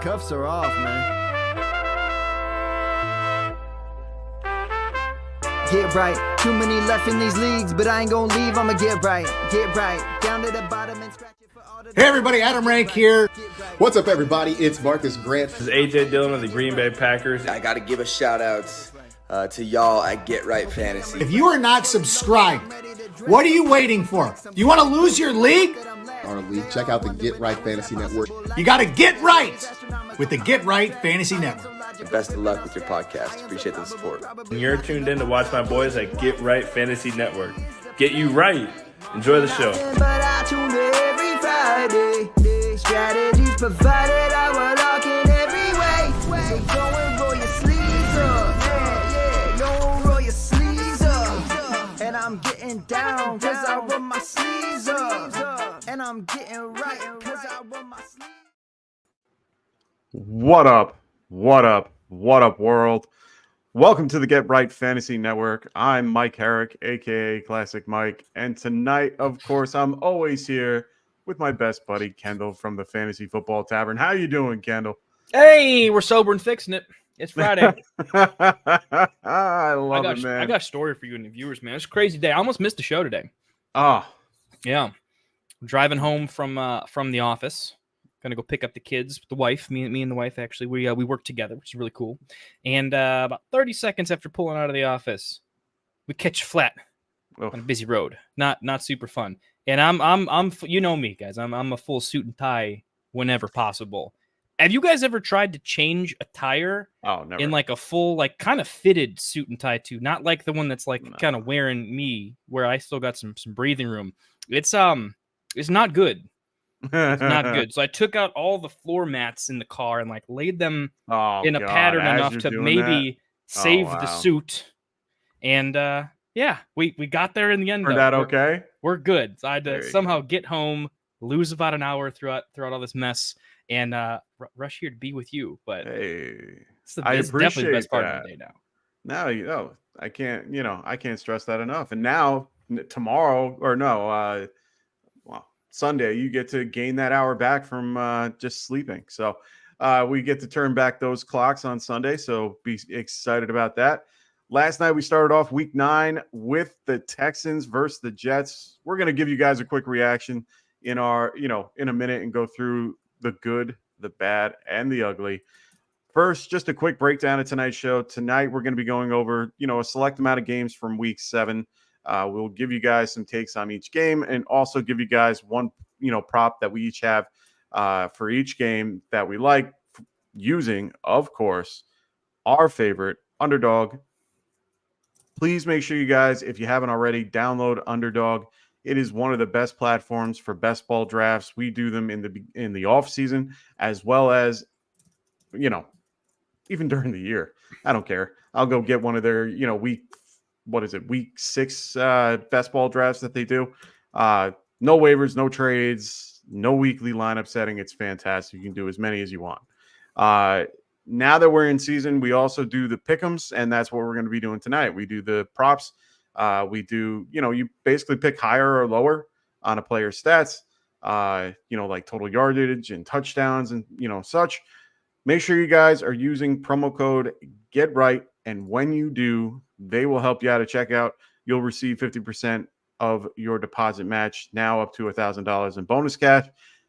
Cuffs are off, man. Get right. Too many left in these leagues, but I ain't gonna leave. I'ma get right. Get right. Down to the bottom and scratch it for all the... Hey everybody, Adam Rank here. What's up, everybody? It's Marcus Grant. This is AJ Dillon of the Green Bay Packers. I got to give a shout out to y'all at Get Right Fantasy. If you are not subscribed, what are you waiting for? You want to lose your league? Our league. Check out the Get Right Fantasy Network. You got to get right with the Get Right Fantasy Network. And best of luck with your podcast. Appreciate the support. And you're tuned in to watch my boys at Get Right Fantasy Network. Get you right. Enjoy the show. But I tune in every Friday. Strategies provided, I will lock in every way. So go and roll your sleeves up. Yeah, go and roll your sleeves up. And I'm getting down cause I roll my sleeves up. And I'm getting right cause I roll my sleeves up. What up? What up? What up, world? Welcome to the Get Right Fantasy Network. I'm Mike Herrick, aka Classic Mike, and tonight, of course, I'm always here with my best buddy Kendall from the Fantasy Football Tavern. How you doing, Kendall? Hey, we're sober and fixing it. It's Friday. I love it, man. I got a story for you and the viewers, man. It's a crazy day. I almost missed the show today. Oh, Yeah, driving home from the office. Gonna go pick up the kids, the wife, me and the wife actually. We work together, which is really cool. And about 30 seconds after pulling out of the office, we catch flat on a busy road. Not super fun. And I'm you know me, guys. I'm a full suit and tie whenever possible. Have you guys ever tried to change a tire? Oh, never. In like a full, like kind of fitted suit and tie too, not like the one that's like kind of wearing me, where I still got some breathing room. It's not good. It's not good. So I took out all the floor mats in the car and like laid them in a pattern enough to maybe save the suit. And yeah, we got there in the end. Turned out okay. We're good. So I had to somehow get home, lose about an hour throughout all this mess, and rush here to be with you. But it's definitely the best part of the day now. Now I can't stress that enough. And now tomorrow Sunday, you get to gain that hour back from just sleeping. So we get to turn back those clocks on Sunday. So be excited about that. Last night, we started off week 9 with the Texans versus the Jets. We're going to give you guys a quick reaction in a minute and go through the good, the bad, and the ugly. First, just a quick breakdown of tonight's show. Tonight, we're going to be going over, a select amount of games from week 7. We'll give you guys some takes on each game and also give you guys one, prop that we each have for each game that we like, using, of course, our favorite Underdog. Please make sure you guys, if you haven't already, download Underdog. It is one of the best platforms for best ball drafts. We do them in the off season as well as, even during the year. I don't care. I'll go get one of their, week 6 best ball drafts that they do. No waivers, no trades, no weekly lineup setting. It's fantastic. You can do as many as you want. Now that we're in season, we also do the pick'ems, and that's what we're going to be doing tonight. We do the props. We do, you basically pick higher or lower on a player's stats, like total yardage and touchdowns and, such. Make sure you guys are using promo code GETRIGHT, and when you do, they will help you out at checkout. You'll receive 50% of your deposit match, now up to $1,000 in bonus cash,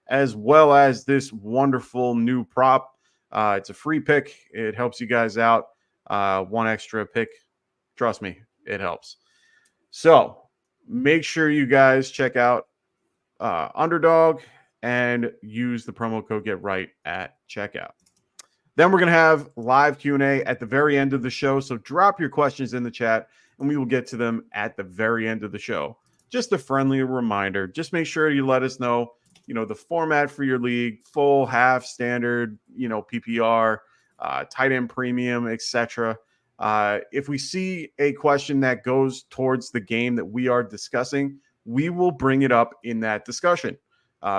as well as this wonderful new prop. It's a free pick. It helps you guys out. One extra pick. Trust me, it helps. So make sure you guys check out Underdog and use the promo code GETRIGHT at checkout. Then we're going to have live Q&A at the very end of the show. So drop your questions in the chat, and we will get to them at the very end of the show. Just a friendly reminder. Just make sure you let us know, the format for your league, full, half, standard, PPR, tight end premium, etc. If we see a question that goes towards the game that we are discussing, we will bring it up in that discussion.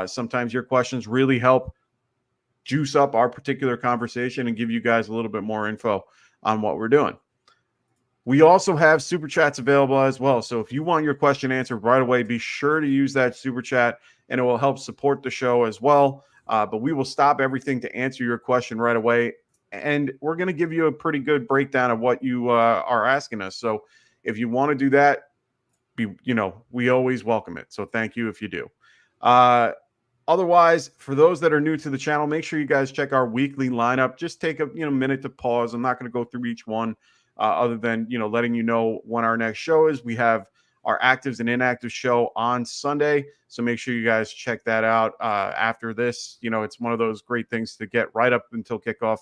Sometimes your questions really help juice up our particular conversation and give you guys a little bit more info on what we're doing. We also have super chats available as well. So if you want your question answered right away, be sure to use that super chat, and it will help support the show as well. But we will stop everything to answer your question right away. And we're going to give you a pretty good breakdown of what you are asking us. So if you want to do that, we always welcome it. So thank you if you do. Otherwise, for those that are new to the channel, make sure you guys check our weekly lineup. Just take a minute to pause. I'm not going to go through each one other than letting you know when our next show is. We have our actives and inactive show on Sunday, so make sure you guys check that out after this. It's one of those great things to get right up until kickoff.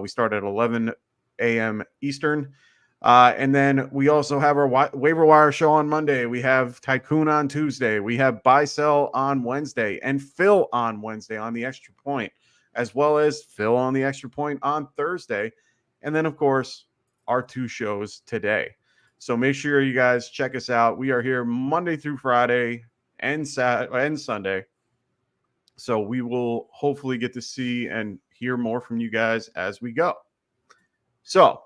We start at 11 a.m. Eastern. And then we also have our waiver wire show on Monday. We have Tycoon on Tuesday. We have Buy Sell on Wednesday and Phil on Wednesday on the Extra Point, as well as Phil on the Extra Point on Thursday. And then, of course, our 2 shows today. So make sure you guys check us out. We are here Monday through Friday and Sunday. So we will hopefully get to see and hear more from you guys as we go. So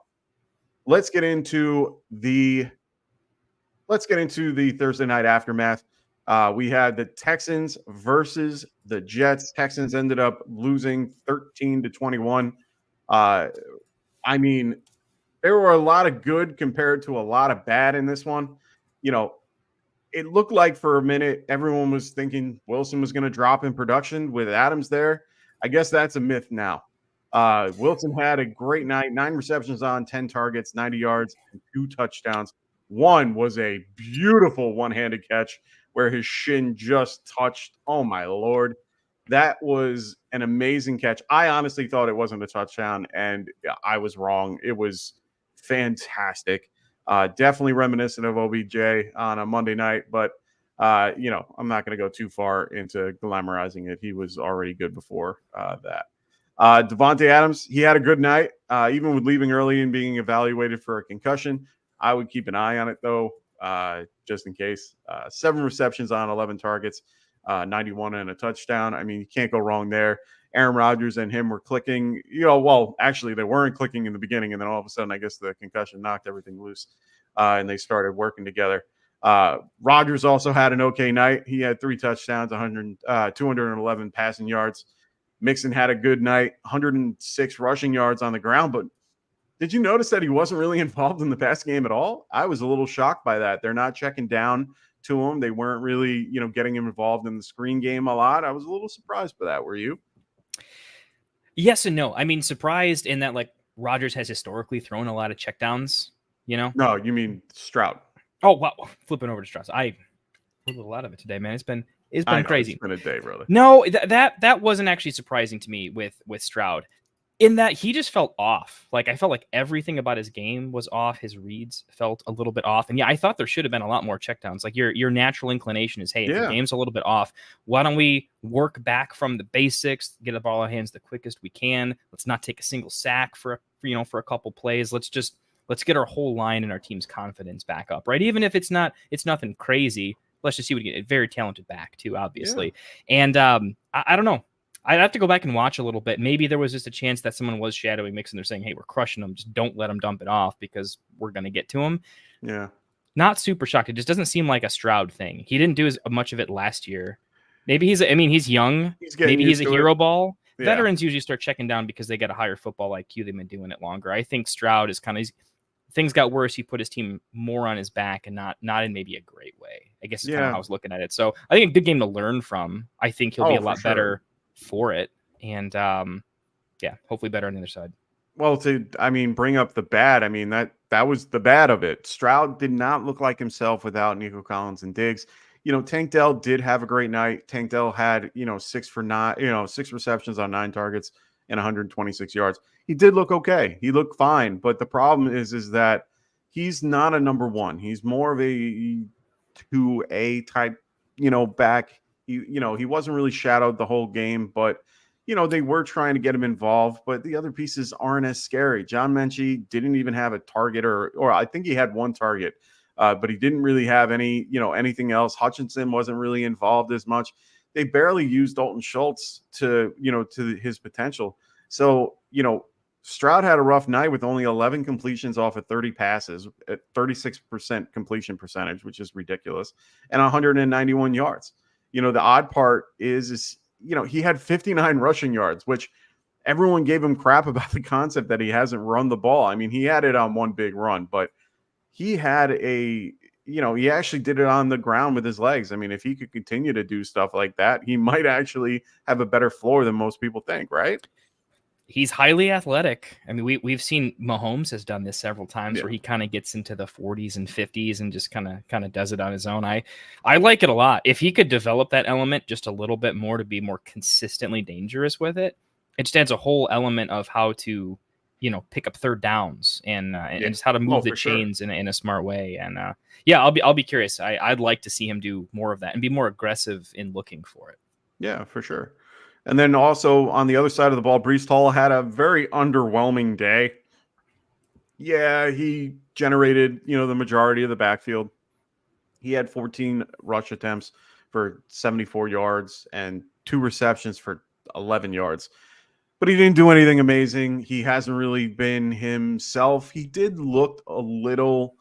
let's get into the Thursday night aftermath. We had the Texans versus the Jets. Texans ended up losing 13-21. I mean, there were a lot of good compared to a lot of bad in this one. It looked like for a minute everyone was thinking Wilson was going to drop in production with Adams there. I guess that's a myth now. Wilson had a great night, 9 receptions on 10 targets, 90 yards, and 2 touchdowns. One was a beautiful one-handed catch where his shin just touched. Oh, my Lord. That was an amazing catch. I honestly thought it wasn't a touchdown, and I was wrong. It was fantastic. Definitely reminiscent of OBJ on a Monday night, but I'm not going to go too far into glamorizing it. He was already good before that. Devontae Adams, he had a good night, even with leaving early and being evaluated for a concussion. I would keep an eye on it, though, just in case. 7 receptions on 11 targets, 91 and a touchdown. I mean, you can't go wrong there. Aaron Rodgers and him were clicking. Well, actually, they weren't clicking in the beginning, and then all of a sudden, I guess the concussion knocked everything loose, and they started working together. Rodgers also had an okay night. He had 3 touchdowns, 211 passing yards. Mixon had a good night, 106 rushing yards on the ground. But did you notice that he wasn't really involved in the pass game at all? I was a little shocked by that. They're not checking down to him. They weren't really, getting him involved in the screen game a lot. I was a little surprised by that. Were you? Yes and no. I mean, surprised in that Rodgers has historically thrown a lot of checkdowns. No, you mean Stroud. Oh wow, flipping over to Stroud. I pulled a lot of it today, man. It's been crazy. It's been a day, brother. No, that wasn't actually surprising to me with Stroud, in that he just felt off. I felt like everything about his game was off. His reads felt a little bit off. And yeah, I thought there should have been a lot more checkdowns. Your natural inclination is, hey, if the game's a little bit off, why don't we work back from the basics, get the ball in our hands the quickest we can. Let's not take a single sack for a couple plays. Let's get our whole line and our team's confidence back up, right? Even if it's nothing crazy, let's just see what we get. A very talented back too, obviously. Yeah. And I don't know. I'd have to go back and watch a little bit. Maybe there was just a chance that someone was shadowing Mixon. They're saying, hey, we're crushing them. Just don't let them dump it off because we're going to get to him. Yeah. Not super shocked. It just doesn't seem like a Stroud thing. He didn't do as much of it last year. Maybe he's young. Maybe he's a hero ball. Yeah. Veterans usually start checking down because they get a higher football IQ. They've been doing it longer. I think Stroud is things got worse. He put his team more on his back and not in maybe a great way. I guess is kind of how I was looking at it. So I think a good game to learn from. I think he'll be a lot better for it. And hopefully better on the other side. Well, bring up the bad. That was the bad of it. Stroud did not look like himself without Nico Collins and Diggs. Tank Dell did have a great night. Tank Dell had, 6 receptions on 9 targets and 126 yards. He did look okay. He looked fine. But the problem is that he's not a number 1. He's more of a 2A type, back. He wasn't really shadowed the whole game, but they were trying to get him involved, but the other pieces aren't as scary. John Mechie didn't even have a target, or I think he had 1 target, but he didn't really have any, anything else. Hutchinson wasn't really involved as much. They barely used Dalton Schultz to his potential. So, Stroud had a rough night with only 11 completions off of 30 passes at 36% completion percentage, which is ridiculous, and 191 yards. The odd part is he had 59 rushing yards, which everyone gave him crap about the concept that he hasn't run the ball. I mean, he had it on one big run, but he had he actually did it on the ground with his legs. I mean, if he could continue to do stuff like that, he might actually have a better floor than most people think, right? He's highly athletic. I mean, we've seen Mahomes has done this several times where he kind of gets into the 40s and 50s and just kind of does it on his own. I like it a lot. If he could develop that element just a little bit more to be more consistently dangerous with it, it just adds a whole element of how to, pick up third downs and just how to move the chains in a smart way. And I'll be curious. I'd like to see him do more of that and be more aggressive in looking for it. Yeah, for sure. And then also on the other side of the ball, Breece Hall had a very underwhelming day. Yeah, he generated, the majority of the backfield. He had 14 rush attempts for 74 yards and 2 receptions for 11 yards. But he didn't do anything amazing. He hasn't really been himself. He did look a little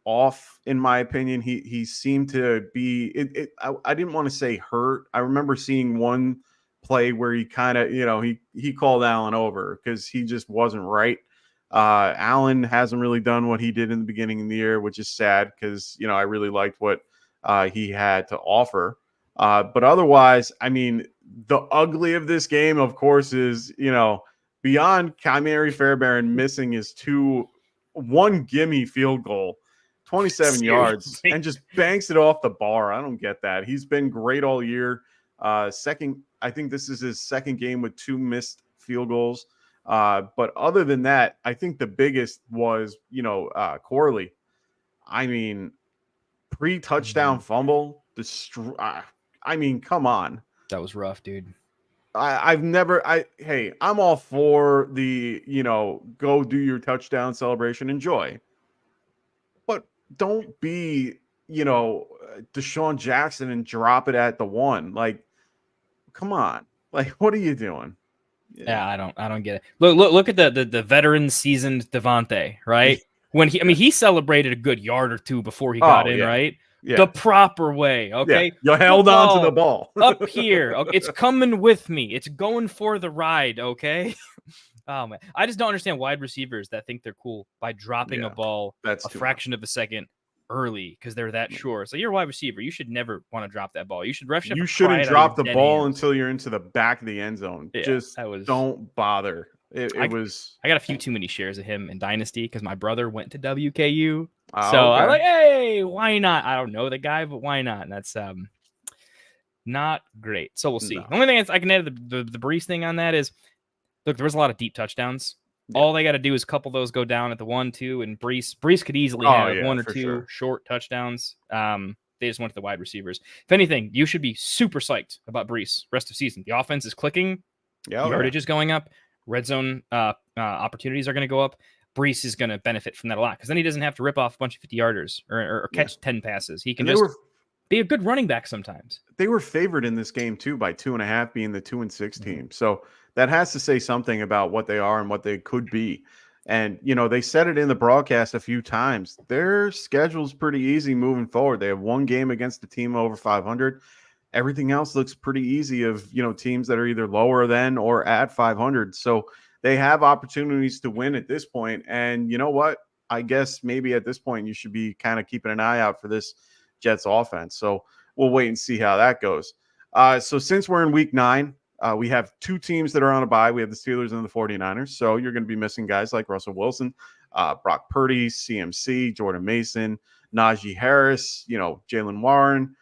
off, in my opinion. He seemed to be I didn't want to say hurt. I remember seeing one play where he kind of, he called Allen over because he just wasn't right. Allen hasn't really done what he did in the beginning of the year, which is sad because, I really liked what he had to offer. But otherwise, I mean, the ugly of this game, of course, is, beyond Kymari Fairbairn missing his 1 gimme field goal, 27 yards, and just banks it off the bar. I don't get that. He's been great all year. I think this is his second game with 2 missed field goals. But other than that, I think the biggest was, Corley. I mean, pre-touchdown fumble. I mean, come on. That was rough, dude. I'm all for the, go do your touchdown celebration, enjoy. But don't be, Deshaun Jackson and drop it at the 1. Like, come on. Like, what are you doing? Yeah, I don't get it. Look at the veteran seasoned Devontae, right? When he celebrated a good yard or 2 before he got in, right? Yeah. The proper way, okay? Yeah. You held on to the ball. Up here. Okay? It's coming with me. It's going for the ride, okay? Oh, man. I just don't understand wide receivers that think they're cool by dropping a ball a fraction of a second early because they're that sure. So you're a wide receiver. You should never want to drop that ball. You shouldn't drop the ball until you're into the back of the end zone. Yeah, don't bother. I got a few too many shares of him in Dynasty because my brother went to WKU. So I'm like, hey, why not? I don't know the guy, but why not? And that's not great. So we'll see. No. The only thing I can add to the Breece thing on that is, look, there was a lot of deep touchdowns. Yeah. All they got to do is couple those go down at the 1, 2, and Breece could easily have 1 or 2 short touchdowns. They just went to the wide receivers. If anything, you should be super psyched about Breece rest of season. The offense is clicking. Yardage is going up. Red zone opportunities are going to go up. Breece is going to benefit from that a lot because then he doesn't have to rip off a bunch of 50-yarders or catch 10 passes. He can be a good running back sometimes. They were favored in this game, too, by 2.5 being the 2-6 team. So that has to say something about what they are and what they could be. And, they said it in the broadcast a few times. Their schedule's pretty easy moving forward. They have 1 game against a team over 500. Everything else looks pretty easy of, teams that are either lower than or at 500. So they have opportunities to win at this point. And you know what? I guess maybe at this point you should be kind of keeping an eye out for this Jets offense. So we'll wait and see how that goes. So since we're in week 9, we have 2 teams that are on a bye. We have the Steelers and the 49ers. So you're going to be missing guys like Russell Wilson, Brock Purdy, CMC, Jordan Mason, Najee Harris, Jalen Warren,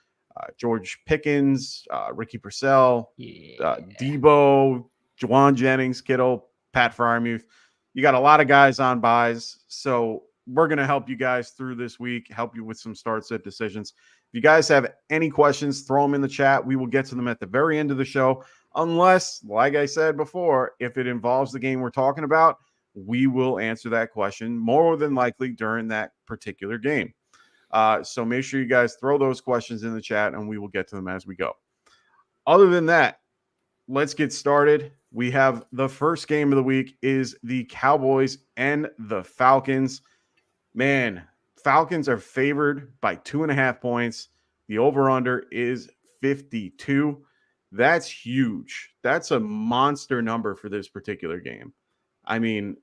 George Pickens, Ricky Purcell, Debo, Juwan Jennings, Kittle, Pat Freiermuth. You got a lot of guys on buys. So we're going to help you guys through this week, help you with some start-sit decisions. If you guys have any questions, throw them in the chat. We will get to them at the very end of the show. Unless, like I said before, if it involves the game we're talking about, we will answer that question more than likely during that particular game. So make sure you guys throw those questions in the chat and we will get to them as we go. Other than that, let's get started. We have the first game of the week is the Cowboys and the Falcons. Man, Falcons are favored by 2.5 points. The over-under is 52. That's huge. That's a monster number for this particular game. I mean,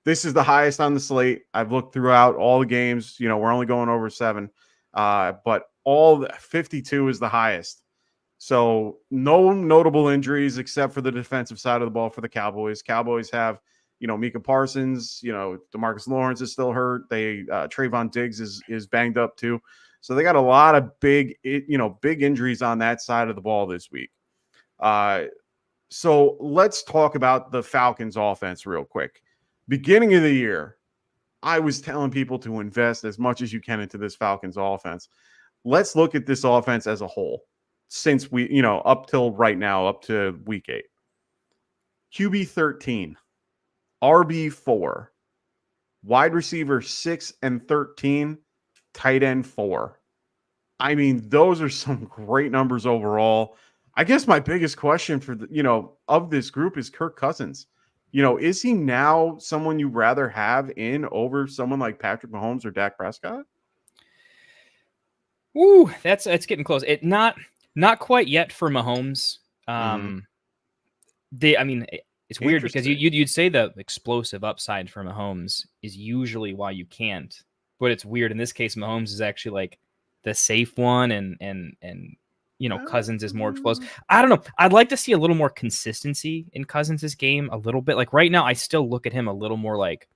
this is the highest on the slate. I've looked throughout all the games. We're only going over 7, but all 52 is the highest. So no notable injuries except for the defensive side of the ball for the Cowboys. Cowboys have, Micah Parsons, DeMarcus Lawrence is still hurt. Trayvon Diggs is banged up too. So they got a lot of big injuries on that side of the ball this week. So let's talk about the Falcons offense real quick. Beginning of the year, I was telling people to invest as much as you can into this Falcons offense. Let's look at this offense as a whole since up till right now, up to week 8. QB 13, RB 4, wide receiver 6 and 13, tight end 4. I mean, those are some great numbers overall. I guess my biggest question for of this group is Kirk Cousins. Is he now someone you'd rather have in over someone like Patrick Mahomes or Dak Prescott? Ooh, it's getting close. Not quite yet for Mahomes. It's weird because you'd say the explosive upside for Mahomes is usually why you can't, but it's weird in this case. Mahomes is actually like the safe one, and Cousins is more explosive. I don't know. I'd like to see a little more consistency in Cousins' game a little bit. Like right now, I still look at him a little more like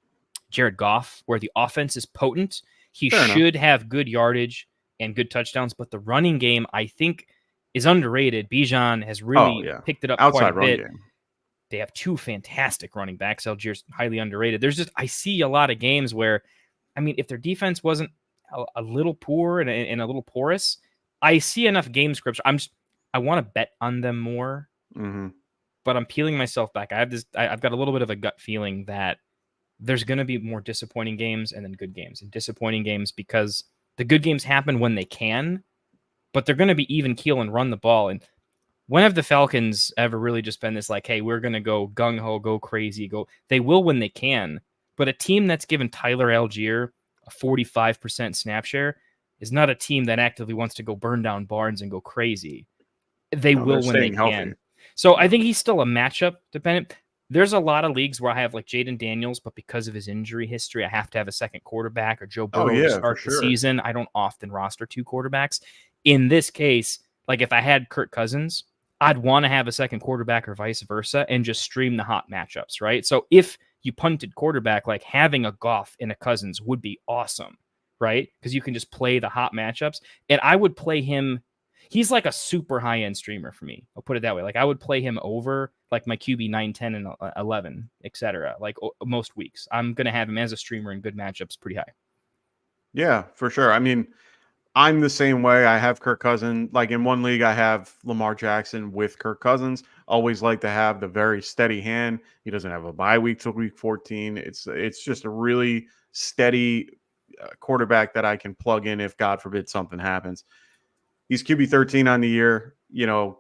Jared Goff, where the offense is potent. He should have good yardage and good touchdowns, but the running game, I think, is underrated. Bijan has really picked it up outside quite a bit. Game. They have 2 fantastic running backs. Algiers highly underrated. I see a lot of games where, if their defense wasn't a little poor and a little porous, I see enough game scripts. I want to bet on them more, but I'm peeling myself back. I've got a little bit of a gut feeling that there's going to be more disappointing games and then good games, and disappointing games because the good games happen when they can, but they're going to be even keel and run the ball. And when have the Falcons ever really just been this like, hey, we're going to go gung ho, go crazy, go? They will when they can, but a team that's given Tyler Algier a 45% snap share is not a team that actively wants to go burn down barns and go crazy. They will when they can. So I think he's still a matchup dependent. There's a lot of leagues where I have like Jaden Daniels, but because of his injury history, I have to have a second quarterback, or Joe Burrow to start the season. I don't often roster 2 quarterbacks. In this case, like if I had Kirk Cousins, I'd want to have a second quarterback or vice versa and just stream the hot matchups, right? So if you punted quarterback, like having a Goff and a Cousins would be awesome, right? Because you can just play the hot matchups. And I would play him. He's like a super high-end streamer for me. I'll put it that way. Like I would play him over like my QB 9, 10, and 11, etc. Like most weeks. I'm going to have him as a streamer in good matchups pretty high. Yeah, for sure. I'm the same way. I have Kirk Cousins. Like in one league, I have Lamar Jackson with Kirk Cousins. Always like to have the very steady hand. He doesn't have a bye week till week 14. It's just a really steady quarterback that I can plug in if, God forbid, something happens. He's QB 13 on the year,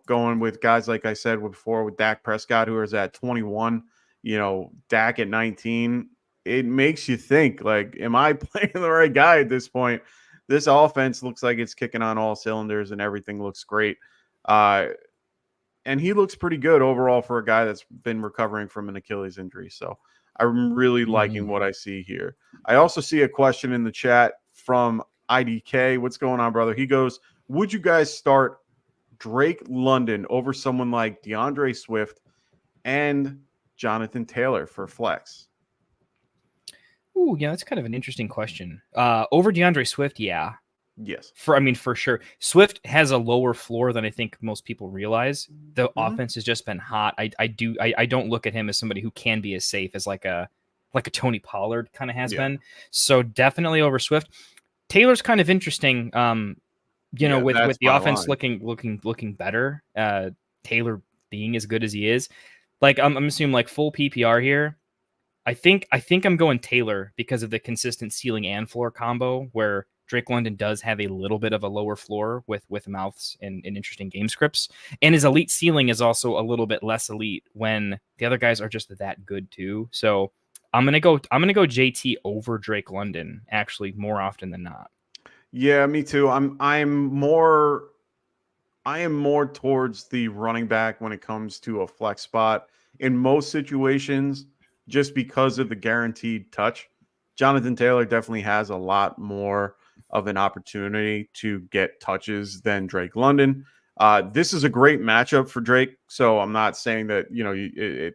going with guys like I said before with Dak Prescott, who is at 21, Dak at 19. It makes you think, like, am I playing the right guy at this point? This offense looks like it's kicking on all cylinders and everything looks great. And he looks pretty good overall for a guy that's been recovering from an Achilles injury. So I'm really liking what I see here. I also see a question in the chat from IDK. What's going on, brother? He goes, would you guys start Drake London over someone like DeAndre Swift and Jonathan Taylor for flex? Ooh, yeah, that's kind of an interesting question. Over DeAndre Swift, yeah. Yes. For sure. Swift has a lower floor than I think most people realize. The offense has just been hot. I don't look at him as somebody who can be as safe as like a Tony Pollard kind of has been. So definitely over Swift. Taylor's kind of interesting. With the offense looking better, Taylor being as good as he is, like I'm assuming like full PPR here. I think I'm going Taylor because of the consistent ceiling and floor combo where Drake London does have a little bit of a lower floor with mouths and interesting game scripts. And his elite ceiling is also a little bit less elite when the other guys are just that good too. So I'm gonna go JT over Drake London actually more often than not. Yeah, me too. I'm more I am more towards the running back when it comes to a flex spot in most situations, just because of the guaranteed touch. Jonathan Taylor definitely has a lot more of an opportunity to get touches than Drake London. This is a great matchup for Drake, so I'm not saying that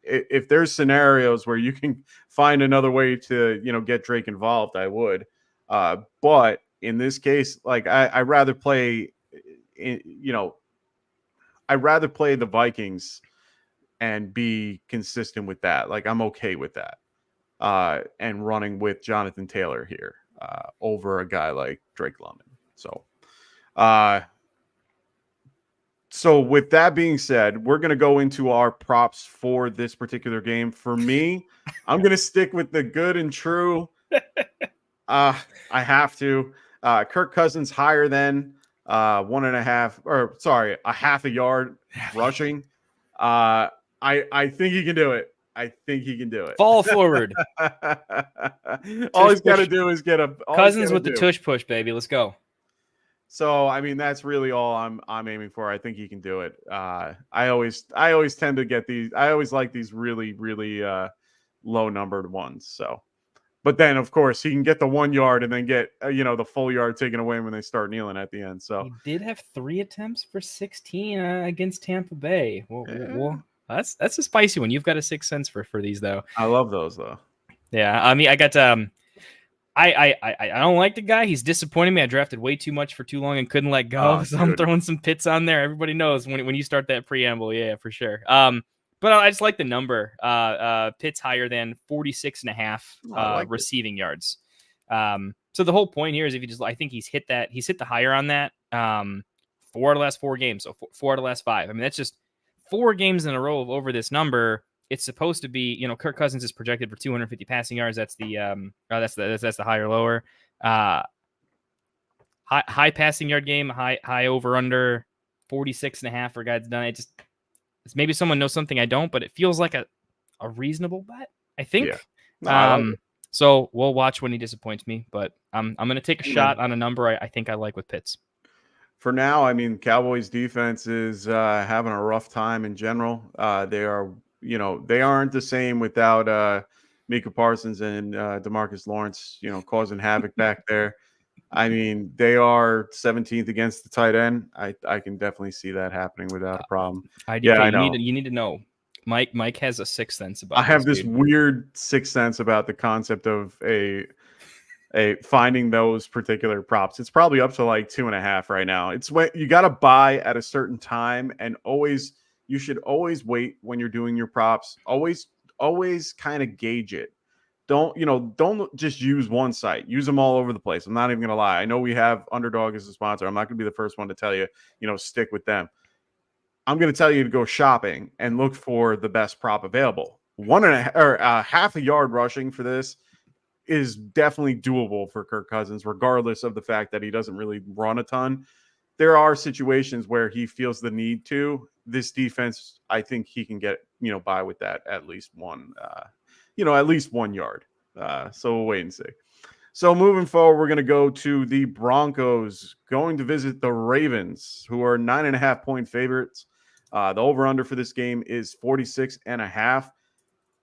if there's scenarios where you can find another way to get Drake involved, I would. But in this case, like I rather play, I'd rather play the Vikings and be consistent with that. Like I'm okay with that. And running with Jonathan Taylor here over a guy like Drake London. So with that being said, we're going to go into our props for this particular game. For me, I'm going to stick with the good and true. I have to. Kirk Cousins higher than a half a yard rushing. I think he can do it. Fall forward. All he's got to do is get a Cousins with the tush push, baby. Let's go. So, I mean, that's really all I'm aiming for. I think he can do it. I always tend to get these. I always like these really, really low numbered ones. So, but then of course he can get the 1 yard and then get the full yard taken away when they start kneeling at the end. So he did have 3 attempts for 16 against Tampa Bay. Well, that's a spicy one. You've got a sixth sense for these though. I love those though. Yeah, I mean, I got I don't like the guy. He's disappointing me. I drafted way too much for too long and couldn't let go. So I'm throwing some pits on there. Everybody knows when you start that preamble. Yeah, for sure. But I just like the number. Pitts higher than 46.5 receiving yards. So the whole point here is I think he's hit the higher on that. 4 out of the last 4 games. So 4 out of the last 5. I mean, that's just 4 games in a row of over this number. It's supposed to be, Kirk Cousins is projected for 250 passing yards. That's the higher lower. High passing yard game, high over under 46.5 for guys done. It's maybe someone knows something I don't, but it feels like a reasonable bet, I think. Yeah. No, so we'll watch when he disappoints me, but I'm going to take a shot on a number I think I like with Pitts. For now, I mean, Cowboys defense is having a rough time in general. They are. They aren't the same without Micah Parsons and DeMarcus Lawrence, causing havoc back there. I mean, they are 17th against the tight end. I can definitely see that happening without a problem. I know. You need to know. Mike has a sixth sense about. I have this weird sixth sense about the concept of a finding those particular props. It's probably up to like 2.5 right now. It's when you got to buy at a certain time, and you should always wait when you're doing your props. Always kind of gauge it. Don't just use one site. Use them all over the place. I'm not even going to lie. I know we have Underdog as a sponsor. I'm not going to be the first one to tell you, stick with them. I'm going to tell you to go shopping and look for the best prop available. 1.5 half a yard rushing for this is definitely doable for Kirk Cousins, regardless of the fact that he doesn't really run a ton. There are situations where he feels the need to. This defense, I think he can get, by with that at least 1 yard. So we'll wait and see. So moving forward, we're going to go to the Broncos going to visit the Ravens, who are 9.5-point favorites. The over-under for this game is 46.5.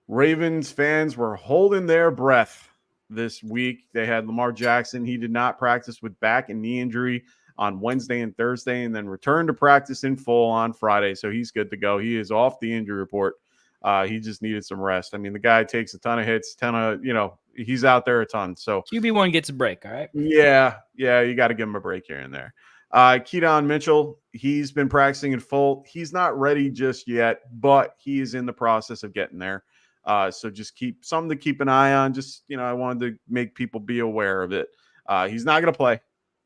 Ravens fans were holding their breath this week. They had Lamar Jackson. He did not practice with back and knee injury on Wednesday and Thursday, and then returned to practice in full on Friday. So he's good to go. He is off the injury report. He just needed some rest. I mean, the guy takes a ton of hits, he's out there a ton. So QB1 gets a break. All right. Yeah. You got to give him a break here and there. Keaton Mitchell, he's been practicing in full. He's not ready just yet, but he is in the process of getting there. So just something to keep an eye on. Just, I wanted to make people be aware of it. He's not going to play,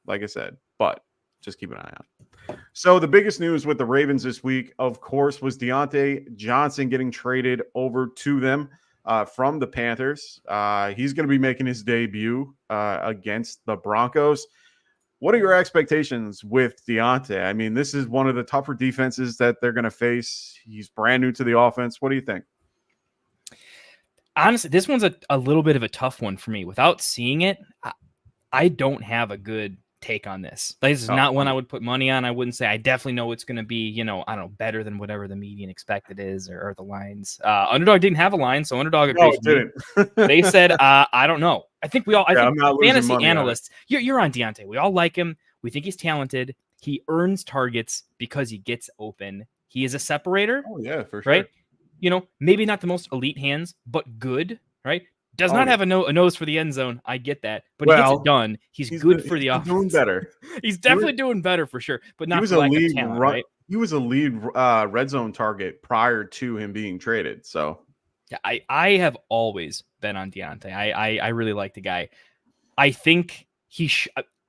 like I said, but just keep an eye on. So the biggest news with the Ravens this week, of course, was Deontay Johnson getting traded over to them from the Panthers. He's going to be making his debut against the Broncos. What are your expectations with Deontay? I mean, this is one of the tougher defenses that they're going to face. He's brand new to the offense. What do you think? Honestly, this one's a little bit of a tough one for me. Without seeing it, I don't have a good take on this. This is not one I would put money on. I wouldn't say I definitely know it's going to be, I don't know, better than whatever the median expected is or the lines. Underdog didn't have a line, so Underdog No, it didn't. they said, I don't know. I think I'm not losing fantasy money on it. analysts, you're on Deontay. We all like him. We think he's talented. He earns targets because he gets open. He is a separator. Oh yeah, for sure. Right? Maybe not the most elite hands, but good, right? Does not have a nose for the end zone. I get that, but he gets it done. He's good for the offense. Doing better. He's definitely doing better for sure, but not He was for a lack lead of talent, right? He was a lead red zone target prior to him being traded. So yeah, I have always been on Deontay. I really like the guy. I think he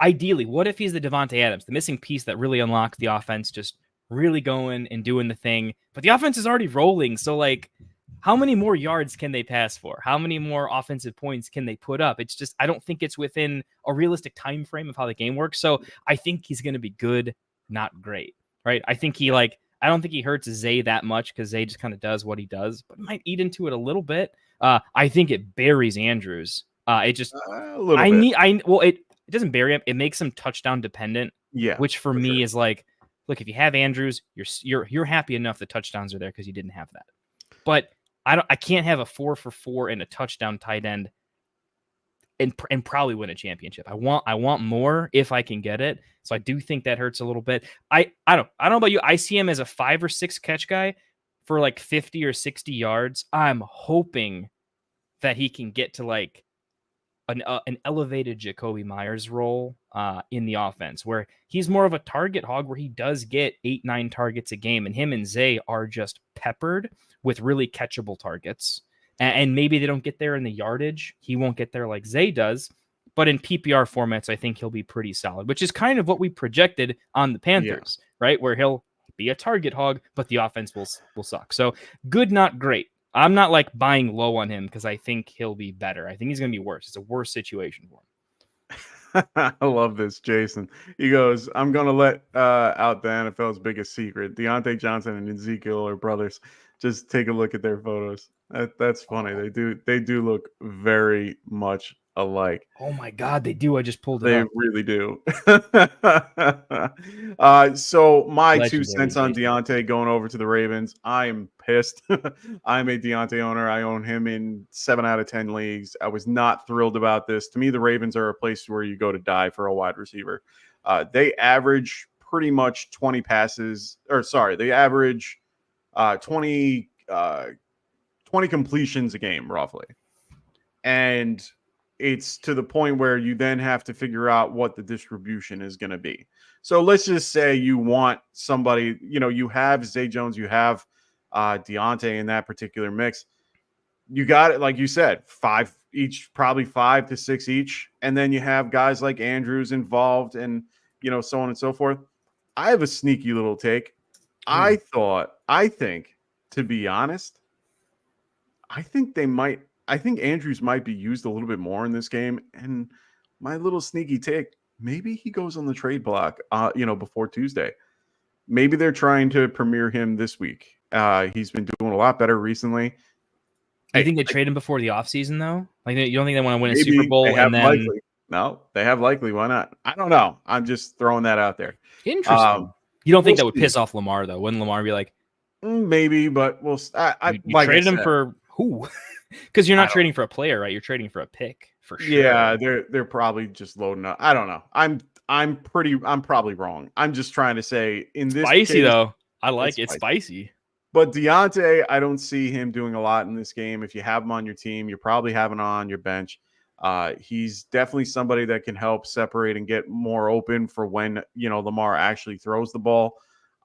ideally. What if he's the Devontae Adams, the missing piece that really unlocks the offense, just really going and doing the thing? But the offense is already rolling, so like, how many more yards can they pass for? How many more offensive points can they put up? It's just, I don't think it's within a realistic time frame of how the game works. So I think he's going to be good, not great, right? I think I don't think he hurts Zay that much because Zay just kind of does what he does, but might eat into it a little bit. I think it buries Andrews. It just, a little bit. It doesn't bury him. It makes him touchdown dependent. Yeah, which for me is like, look, if you have Andrews, you're happy enough the touchdowns are there because you didn't have that. But I can't have a 4 for 4 and a touchdown tight end and probably win a championship. I want more if I can get it. So I do think that hurts a little bit. I don't know about you. I see him as a 5 or 6 catch guy for like 50 or 60 yards. I'm hoping that he can get to like an elevated Jacoby Myers role in the offense, where he's more of a target hog, where he does get 8-9 targets a game, and him and Zay are just peppered with really catchable targets. And maybe they don't get there in the yardage. He won't get there like Zay does, but in PPR formats, I think he'll be pretty solid, which is kind of what we projected on the Panthers, right? Where he'll be a target hog, but the offense will suck. So good, not great. I'm not like buying low on him because I think he'll be better. I think he's going to be worse. It's a worse situation for him. I love this, Jason. He goes, I'm going to let out the NFL's biggest secret. Deontay Johnson and Ezekiel are brothers. Just take a look at their photos. That's funny. They do look very much alike. Oh my God, they do. I just pulled it They up. really do. So my Legendary, 2 cents on Deontay going over to the Ravens. I'm pissed. I'm a Deontay owner. I own him in 7 out of 10 leagues. I was not thrilled about this. To me, the Ravens are a place where you go to die for a wide receiver. They average pretty much 20 passes, or sorry, they average 20 completions a game, roughly. And it's to the point where you then have to figure out what the distribution is going to be. So let's just say you want somebody, you have Zay Jones, you have Deontay in that particular mix. You got it, like you said, 5 each, probably 5 to 6 each. And then you have guys like Andrews involved and, so on and so forth. I have a sneaky little take. I think, to be honest, I think Andrews might be used a little bit more in this game. And my little sneaky take, maybe he goes on the trade block, before Tuesday. Maybe they're trying to premiere him this week. He's been doing a lot better recently. You think they trade him before the offseason, though? Like, you don't think they want to win a Super Bowl and then? Likely. No, they have likely. Why not? I don't know. I'm just throwing that out there. Interesting. You don't think that would piss off Lamar, though? Wouldn't Lamar be like, maybe? But we'll. You traded him for who? Because you're not trading for a player, right? You're trading for a pick for sure. Yeah, they're probably just loading up. I don't know. I'm probably wrong. I'm just trying to say in this spicy case, though. I like it. Spicy. But Deontay, I don't see him doing a lot in this game. If you have him on your team, you're probably having him on your bench. He's definitely somebody that can help separate and get more open for when Lamar actually throws the ball.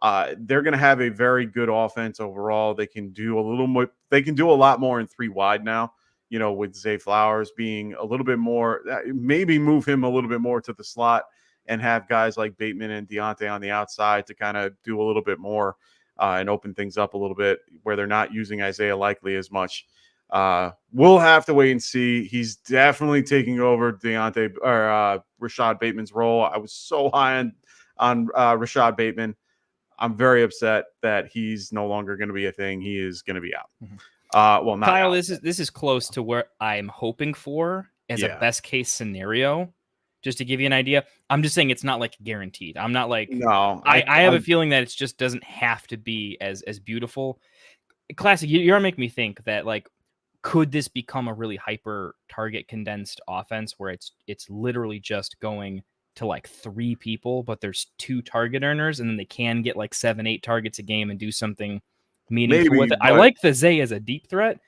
They're going to have a very good offense overall. They can do a little more. They can do a lot more in 3 wide now. With Zay Flowers being a little bit more, maybe move him a little bit more to the slot and have guys like Bateman and Deontay on the outside to kind of do a little bit more and open things up a little bit where they're not using Isaiah Likely as much. We'll have to wait and see. He's definitely taking over Deontay or Rashad Bateman's role. I was so high on Rashad Bateman. I'm very upset that he's no longer going to be a thing. He is going to be out. Well, not Kyle, out. this is close to where I'm hoping for as a best case scenario. just to give you an idea. I'm just saying it's not like guaranteed. I'm not like No, I have a feeling that it just doesn't have to be as beautiful. Classic, you're making me think that like, could this become a really hyper target condensed offense where it's literally just going to like 3 people, but there's 2 target earners, and then they can get like 7-8 targets a game and do something meaningful with it. I like the Zay as a deep threat.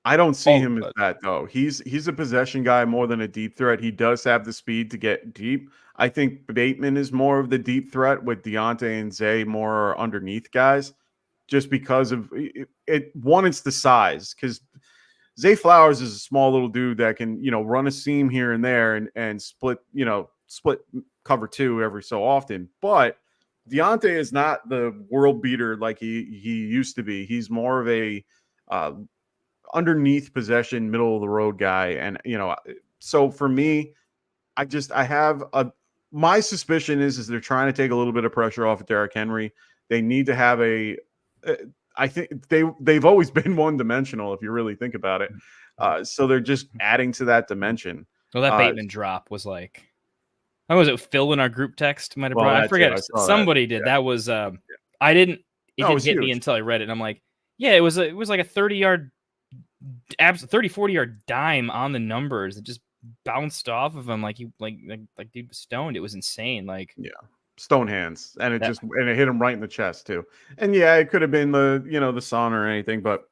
I don't see him as that though. He's a possession guy more than a deep threat. He does have the speed to get deep. I think Bateman is more of the deep threat, with Deontay and Zay more underneath guys, just because of it. One, it's the size, because Zay Flowers is a small little dude that can, run a seam here and there and split cover 2 every so often. But Deontay is not the world beater like he used to be. He's more of a underneath possession, middle of the road guy. And, so for me, my suspicion is they're trying to take a little bit of pressure off of Derrick Henry. They need to have I think they've always been one dimensional if you really think about it. So they're just adding to that dimension. Well, that Bateman drop was like, how was it? Phil in our group text might have brought. I forget. Somebody did. Yeah. That was. I didn't. It didn't hit me until I read it. And I'm like, yeah, it was like a 30-yard, 40-yard dime on the numbers. It just bounced off of him like dude was stoned. It was insane. Like, yeah, stone hands, and it hit him right in the chest too. And yeah, it could have been the sun or anything, but.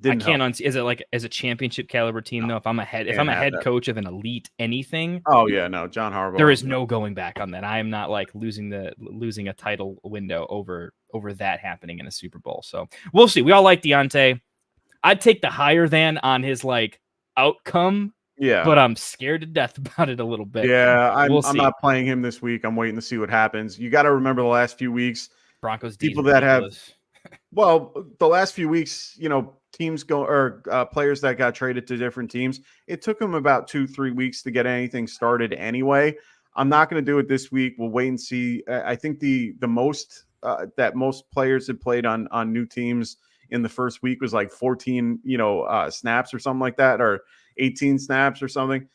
I can't unsee. Is it like as a championship caliber team though? If I'm a head coach of an elite anything, oh yeah, no, John Harbaugh. There is no going back on that. I am not like losing a title window over that happening in a Super Bowl. So we'll see. We all like Deontay. I'd take the higher than on his like outcome. Yeah, but I'm scared to death about it a little bit. Yeah, I'm not playing him this week. I'm waiting to see what happens. You got to remember the last few weeks, Broncos people that have. Well, the last few weeks, teams players that got traded to different teams, it took them about 2-3 weeks to get anything started anyway. I'm not going to do it this week. We'll wait and see. I think the most that most players had played on new teams in the first week was like 14, snaps or something like that, or 18 snaps or something.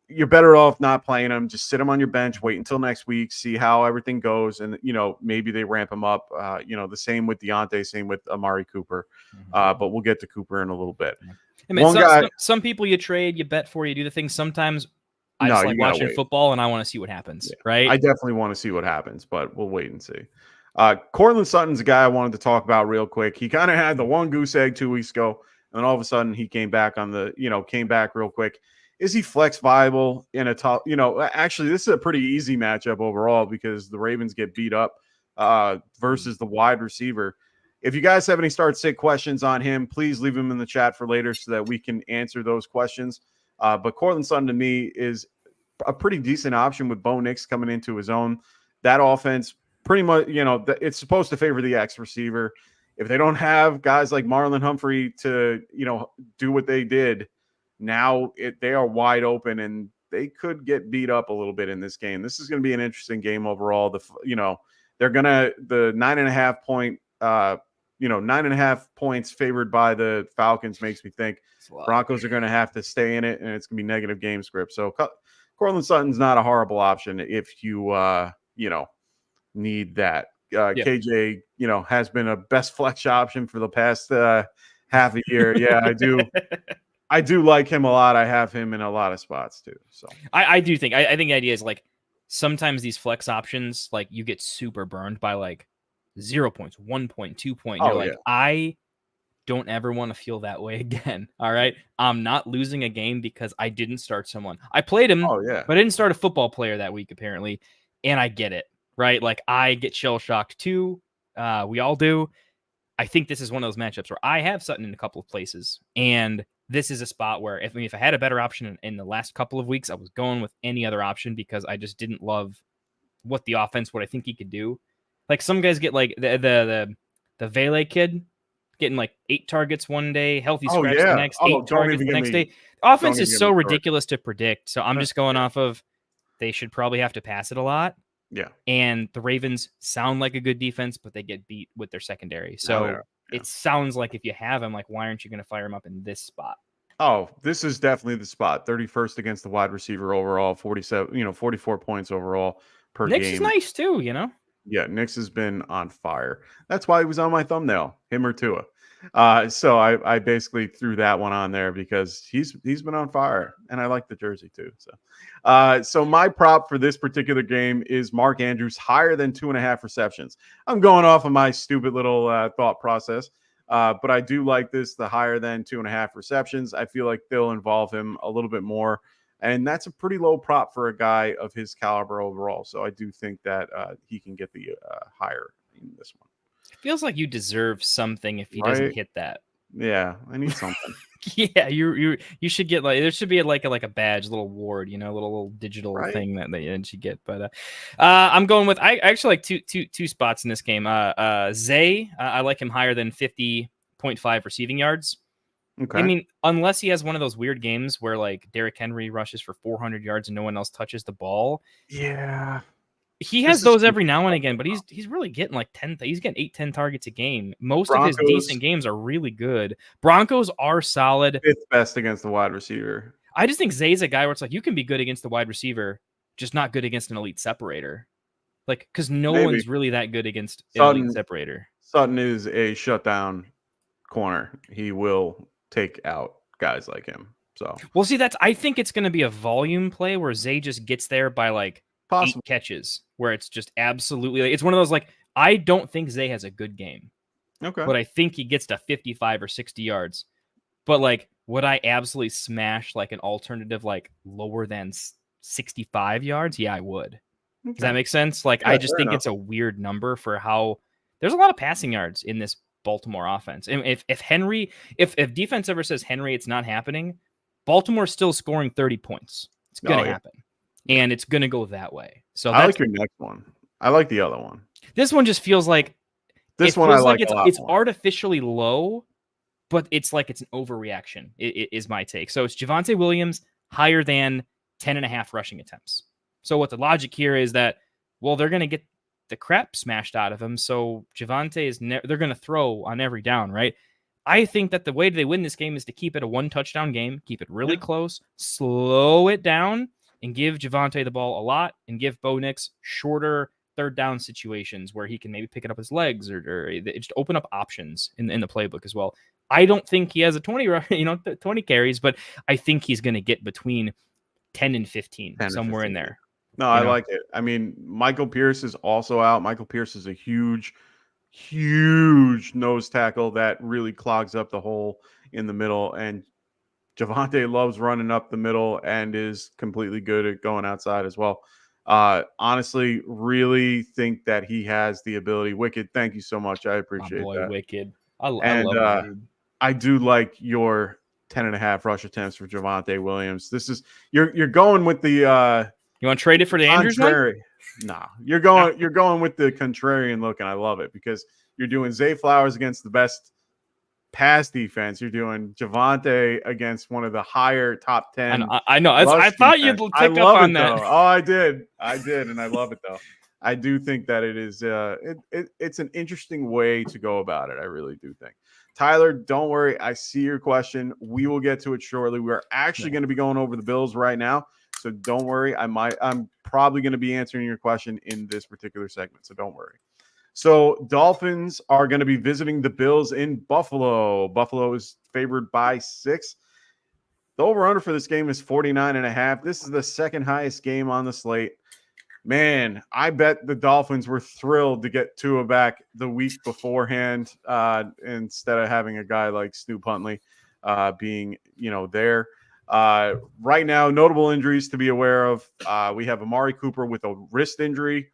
You're better off not playing them. Just sit them on your bench, wait until next week, see how everything goes. And, maybe they ramp them up, the same with Deontay, same with Amari Cooper. But we'll get to Cooper in a little bit. I mean, some people you trade, you bet for, you do the things. Sometimes I just like watching football and I want to see what happens, right? I definitely want to see what happens, but we'll wait and see. Cortland Sutton's a guy I wanted to talk about real quick. He kind of had the one goose egg 2 weeks ago, and then all of a sudden he came back real quick. Is he flex viable in a top? Actually, this is a pretty easy matchup overall because the Ravens get beat up versus the wide receiver. If you guys have any start-sit questions on him, please leave them in the chat for later so that we can answer those questions. But Cortland Sutton to me is a pretty decent option with Bo Nix coming into his own. That offense pretty much, it's supposed to favor the X receiver. If they don't have guys like Marlon Humphrey to, do what they did, now they are wide open and they could get beat up a little bit in this game. This is going to be an interesting game overall. They're going to the 9.5 points favored by the Falcons makes me think Broncos are going to have to stay in it, and it's going to be negative game script. So Cortland Sutton's not a horrible option if you need that. KJ, has been a best flex option for the past half a year. Yeah, I do. I do like him a lot. I have him in a lot of spots too. So I do think I think the idea is like sometimes these flex options, like you get super burned by like 0 points, 1 point, 2 point. You're like, I don't ever want to feel that way again. All right. I'm not losing a game because I didn't start someone. I played him, but I didn't start a football player that week, apparently. And I get it, right? Like I get shell shocked too. We all do. I think this is one of those matchups where I have Sutton in a couple of places. And this is a spot where if I had a better option in the last couple of weeks, I was going with any other option because I just didn't love what I think he could do. Like some guys get like the Vele kid getting like 8 targets one day, healthy scratch the next, 8 targets the next day. Offense is so ridiculous to predict. So I'm just going off of they should probably have to pass it a lot. Yeah. And the Ravens sound like a good defense, but they get beat with their secondary. So it sounds like if you have him, like, why aren't you going to fire him up in this spot? Oh, this is definitely the spot. 31st against the wide receiver overall, 47, 44 points overall per Nick's is game. nice too, you know. Yeah, Nix has been on fire. That's why he was on my thumbnail, him or Tua. So I basically threw that one on there because he's been on fire, and I like the jersey too. So my prop for this particular game is Mark Andrews higher than 2.5 receptions. I'm going off of my stupid little thought process, but I do like this. The higher than 2.5 receptions, I feel like they'll involve him a little bit more. And that's a pretty low prop for a guy of his caliber overall. So I do think that he can get the higher in this one. It feels like you deserve something if he doesn't hit that. Yeah, I need something. Yeah, you should get there should be like a badge, little award, a little digital thing that you should get. But I'm going with I actually like two spots in this game. Zay, I like him higher than 50.5 receiving yards. Okay. I mean, unless he has one of those weird games where like Derrick Henry rushes for 400 yards and no one else touches the ball. Yeah. He has those every now and again, but he's really getting like 10. He's getting 8-10 targets a game. Most of his decent games are really good. Broncos are solid. 5th best against the wide receiver. I just think Zay's a guy where it's like you can be good against the wide receiver, just not good against an elite separator. Like, because no one's really that good against an elite separator. Sutton is a shutdown corner. He will take out guys like him. So well, see, I think it's going to be a volume play where Zay just gets there by like 8 catches, where it's just absolutely it's one of those like I don't think Zay has a good game. Okay. But I think he gets to 55 or 60 yards. But like, would I absolutely smash like an alternative like lower than 65 yards? Yeah, I would. Okay. Does that make sense? Like, I just think it's a weird number for how there's a lot of passing yards in this Baltimore offense. And if defense ever says Henry, it's not happening, Baltimore's still scoring 30 points. It's going to happen. And it's going to go that way. So I like your next one. I like the other one. This one just feels like this one I like a lot it's more. artificially low, but it's like it's an overreaction. It is my take. So it's Javonte Williams higher than 10.5 rushing attempts. So what the logic here is that, well, they're going to get the crap smashed out of him. So Javonte is they're going to throw on every down, right? I think that the way they win this game is to keep it a 1 touchdown game, keep it really close, slow it down, and give Javonte the ball a lot, and give Bo Nix shorter 3rd down situations where he can maybe pick it up his legs or just open up options in the playbook as well. I don't think he has a 20 carries, but I think he's going to get between 10 and 15 somewhere in there. No, I like it. I mean, Michael Pierce is also out. Michael Pierce is a huge nose tackle that really clogs up the hole in the middle. And Javonte loves running up the middle and is completely good at going outside as well. Honestly, really think that he has the ability. Wicked, thank you so much. I appreciate that. Wicked. I love it. I do like your 10.5 rush attempts for Javonte Williams. This is you're going with the you want to trade it for the Andrews one? No, you're going with the contrarian look, and I love it because you're doing Zay Flowers against the best pass defense. You're doing Javonte against one of the higher top 10. I know. I thought you'd pick up on that. Though. Oh, I did, and I love it though. I do think that it is. It's an interesting way to go about it. I really do think. Tyler, don't worry. I see your question. We will get to it shortly. We're actually going to be going over the Bills right now. So don't worry. I'm probably going to be answering your question in this particular segment. So don't worry. So Dolphins are going to be visiting the Bills in Buffalo. Buffalo is favored by 6. The over-under for this game is 49.5. This is the second highest game on the slate. Man, I bet the Dolphins were thrilled to get Tua back the week beforehand instead of having a guy like Snoop Huntley being, there. Right now, notable injuries to be aware of. We have Amari Cooper with a wrist injury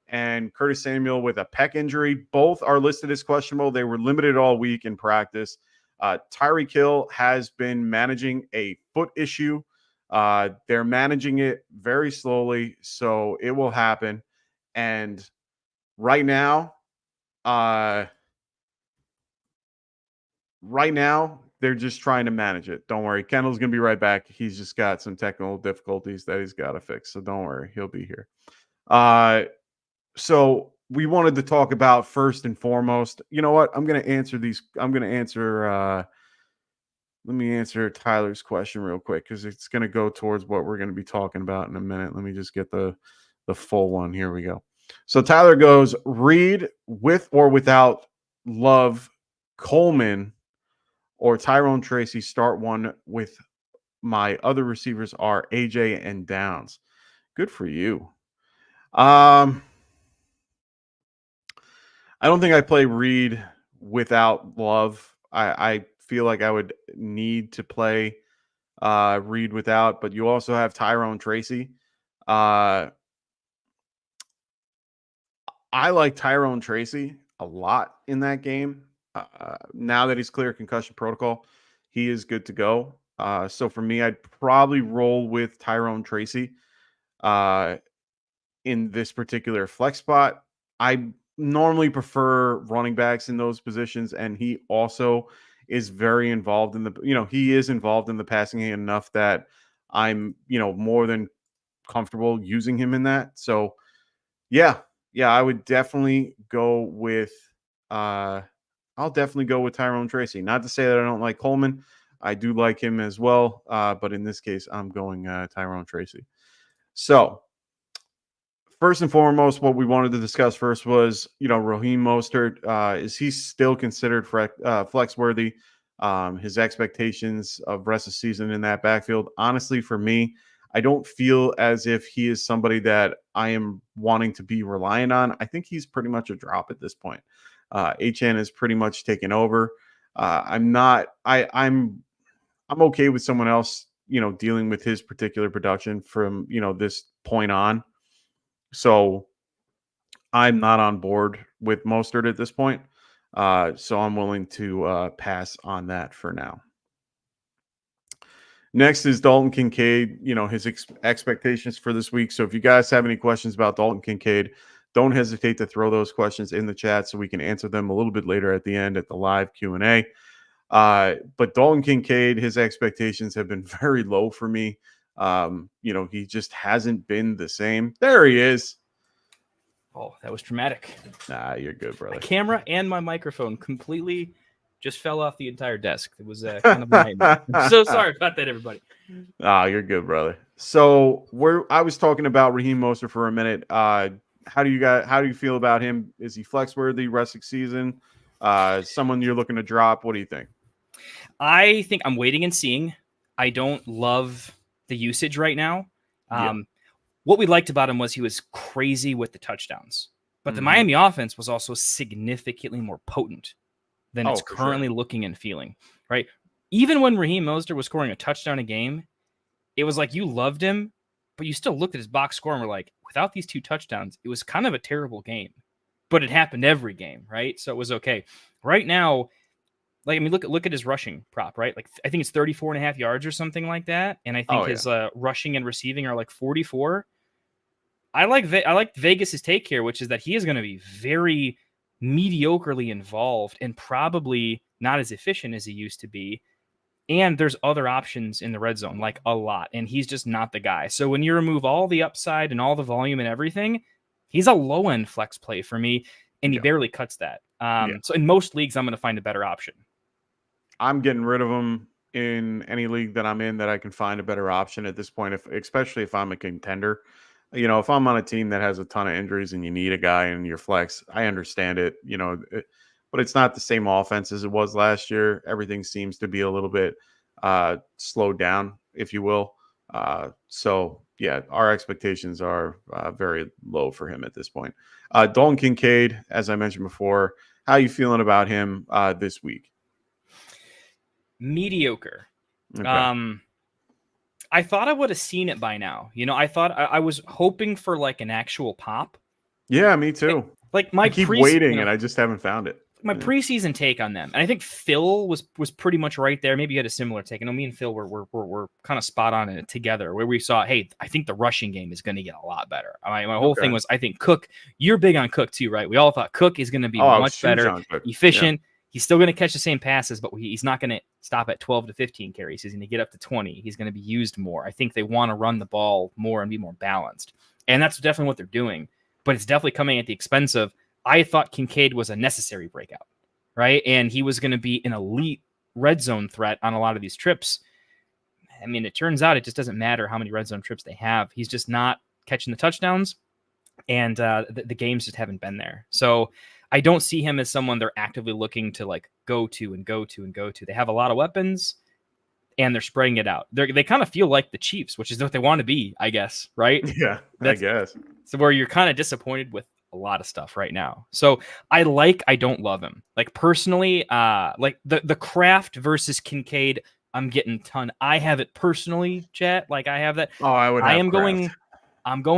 and Curtis Samuel with a pec injury. Both are listed as questionable. They were limited all week in practice. Tyreek Hill has been managing a foot issue. They're managing it very slowly, so it will happen. And right now, they're just trying to manage it. Don't worry. Kendall's going to be right back. He's just got some technical difficulties that he's got to fix. So don't worry. He'll be here. So we wanted to talk about first and foremost, you know what? I'm going to answer let me answer Tyler's question real quick because it's going to go towards what we're going to be talking about in a minute. Let me just get the full one. Here we go. So Tyler goes, Reed with or without Love, Coleman, or Tyrone Tracy. Start one with my other receivers are AJ and Downs. Good for you. I don't think I play Reed without Love. I feel like I would need to play Reed without, but you also have Tyrone Tracy. I like Tyrone Tracy a lot in that game. Now that he's clear concussion protocol, he is good to go. So for me, I'd probably roll with Tyrone Tracy in this particular flex spot. I normally prefer running backs in those positions, and he also is very involved in he is involved in the passing game enough that I'm, more than comfortable using him in that. So yeah, I would definitely go with I'll definitely go with Tyrone Tracy. Not to say that I don't like Coleman. I do like him as well. But in this case, I'm going Tyrone Tracy. So first and foremost, what we wanted to discuss first was, Raheem Mostert. Is he still considered flex worthy? His expectations of rest of the season in that backfield. Honestly, for me, I don't feel as if he is somebody that I am wanting to be reliant on. I think he's pretty much a drop at this point. HN is pretty much taken over. I'm okay with someone else, dealing with his particular production from, this point on. So I'm not on board with Mostert at this point. So I'm willing to pass on that for now. Next is Dalton Kincaid, his expectations for this week. So if you guys have any questions about Dalton Kincaid, don't hesitate to throw those questions in the chat so we can answer them a little bit later at the end at the live Q&A. But Dalton Kincaid, his expectations have been very low for me. He just hasn't been the same. There he is. Oh, that was dramatic. Nah, you're good, brother. My camera and my microphone completely just fell off the entire desk. It was kind of a nightmare. I'm so sorry about that, everybody. You're good, brother. So I was talking about Raheem Mostert for a minute. How do you feel about him? Is he flex worthy rest of season? Someone you're looking to drop? What do you think? I think I'm waiting and seeing. I don't love the usage right now. What we liked about him was he was crazy with the touchdowns, but the Miami offense was also significantly more potent than it's currently looking and feeling, right? Even when Raheem Mostert was scoring a touchdown a game, it was like you loved him, but you still looked at his box score and were like, without these 2 touchdowns, it was kind of a terrible game, but it happened every game, right? So it was okay. Right now, look at his rushing prop, right? Like I think it's 34.5 yards or something like that. And I think his rushing and receiving are like 44. I like Vegas's take here, which is that he is going to be very mediocrely involved and probably not as efficient as he used to be. And there's other options in the red zone, like a lot. And he's just not the guy. So when you remove all the upside and all the volume and everything, he's a low-end flex play for me. And he barely cuts that. So in most leagues, I'm going to find a better option. I'm getting rid of him in any league that I'm in that I can find a better option at this point, especially if I'm a contender. If I'm on a team that has a ton of injuries and you need a guy in your flex, I understand it, but it's not the same offense as it was last year. Everything seems to be a little bit slowed down, if you will. So yeah, our expectations are very low for him at this point. Dalton Kincaid, as I mentioned before, how are you feeling about him this week? Mediocre. Okay. I thought I would have seen it by now. I thought I was hoping for like an actual pop. Yeah, me too. I keep waiting and I just haven't found it. My preseason take on them, and I think Phil was pretty much right there. Maybe you had a similar take. I know me and Phil were kind of spot on it together, where we saw, hey, I think the rushing game is going to get a lot better. My whole thing was, I think Cook. You're big on Cook too, right? We all thought Cook is going to be much better, efficient. Yeah. He's still going to catch the same passes, but he's not going to stop at 12 to 15 carries. He's going to get up to 20. He's going to be used more. I think they want to run the ball more and be more balanced. And that's definitely what they're doing. But it's definitely coming at the expense of, I thought Kincaid was a necessary breakout, right? And he was going to be an elite red zone threat on a lot of these trips. I mean, it turns out it just doesn't matter how many red zone trips they have. He's just not catching the touchdowns, and the games just haven't been there. So I don't see him as someone they're actively looking to like go to. They have a lot of weapons, and they're spreading it out. They kind of feel like the Chiefs, which is what they want to be, I guess, right? Yeah, I guess. So where you're kind of disappointed with a lot of stuff right now. So I don't love him. Like personally, like the Kraft versus Kincaid, I'm getting ton. I have it personally, chat. Like I have that. Oh, I would. I'm going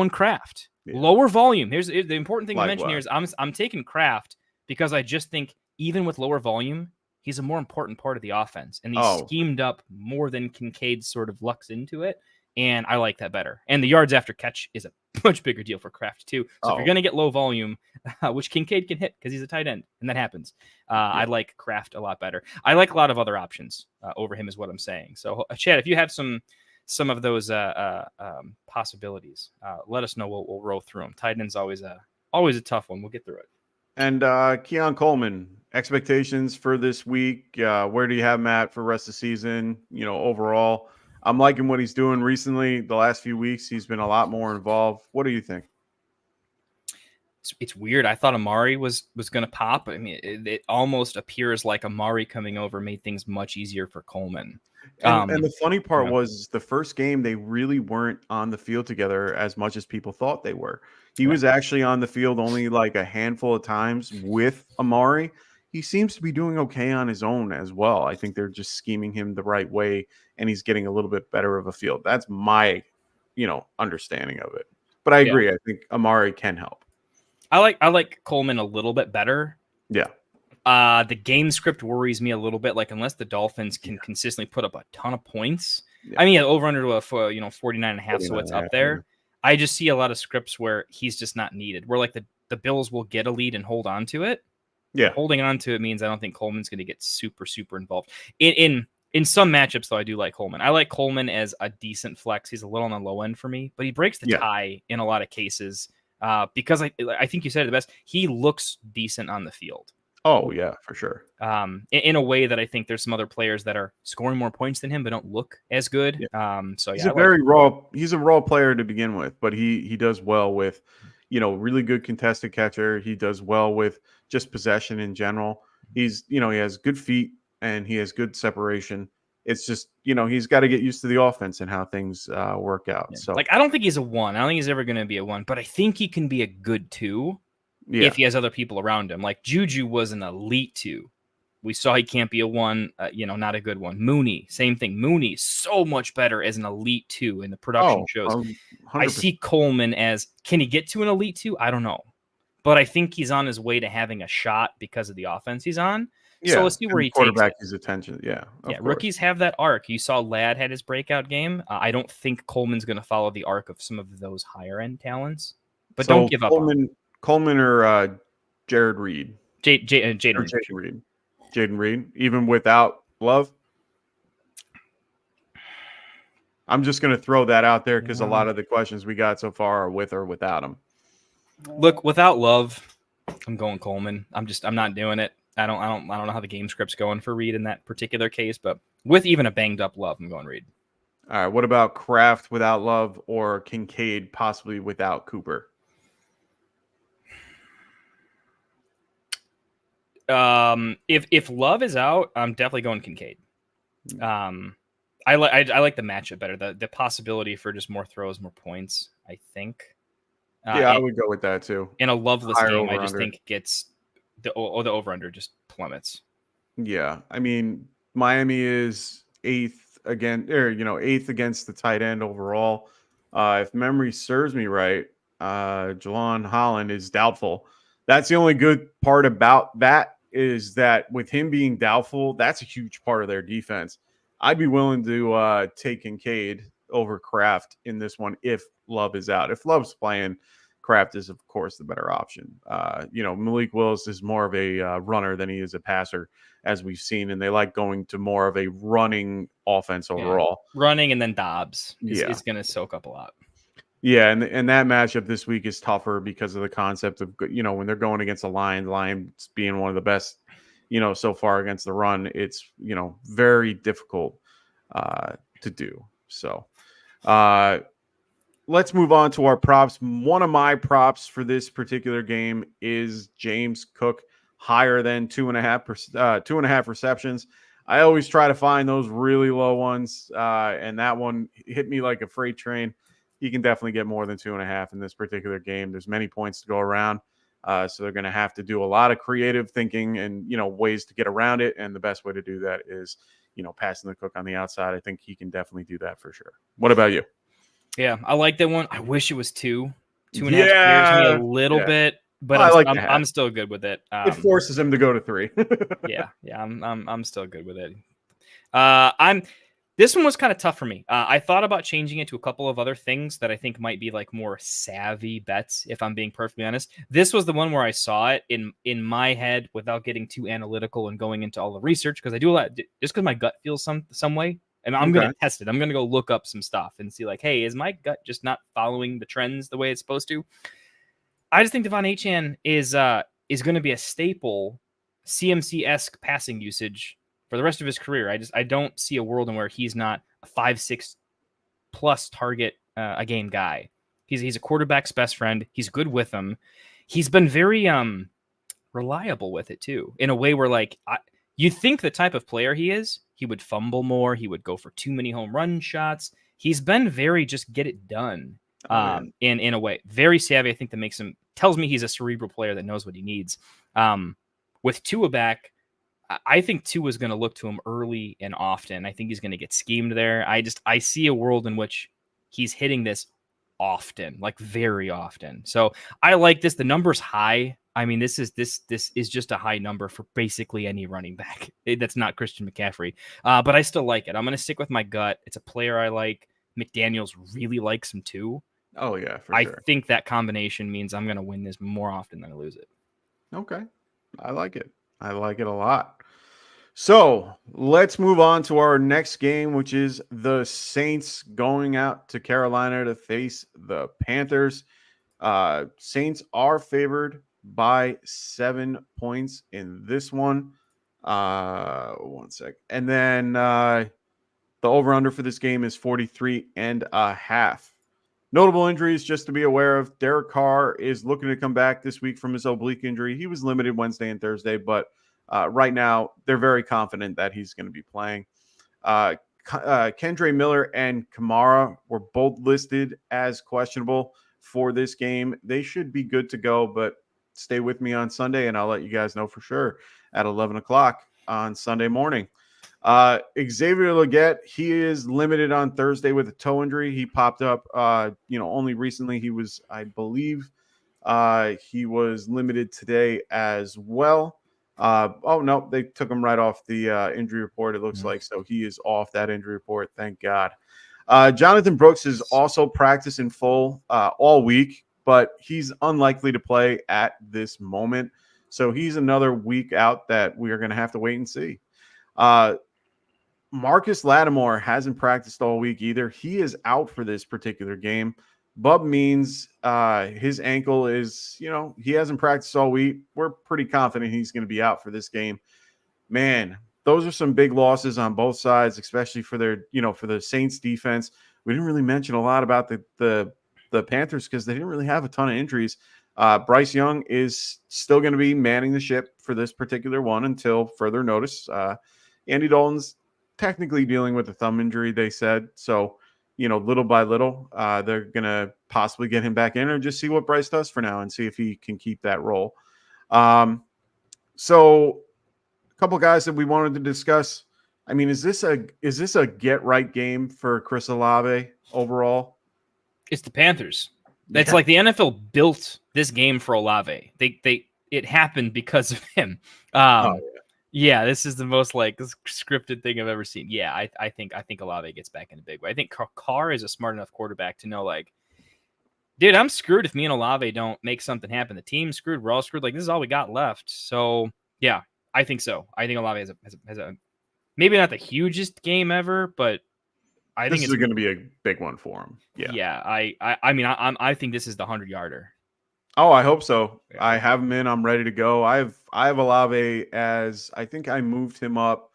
Kraft. Yeah. Lower volume. Here's the important thing to mention Likewise. here is I'm taking Kraft because I just think even with lower volume, he's a more important part of the offense, and he's schemed up more than Kincaid sort of lucks into it. And I like that better. And the yards after catch is a much bigger deal for Kraft too. So if you're going to get low volume, which Kincaid can hit because he's a tight end, and that happens, I like Kraft a lot better. I like a lot of other options over him is what I'm saying. So Chad, if you have some of those possibilities, let us know. We'll roll through them. Tight end's always a tough one. We'll get through it. And Keon Coleman, expectations for this week. Where do you have him at for the rest of the season? Overall. I'm liking what he's doing recently. The last few weeks, he's been a lot more involved. What do you think? It's weird. I thought Amari was going to pop. I mean, it almost appears like Amari coming over made things much easier for Coleman. And the funny part was the first game, they really weren't on the field together as much as people thought they were. He was actually on the field only like a handful of times with Amari. He seems to be doing okay on his own as well. I think they're just scheming him the right way, and he's getting a little bit better of a field. That's my, understanding of it. But I agree. I think Amari can help. I like Coleman a little bit better. Yeah. The game script worries me a little bit. Like unless the Dolphins can consistently put up a ton of points. Yeah. I mean, over under to a 49.5, so it's up there. Yeah. I just see a lot of scripts where he's just not needed. Where like the Bills will get a lead and hold on to it. Yeah, holding on to it means I don't think Coleman's going to get super, super involved. In some matchups, though, I do like Coleman. I like Coleman as a decent flex. He's a little on the low end for me, but he breaks the tie in a lot of cases because I think you said it the best. He looks decent on the field. Oh, yeah, for sure. In a way that I think there's some other players that are scoring more points than him but don't look as good. Yeah. So he's he's a raw player to begin with, but he does well with really good contested catcher. He does well with just possession in general. He's, he has good feet and he has good separation. It's just, he's got to get used to the offense and how things work out. Yeah. So I don't think he's a 1. I don't think he's ever going to be a 1, but I think he can be a good 2 if he has other people around him. Like Juju was an elite 2. We saw he can't be a 1, not a good one. Mooney, same thing. Mooney, so much better as an elite 2 in the production shows. 100%. I see Coleman as, can he get to an elite 2? I don't know. But I think he's on his way to having a shot because of the offense he's on. Yeah, so let's see where he takes his attention. Yeah, rookies have that arc. You saw Ladd had his breakout game. I don't think Coleman's going to follow the arc of some of those higher end talents. But don't give up. Coleman or Jared Reed? Jaden Reed. Jaden Reed, even without Love. I'm just going to throw that out there because a lot of the questions we got so far are with or without him. Look, without Love, I'm going Coleman. I'm not doing it. I don't know how the game script's going for Reed in that particular case, but with even a banged up Love, I'm going Reed. All right. What about Kraft without Love or Kincaid possibly without Cooper? If Love is out, I'm definitely going Kincaid. I like the matchup better. The possibility for just more throws, more points, I think. I would go with that too. In a loveless game, I just think gets the over-under just plummets. Yeah. I mean, Miami is 8th against the tight end overall. If memory serves me right, Jalon Holland is doubtful. That's the only good part about that is that with him being doubtful, that's a huge part of their defense. I'd be willing to take Kincaid over Kraft in this one if Love is out. If Love's playing, Kraft is, of course, the better option. Malik Willis is more of a runner than he is a passer, as we've seen, and they like going to more of a running offense overall. Yeah. Running and then Dobbs is going to soak up a lot. Yeah, and that matchup this week is tougher because of the concept of, when they're going against a Lions being one of the best, so far against the run, it's, very difficult to do. So let's move on to our props. One of my props for this particular game is James Cook higher than 2.5 receptions. I always try to find those really low ones, and that one hit me like a freight train. He can definitely get more than 2.5 in this particular game. There's many points to go around, so they're going to have to do a lot of creative thinking and ways to get around it. And the best way to do that is passing the Cook on the outside. I think he can definitely do that for sure. What about you? Yeah, I like that one. I wish it was 2.5 scares me a little bit, but I'm still good with it. It forces him to go to 3. yeah, I'm still good with it. This one was kind of tough for me. I thought about changing it to a couple of other things that I think might be like more savvy bets, if I'm being perfectly honest. This was the one where I saw it in my head without getting too analytical and going into all the research, because I do a lot just because my gut feels some way. And I'm going to test it. I'm going to go look up some stuff and see, like, hey, is my gut just not following the trends the way it's supposed to? I just think Devon Achane is going to be a staple CMC-esque passing usage for the rest of his career. I don't see a world in where he's not a 5-6 plus target a game guy. He's a quarterback's best friend. He's good with them. He's been very reliable with it too, in a way where like you think the type of player he is, he would fumble more. He would go for too many home run shots. He's been very just get it done in a way. Very savvy. I think that tells me he's a cerebral player that knows what he needs. With Tua back, I think Tua is going to look to him early and often. I think he's going to get schemed there. I see a world in which he's hitting this often, like very often. So I like this. The number's high. I mean, this is just a high number for basically any running back. That's not Christian McCaffrey. But I still like it. I'm going to stick with my gut. It's a player I like. McDaniels really likes him too. Oh, yeah, for sure. I think that combination means I'm going to win this more often than I lose it. Okay. I like it. I like it a lot. So let's move on to our next game, which is the Saints going out to Carolina to face the Panthers. Saints are favored by 7 points in this one. 1 sec. And then the over-under for this game is 43.5. Notable injuries just to be aware of. Derek Carr is looking to come back this week from his oblique injury. He was limited Wednesday and Thursday, but right now they're very confident that he's going to be playing. Kendre Miller and Kamara were both listed as questionable for this game. They should be good to go, but stay with me on Sunday and I'll let you guys know for sure at 11 o'clock on Sunday morning. Xavier Legette, he is limited on Thursday with a toe injury. He popped up, only recently. He was, I believe, he was limited today as well. No, they took him right off the injury report, it looks like. So he is off that injury report. Thank God. Jonathan Brooks is also practiced in full all week, but he's unlikely to play at this moment. So he's another week out that we are going to have to wait and see. Marcus Lattimore hasn't practiced all week either. He is out for this particular game. Bub means his ankle is, he hasn't practiced all week. We're pretty confident he's going to be out for this game. Man, those are some big losses on both sides, especially for their, for the Saints defense. We didn't really mention a lot about the Panthers because they didn't really have a ton of injuries. Bryce Young is still going to be manning the ship for this particular one until further notice. Andy Dalton's technically dealing with a thumb injury, they said. So, little by little, they're going to possibly get him back in or just see what Bryce does for now and see if he can keep that role. So a couple guys that we wanted to discuss. I mean, is this a get right game for Chris Olave overall? It's the Panthers. That's like the NFL built this game for Olave. It happened because of him. Yeah, this is the most scripted thing I've ever seen. Yeah, I think Olave gets back in a big way. I think Carr is a smart enough quarterback to know, dude, I'm screwed if me and Olave don't make something happen. The team's screwed. We're all screwed. This is all we got left. So yeah, I think so. I think Olave has a maybe not the hugest game ever, but I think it's going to be a big one for him. Yeah. Yeah. I think this is the 100-yarder. Oh, I hope so. Yeah. I have him in. I'm ready to go. I have Olave as I think I moved him up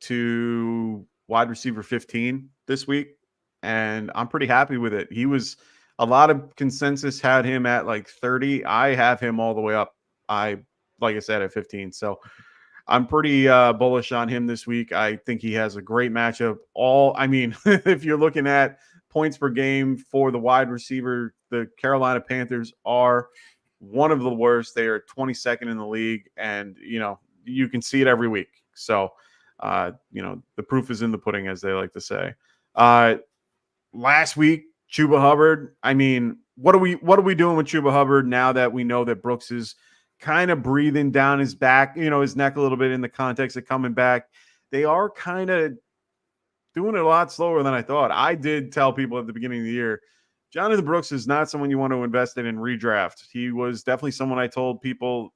to wide receiver 15 this week, and I'm pretty happy with it. He was a lot of consensus had him at like 30. I have him all the way up. Like I said, at 15. So I'm pretty bullish on him this week. I think he has a great matchup. If you're looking at points per game for the wide receiver, the Carolina Panthers are one of the worst. They are 22nd in the league, and you can see it every week. So, the proof is in the pudding, as they like to say. Last week, Chuba Hubbard. I mean, what are we doing with Chuba Hubbard now that we know that Brooks is kind of breathing down his back, his neck a little bit in the context of coming back? They are kind of doing it a lot slower than I thought. I did tell people at the beginning of the year, Jonathan Brooks is not someone you want to invest in redraft. He was definitely someone I told people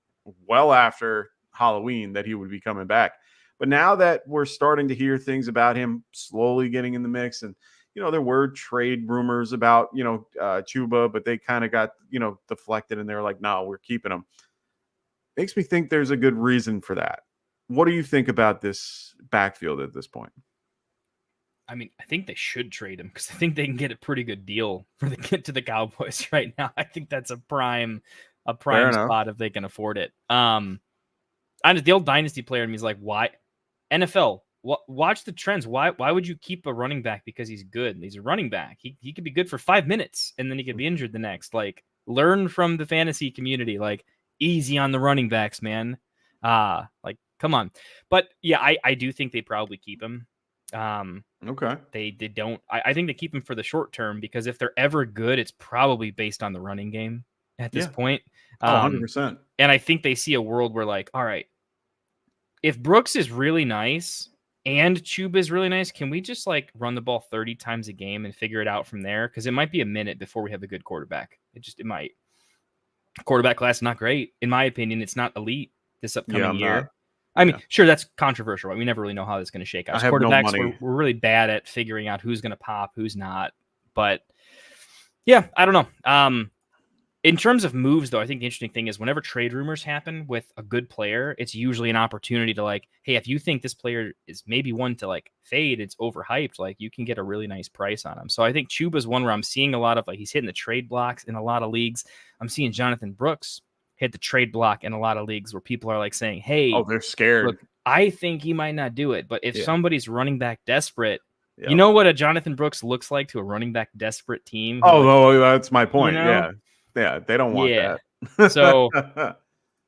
well after Halloween that he would be coming back. But now that we're starting to hear things about him slowly getting in the mix, and there were trade rumors about Chuba, but they kind of got deflected, and they're like, no, we're keeping him. Makes me think there's a good reason for that. What do you think about this backfield at this point? I mean, I think they should trade him because I think they can get a pretty good deal for the kid to the Cowboys right now. I think that's a prime spot if they can afford it. I'm the old dynasty player, and he's like, why NFL? Watch the trends. Why would you keep a running back because he's good? He's a running back. He could be good for 5 minutes and then he could be injured the next. Like, learn from the fantasy community. Like, easy on the running backs, man. Like, come on. But yeah, I do think they probably keep him. Okay. They don't. I think they keep him for the short term because if they're ever good, it's probably based on the running game at this point. 100%. And I think they see a world where, like, all right, if Brooks is really nice and Chuba is really nice, can we just like run the ball 30 times a game and figure it out from there? Because it might be a minute before we have a good quarterback. It might. Quarterback class not great, in my opinion. It's not elite this upcoming year. I mean, sure, that's controversial, right? We never really know how this is going to shake out. Quarterbacks, we're really bad at figuring out who's going to pop, who's not. But yeah, I don't know. In terms of moves, though, I think the interesting thing is whenever trade rumors happen with a good player, it's usually an opportunity to like, hey, if you think this player is maybe one to like fade, it's overhyped, like you can get a really nice price on him. So I think Chuba's one where I'm seeing a lot of like he's hitting the trade blocks in a lot of leagues. I'm seeing Jonathan Brooks hit the trade block in a lot of leagues where people are like saying, hey, they're scared. Look, I think he might not do it. But if somebody's running back desperate, you know what a Jonathan Brooks looks like to a running back desperate team? That's my point. Yeah, they don't want that. So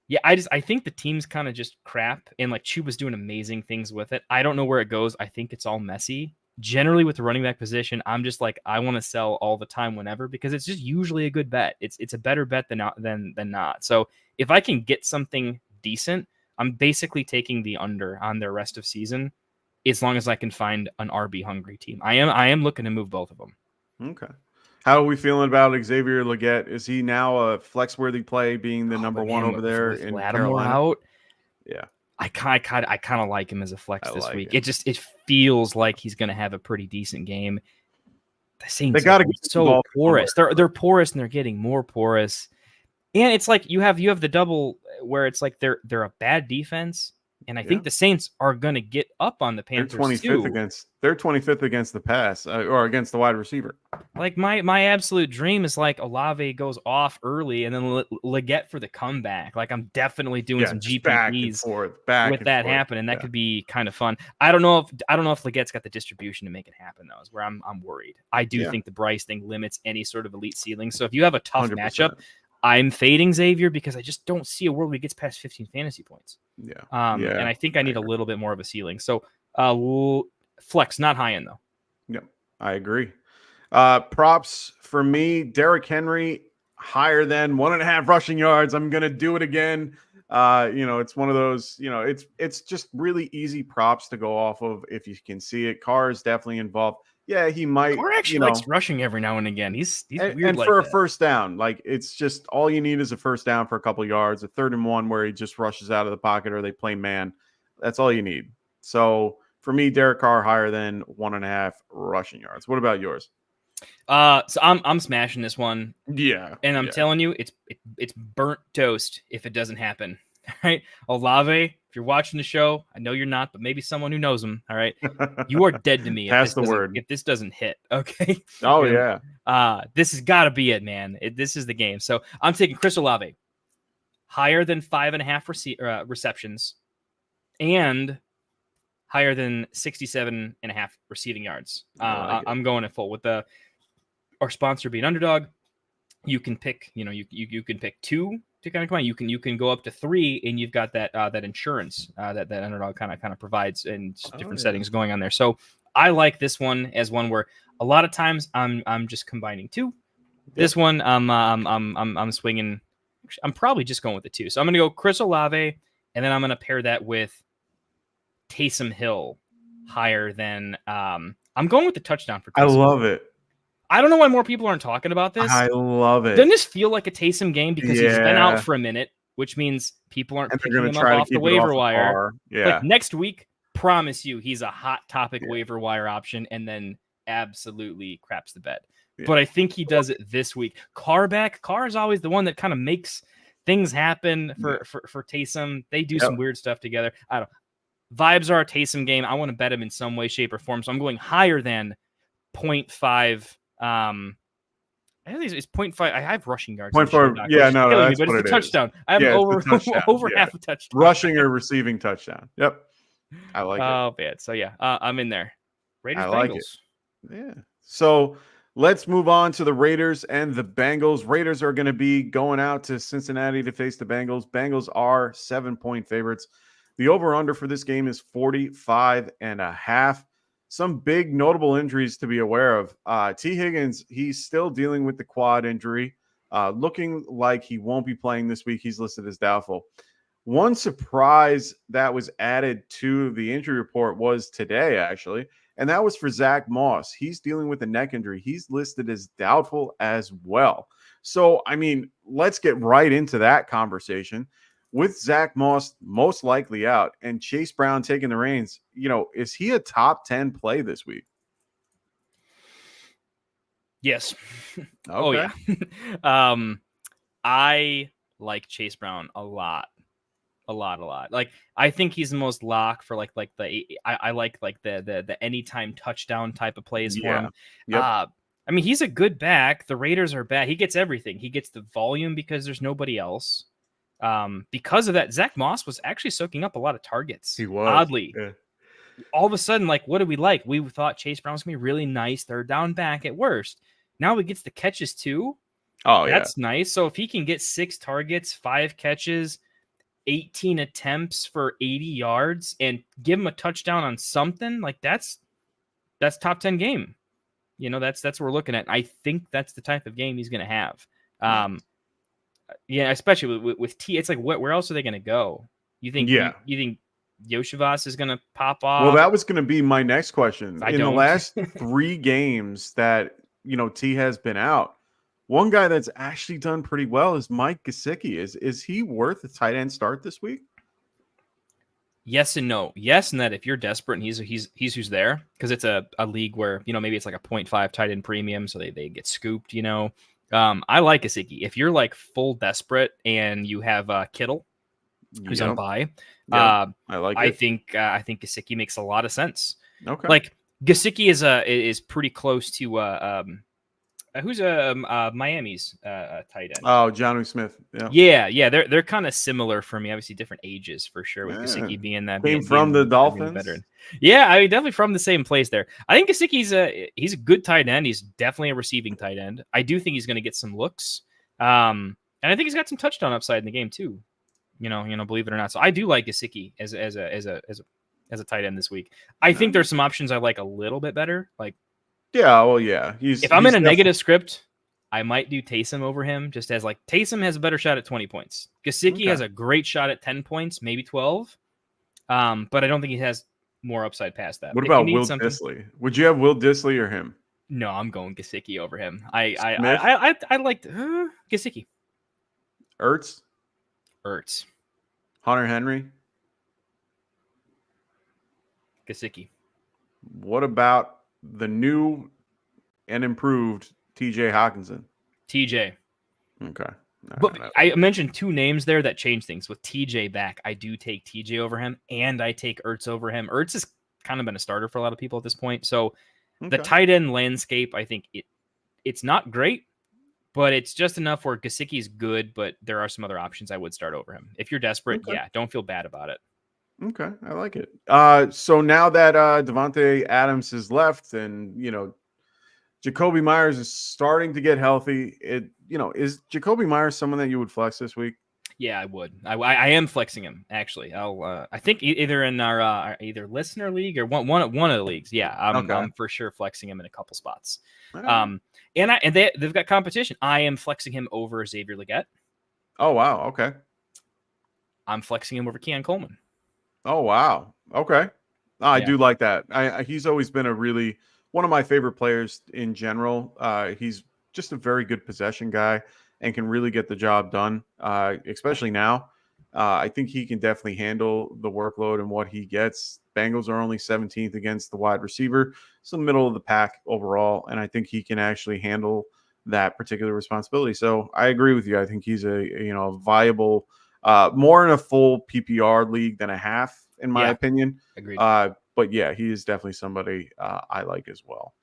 yeah, I think the team's kind of just crap, and like Chuba's doing amazing things with it. I don't know where it goes. I think it's all messy. Generally with the running back position, I'm just like, I want to sell all the time whenever because it's just usually a good bet. It's a better bet than not. So if I can get something decent, I'm basically taking the under on their rest of season as long as I can find an RB hungry team. I am looking to move both of them. Okay. How are we feeling about Xavier Legette? Is he now a flex-worthy play, being the number one over there in Carolina? Out, yeah, I kind of like him as a flex this week. It feels like he's going to have a pretty decent game. The Saints they got to get so porous. They're porous and they're getting more porous. And it's like you have the double where it's like they're a bad defense. And I think the Saints are going to get up on the Panthers. They're 25th against the pass or against the wide receiver. Like my absolute dream is like Olave goes off early and then Legette for the comeback. Like I'm definitely doing some GPPs with that happen, and that could be kind of fun. I don't know if Legette's got the distribution to make it happen though. Is where I'm worried. I do think the Bryce thing limits any sort of elite ceiling. So if you have a tough 100%. Matchup. I'm fading Xavier because I just don't see a world where he gets past 15 fantasy points. And I think I need a little bit more of a ceiling. So flex, not high end though. Yep, I agree. Props for me, Derrick Henry, higher than 1.5 rushing yards. I'm gonna do it again. It's one of those. It's just really easy props to go off of if you can see it. Carr is definitely involved. Yeah, he might. Or actually likes rushing every now and again. He's weird and like for that. A first down, like it's just all you need is a first down for a couple yards, a 3rd and 1 where he just rushes out of the pocket or they play man. That's all you need. So for me, Derek Carr higher than 1.5 rushing yards. What about yours? So I'm smashing this one, Yeah. and I'm telling you, it's burnt toast if it doesn't happen. All right, Olave, if you're watching the show, I know you're not, but maybe someone who knows him. All right, you are dead to me Pass the word. if this doesn't hit. Okay. Oh, And, yeah. this has got to be it, man. This is the game. So I'm taking Chris Olave, higher than 5.5 receptions, and higher than 67.5 receiving yards. I'm going at full with our sponsor being Underdog. You can pick, you can pick 2 to kind of come on. You can go up to 3, and you've got that insurance that Underdog kind of provides in different settings going on there. So I like this one as one where a lot of times I'm just combining 2. This one I'm swinging. I'm probably just going with the 2. So I'm going to go Chris Olave, and then I'm going to pair that with Taysom Hill higher than. I'm going with the touchdown for Taysom. I love it. I don't know why more people aren't talking about this. I love it. Doesn't this feel like a Taysom game because he's been out for a minute, which means people aren't picking him up off the waiver wire. Yeah. Like next week, promise you he's a hot topic waiver wire option, and then absolutely craps the bed. Yeah. But I think he does it this week. Carr is always the one that kind of makes things happen for Taysom. They do some weird stuff together. I don't know. Vibes are a Taysom game. I want to bet him in some way, shape, or form. So I'm going higher than 0.5. I think it's 0.5. I have rushing yards. 0.5. Yeah, no, that's but what it's a touchdown. I have over half a touchdown. Rushing or receiving touchdown. Yep. I like it. Oh, man. So, yeah, I'm in there. Raiders, like Bengals. It. Yeah. So let's move on to the Raiders and the Bengals. Raiders are going to be going out to Cincinnati to face the Bengals. Bengals are 7-point favorites. The over-under for this game is 45.5. Some big notable injuries to be aware of. T. Higgins, he's still dealing with the quad injury. Looking like he won't be playing this week. He's listed as doubtful. One surprise that was added to the injury report was today, actually, and that was for Zach Moss. He's dealing with a neck injury. He's listed as doubtful as well. So, I mean, let's get right into that conversation. With Zach Moss most likely out and Chase Brown taking the reins, is he a top 10 play this week? Yes. Okay. Oh, yeah. I like Chase Brown a lot. Like, I think he's the most lock for I like the anytime touchdown type of plays for him. Yep. I mean, he's a good back. The Raiders are bad. He gets everything. He gets the volume because there's nobody else. Because of that, Zach Moss was actually soaking up a lot of targets. He was. Oddly. Yeah. All of a sudden, like, what did we like? We thought Chase Brown was going to be really nice third down back at worst. Now he gets the catches too. Oh, That's nice. So if he can get 6 targets, 5 catches, 18 attempts for 80 yards, and give him a touchdown on something, like that's top 10 game. That's what we're looking at. I think that's the type of game he's going to have. Yeah, especially with T. It's like, where else are they going to go? You think? You think Yoshivas is going to pop off? Well, that was going to be my next question. In the last 3 games that T has been out, one guy that's actually done pretty well is Mike Gesicki. Is he worth a tight end start this week? Yes and no. Yes, and that if you're desperate and he's who's there, because it's a league where maybe it's like a 0.5 tight end premium, so they get scooped. I like Gesicki. If you're like full desperate and you have Kittle, who's on bye, I think Gesicki makes a lot of sense. Okay, like Gesicki is pretty close to who's Miami's tight end. Oh, Jonnu Smith. Yeah. They're kind of similar for me. Obviously, different ages for sure. With Gesicki being that came from the Dolphins. Yeah, I mean, definitely from the same place there. I think Gesicki's he's a good tight end. He's definitely a receiving tight end. I do think he's going to get some looks, and I think he's got some touchdown upside in the game too. Believe it or not. So I do like Gesicki as a tight end this week. I think there's some options I like a little bit better. Like, yeah. If I'm in a negative script, I might do Taysom over him. Just as like Taysom has a better shot at 20 points. Gesicki has a great shot at 10 points, maybe 12. But I don't think he has more upside past that. What about Will Dissly? Would you have Will Dissly or him? No, I'm going Gesicki over him. I liked Gesicki. Ertz. Hunter Henry. Gesicki. What about the new and improved TJ Hawkinson. TJ. Okay. But I mentioned 2 names there that change things. With TJ back, I do take TJ over him, and I take Ertz over him. Ertz has kind of been a starter for a lot of people at this point. So the tight end landscape, I think it's not great, but it's just enough where Gesicki's good, but there are some other options I would start over him. If you're desperate, yeah, don't feel bad about it. Okay, I like it. So now that Devontae Adams is left, and Jacoby Myers is starting to get healthy, is Jacoby Myers someone that you would flex this week? Yeah, I would. I am flexing him actually. I think either in our either listener league or one of the leagues. Yeah, I'm for sure flexing him in a couple spots. Right. And they've got competition. I am flexing him over Xavier Legette. Oh wow, okay. I'm flexing him over Keon Coleman. Oh wow, okay. I do like that. He's always been one of my favorite players in general. He's just a very good possession guy and can really get the job done, especially now. I think he can definitely handle the workload and what he gets. Bengals are only 17th against the wide receiver, so middle of the pack overall, and I think he can actually handle that particular responsibility. So I agree with you. I think he's a viable, more in a full PPR league than a half, in my opinion. Agreed. But yeah, he is definitely somebody I like as well.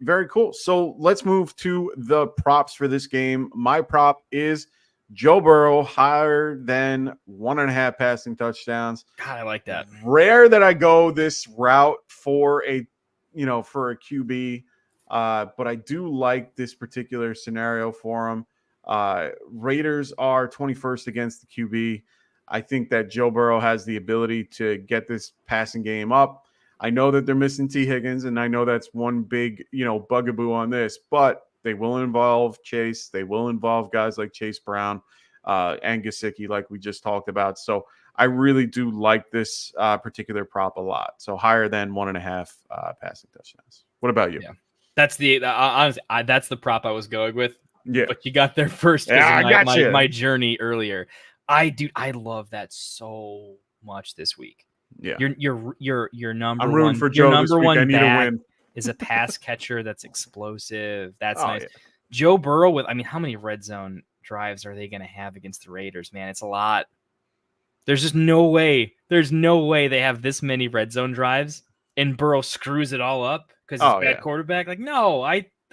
Very cool. So let's move to the props for this game. My prop is Joe Burrow higher than 1.5 passing touchdowns. God, I like that. Rare that I go this route for a QB, but I do like this particular scenario for him. Raiders are 21st against the QB. I think that Joe Burrow has the ability to get this passing game up. I know that they're missing T. Higgins, and I know that's one big, bugaboo on this, but they will involve Chase. They will involve guys like Chase Brown and Gesicki, like we just talked about. So I really do like this particular prop a lot. So higher than 1.5 passing touchdowns. What about you? Yeah, that's honestly, that's the prop I was going with. Yeah, but you got there first. Yeah, I got you. My journey earlier. I love that so much this week. Yeah, your number. I'm rooting one, for Joe this week. I need a win. Is a pass catcher that's explosive. That's nice. Yeah. Joe Burrow how many red zone drives are they going to have against the Raiders? Man, it's a lot. There's just no way. There's no way they have this many red zone drives and Burrow screws it all up because he's bad quarterback. Like, no,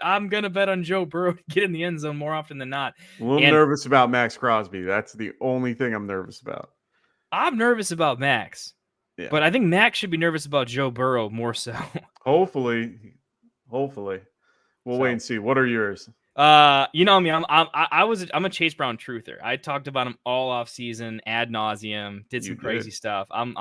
I'm gonna bet on Joe Burrow to get in the end zone more often than not. A little nervous about Max Crosby. That's the only thing I'm nervous about. I'm nervous about Max. Yeah. But I think Max should be nervous about Joe Burrow more so. Hopefully. We'll wait and see. What are yours? Me, I'm a Chase Brown truther. I talked about him all off season, ad nauseum, did some crazy stuff. I'm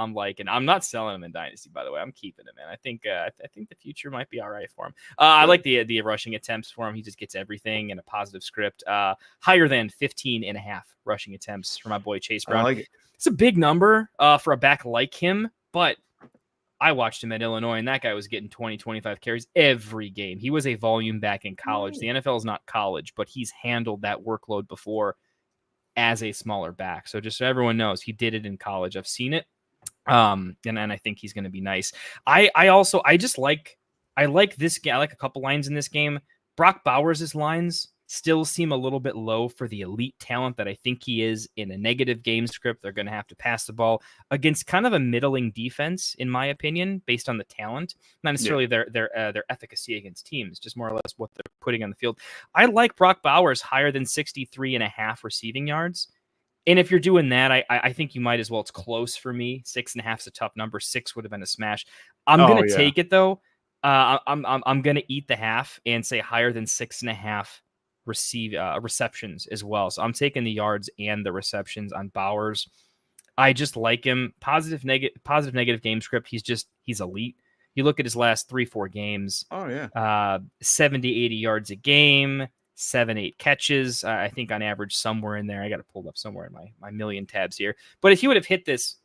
not selling him in Dynasty, by the way. I'm keeping him, man. I think the future might be all right for him. I like the rushing attempts for him. He just gets everything in a positive script. Higher than 15.5 rushing attempts for my boy Chase Brown. I like it. It's a big number for a back like him, but I watched him at Illinois, and that guy was getting 20, 25 carries every game. He was a volume back in college. The NFL is not college, but he's handled that workload before as a smaller back. So just so everyone knows, he did it in college. I've seen it, and I think he's going to be nice. I like this game. I like a couple lines in this game. Brock Bowers' lines still seem a little bit low for the elite talent that I think he is in a negative game script. They're going to have to pass the ball against kind of a middling defense, in my opinion, based on the talent, not necessarily their efficacy against teams, just more or less what they're putting on the field. I like Brock Bowers higher than 63.5 receiving yards. And if you're doing that, I think you might as well. It's close for me. 6.5 is a tough number. 6 would have been a smash. I'm going to take it though. I'm going to eat the half and say higher than 6.5 receptions as well. So I'm taking the yards and the receptions on Bowers. I just like him. Positive negative game script. He's elite. You look at his last 3-4 games. 70, 80 yards a game, 7-8 catches. I think on average somewhere in there. I got it pulled up somewhere in my million tabs here. But if he would have hit this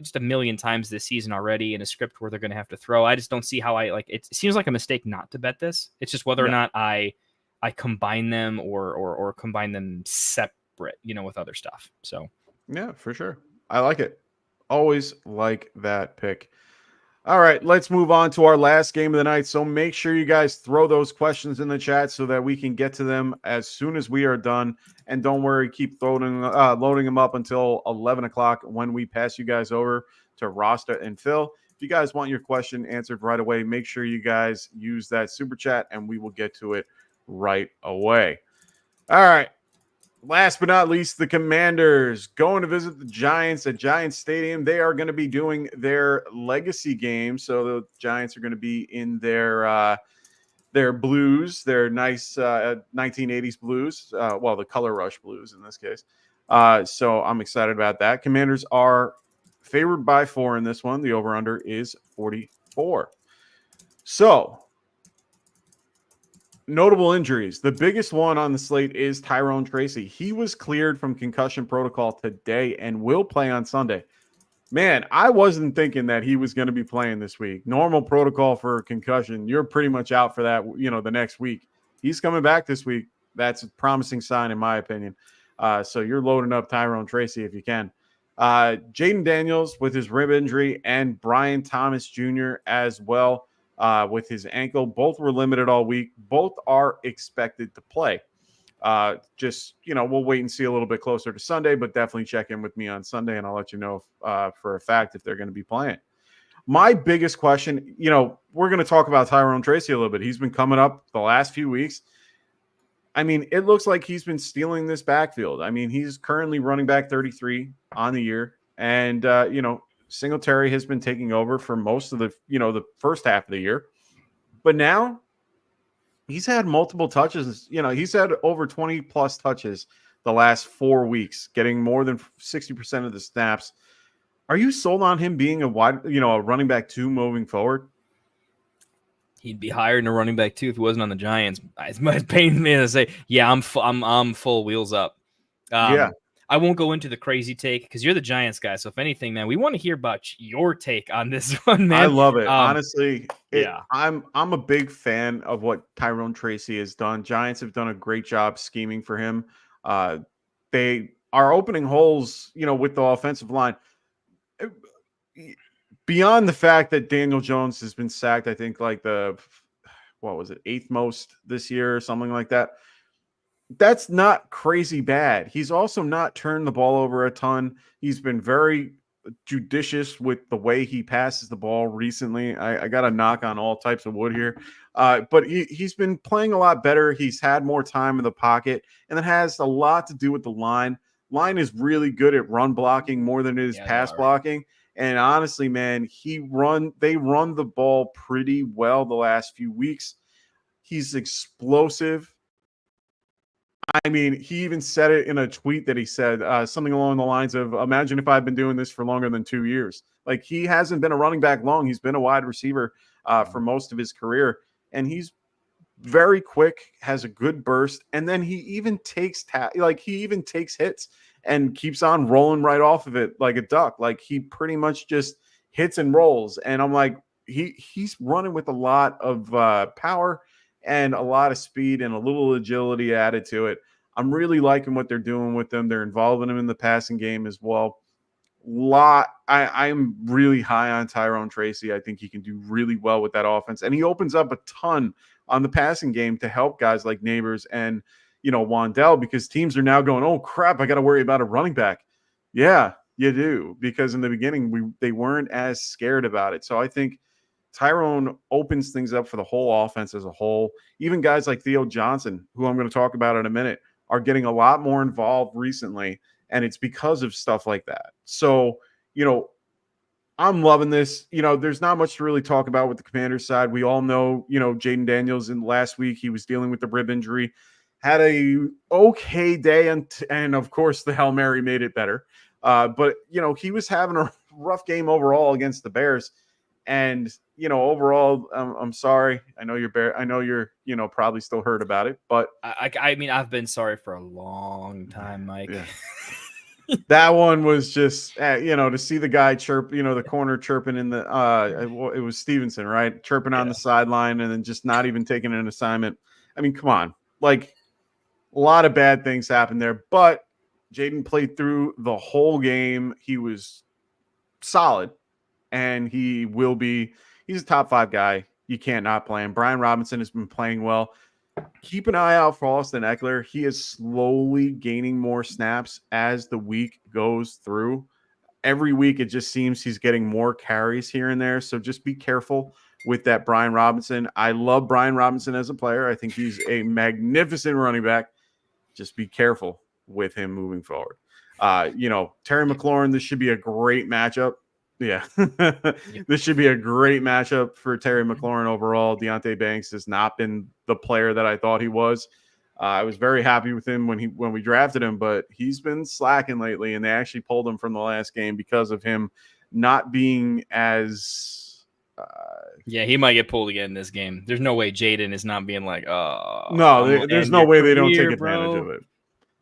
just a million times this season already in a script where they're going to have to throw, I just don't see how it seems like a mistake not to bet this. It's just whether or not I combine them or combine them separate, with other stuff. So yeah, for sure. I like it. Always like that pick. All right, let's move on to our last game of the night. So make sure you guys throw those questions in the chat so that we can get to them as soon as we are done. And don't worry, keep loading them up until 11 o'clock when we pass you guys over to Rasta and Phil. If you guys want your question answered right away, make sure you guys use that super chat and we will get to it right away. All right. Last but not least, the Commanders going to visit the Giants at Giants Stadium. They are going to be doing their legacy game. So the Giants are going to be in their blues, their nice 1980s blues. Well, the Color Rush blues in this case. So I'm excited about that. Commanders are favored by 4 in this one. The over-under is 44. So notable injuries. The biggest one on the slate is Tyrone Tracy. He was cleared from concussion protocol today and will play on Sunday. Man, I wasn't thinking that he was going to be playing this week. Normal protocol for concussion, you're pretty much out for that, the next week. He's coming back this week. That's a promising sign, in my opinion. So you're loading up Tyrone Tracy if you can. Jaden Daniels with his rib injury and Brian Thomas Jr. as well. With his ankle. Both were limited all week. Both are expected to play. We'll wait and see a little bit closer to Sunday, but definitely check in with me on Sunday, and I'll let you know for a fact if they're going to be playing. My biggest question, we're going to talk about Tyrone Tracy a little bit. He's been coming up the last few weeks. I mean, it looks like he's been stealing this backfield. I mean, he's currently running back 33 on the year, and, Singletary has been taking over for most of the first half of the year, but now he's had multiple touches. He's had over 20 plus touches the last 4 weeks, getting more than 60% of the snaps. Are you sold on him being a running back 2 moving forward? He'd be higher than a running back 2 if he wasn't on the Giants. It's pain me to say, yeah, I'm full wheels up. Yeah. I won't go into the crazy take because you're the Giants guy. So if anything, man, we want to hear about your take on this one, man. I love it. Honestly, yeah. I'm a big fan of what Tyrone Tracy has done. Giants have done a great job scheming for him. They are opening holes, with the offensive line. Beyond the fact that Daniel Jones has been sacked, I think like the 8th most this year or something like that. That's not crazy bad. He's also not turned the ball over a ton. He's been very judicious with the way he passes the ball recently. I got a knock on all types of wood here. But he's been playing a lot better. He's had more time in the pocket, and it has a lot to do with the line. Line is really good at run blocking more than it is pass blocking. And honestly, man, they run the ball pretty well the last few weeks. He's explosive. I mean, he even said it in a tweet that he said something along the lines of, imagine if I've been doing this for longer than 2 years. Like, he hasn't been a running back long. He's been a wide receiver for most of his career. And he's very quick, has a good burst. And then he even takes hits and keeps on rolling right off of it like a duck. Like, he pretty much just hits and rolls. And I'm like, he's running with a lot of power and a lot of speed and a little agility added to it. I'm really liking what they're doing with them. They're involving him in the passing game as well. I'm really high on Tyrone Tracy. I think he can do really well with that offense. And he opens up a ton on the passing game to help guys like Neighbors and, Wandell, because teams are now going, oh, crap, I got to worry about a running back. Yeah, you do, because in the beginning, they weren't as scared about it. So I think Tyrone opens things up for the whole offense as a whole. Even guys like Theo Johnson, who I'm going to talk about in a minute, are getting a lot more involved recently, and it's because of stuff like that. So, I'm loving this. There's not much to really talk about with the Commanders side. We all know, Jaden Daniels in last week, he was dealing with the rib injury, had a okay day, and of course the Hail Mary made it better. But he was having a rough game overall against the Bears. And, overall, I'm sorry. I know you're probably still hurt about it, but I mean, I've been sorry for a long time, Mike. Yeah. That one was just, to see the guy chirp, the corner chirping in the, it was Stevenson, right? Chirping on the sideline and then just not even taking an assignment. I mean, come on. Like, a lot of bad things happened there, but Jaden played through the whole game. He was solid. and he will be. He's a top 5 guy. You can't not play him. Brian Robinson has been playing well. Keep an eye out for Austin Eckler. He is slowly gaining more snaps as the week goes through. Every week, it just seems he's getting more carries here and there. So just be careful with that Brian Robinson. I love Brian Robinson as a player. I think he's a magnificent running back. Just be careful with him moving forward. Terry McLaurin, this should be a great matchup. Yeah, this should be a great matchup for Terry McLaurin overall. Deontay Banks has not been the player that I thought he was. I was very happy with him when we drafted him, but he's been slacking lately, and they actually pulled him from the last game because of him not being as. Yeah, he might get pulled again in this game. There's no way Jaden is not being like, no, there's no way they don't take advantage bro. of it.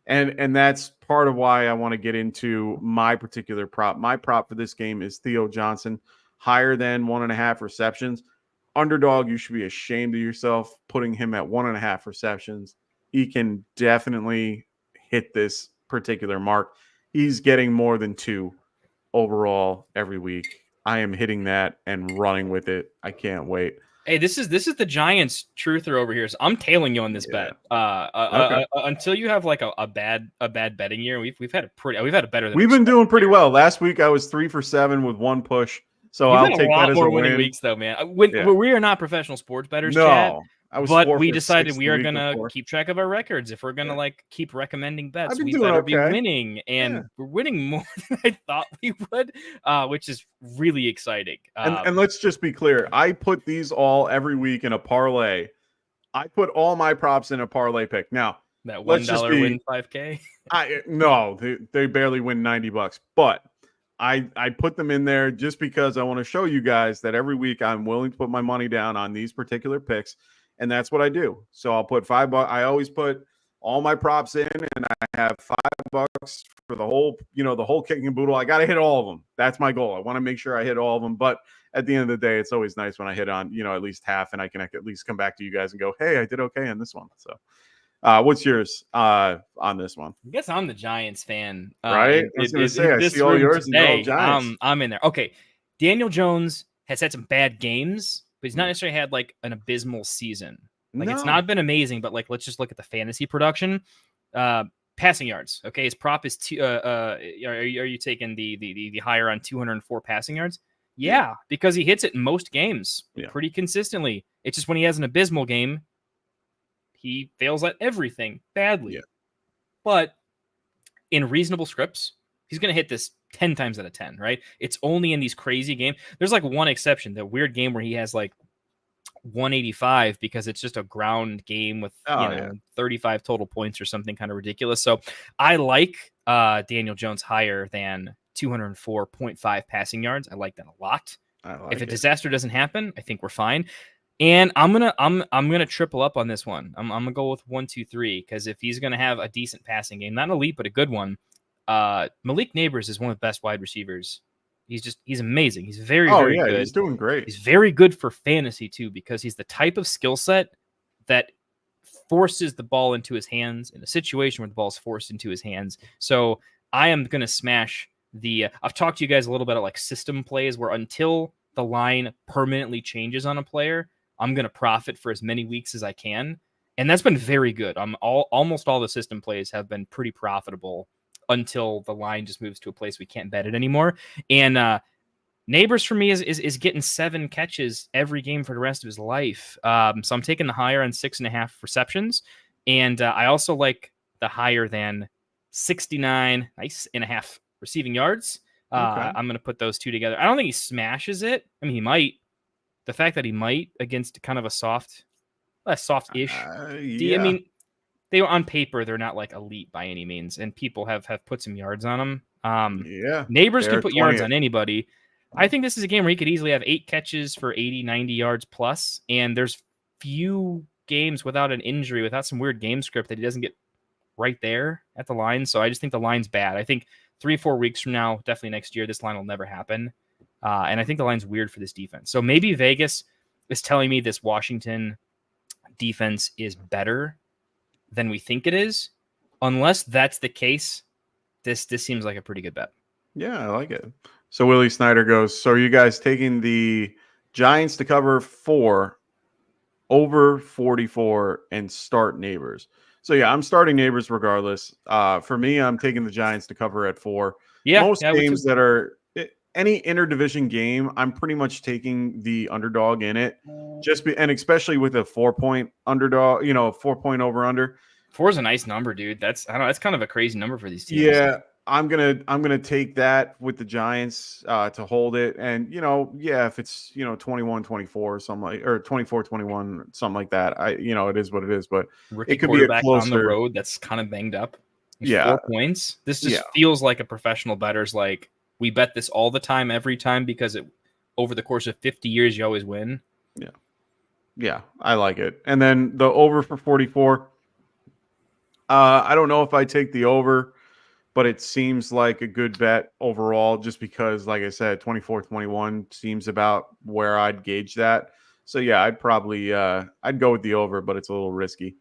And that's part of why I want to get into my particular prop. My prop for this game is Theo Johnson, higher than 1.5 receptions. Underdog, you should be ashamed of yourself putting him at 1.5 receptions. He can definitely hit this particular mark. He's getting more than 2 overall every week. I am hitting that and running with it. I can't wait. Hey, this is the Giants truther over here. So I'm tailing you on this bet. Okay. Until you have like a bad betting year, we've had a better than we've been doing pretty well. Last week I was 3 for 7 with 1 push. So You've I'll had take a lot that as more a winning win. weeks though, man. We are not professional sports bettors, Chad. No, I was. But 4 we for decided 6 we the are week gonna before. keep track of our records. If we're gonna like keep recommending bets, I've been we doing better be okay. winning, and we're winning more than I thought we would, which is really exciting. And let's just be clear. I put these all every week in a parlay. I put all my props in a parlay pick. Now that $1 win 5K. No, they barely win $90, but I put them in there just because I want to show you guys that every week I'm willing to put my money down on these particular picks, and that's what I do. So I'll put $5. I always put all my props in, and I have $5 for the whole kit and boodle. I got to hit all of them. That's my goal. I want to make sure I hit all of them, but at the end of the day, it's always nice when I hit on, at least half, and I can at least come back to you guys and go, hey, I did okay on this one. So what's yours on this one? I guess I'm the Giants fan. Right? I was going to say, I see all yours and they're all Giants. I'm in there. Okay. Daniel Jones has had some bad games, but he's not necessarily had like an abysmal season. Like it's not been amazing, but like let's just look at the fantasy production. Passing yards. Okay, his prop is are you taking the higher on 204 passing yards? Yeah, because he hits it in most games pretty consistently. It's just when he has an abysmal game, he fails at everything badly. Yeah. But in reasonable scripts, he's going to hit this 10 times out of 10, right? It's only in these crazy games. There's like one exception, the weird game where he has like 185 because it's just a ground game with 35 total points or something kind of ridiculous. So I like Daniel Jones higher than 204.5 passing yards. I like that a lot. If a disaster doesn't happen, I think we're fine. And I'm gonna triple up on this one. I'm gonna go with 1, 2, 3 because if he's gonna have a decent passing game, not an elite but a good one, Malik Neighbors is one of the best wide receivers. He's amazing. He's very good. He's doing great. He's very good for fantasy too because he's the type of skill set that forces the ball into his hands in a situation where the ball is forced into his hands. So I am gonna smash the. I've talked to you guys a little bit about like system plays where until the line permanently changes on a player, I'm going to profit for as many weeks as I can. And that's been very good. Almost all the system plays have been pretty profitable until the line just moves to a place we can't bet it anymore. And Neighbors for me is getting 7 catches every game for the rest of his life. So I'm taking the higher on 6.5 receptions. And I also like the higher than 69.5 receiving yards. I'm going to put those two together. I don't think he smashes it. I mean, he might. The fact that he might against kind of a soft-ish D. I mean, they on paper they're not like elite by any means, and people have put some yards on them. Neighbors can put yards on anybody. I think this is a game where he could easily have 8 catches for 80, 90 yards plus, and there's few games without an injury, without some weird game script that he doesn't get right there at the line. So I just think the line's bad. I think 3-4 weeks from now, definitely next year, this line will never happen. And I think the line's weird for this defense. So maybe Vegas is telling me this Washington defense is better than we think it is. Unless that's the case, this seems like a pretty good bet. Yeah, I like it. So Willie Snyder goes, so are you guys taking the Giants to cover 4 over 44 and start Neighbors? So yeah, I'm starting Neighbors regardless. For me, I'm taking the Giants to cover at 4. Yeah, Most I would games too. that are any interdivision game, I'm pretty much taking the underdog in it. And especially with a 4-point underdog, 4-point over under. 4 is a nice number, dude. I don't know. That's kind of a crazy number for these teams. Yeah, I'm gonna take that with the Giants to hold it. And if it's 21-24 or something or 24-21, something like that. It is what it is, but Rookie it could be a quarterback on the closer. road that's kind of banged up. Yeah. 4 points. This just feels like a professional bettor's like, we bet this all the time, every time, because over the course of 50 years, you always win. Yeah, I like it. And then the over for 44. I don't know if I take the over, but it seems like a good bet overall just because, like I said, 24-21 seems about where I'd gauge that. So, yeah, I'd probably I'd go with the over, but it's a little risky.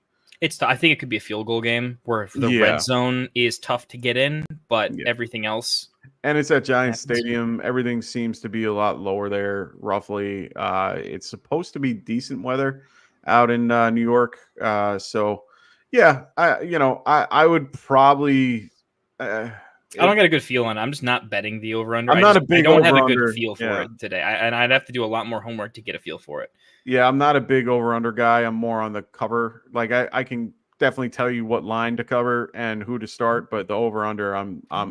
I think it could be a field goal game where the red zone is tough to get in, but everything else. And it's at Giants Stadium. Everything seems to be a lot lower there, roughly. It's supposed to be decent weather out in New York. So, yeah, I would probably. I don't get a good feel on it. I'm just not betting the over-under. I don't have a good feel for it today. And I'd have to do a lot more homework to get a feel for it. Yeah, I'm not a big over-under guy. I'm more on the cover. Like I can definitely tell you what line to cover and who to start, but the over-under,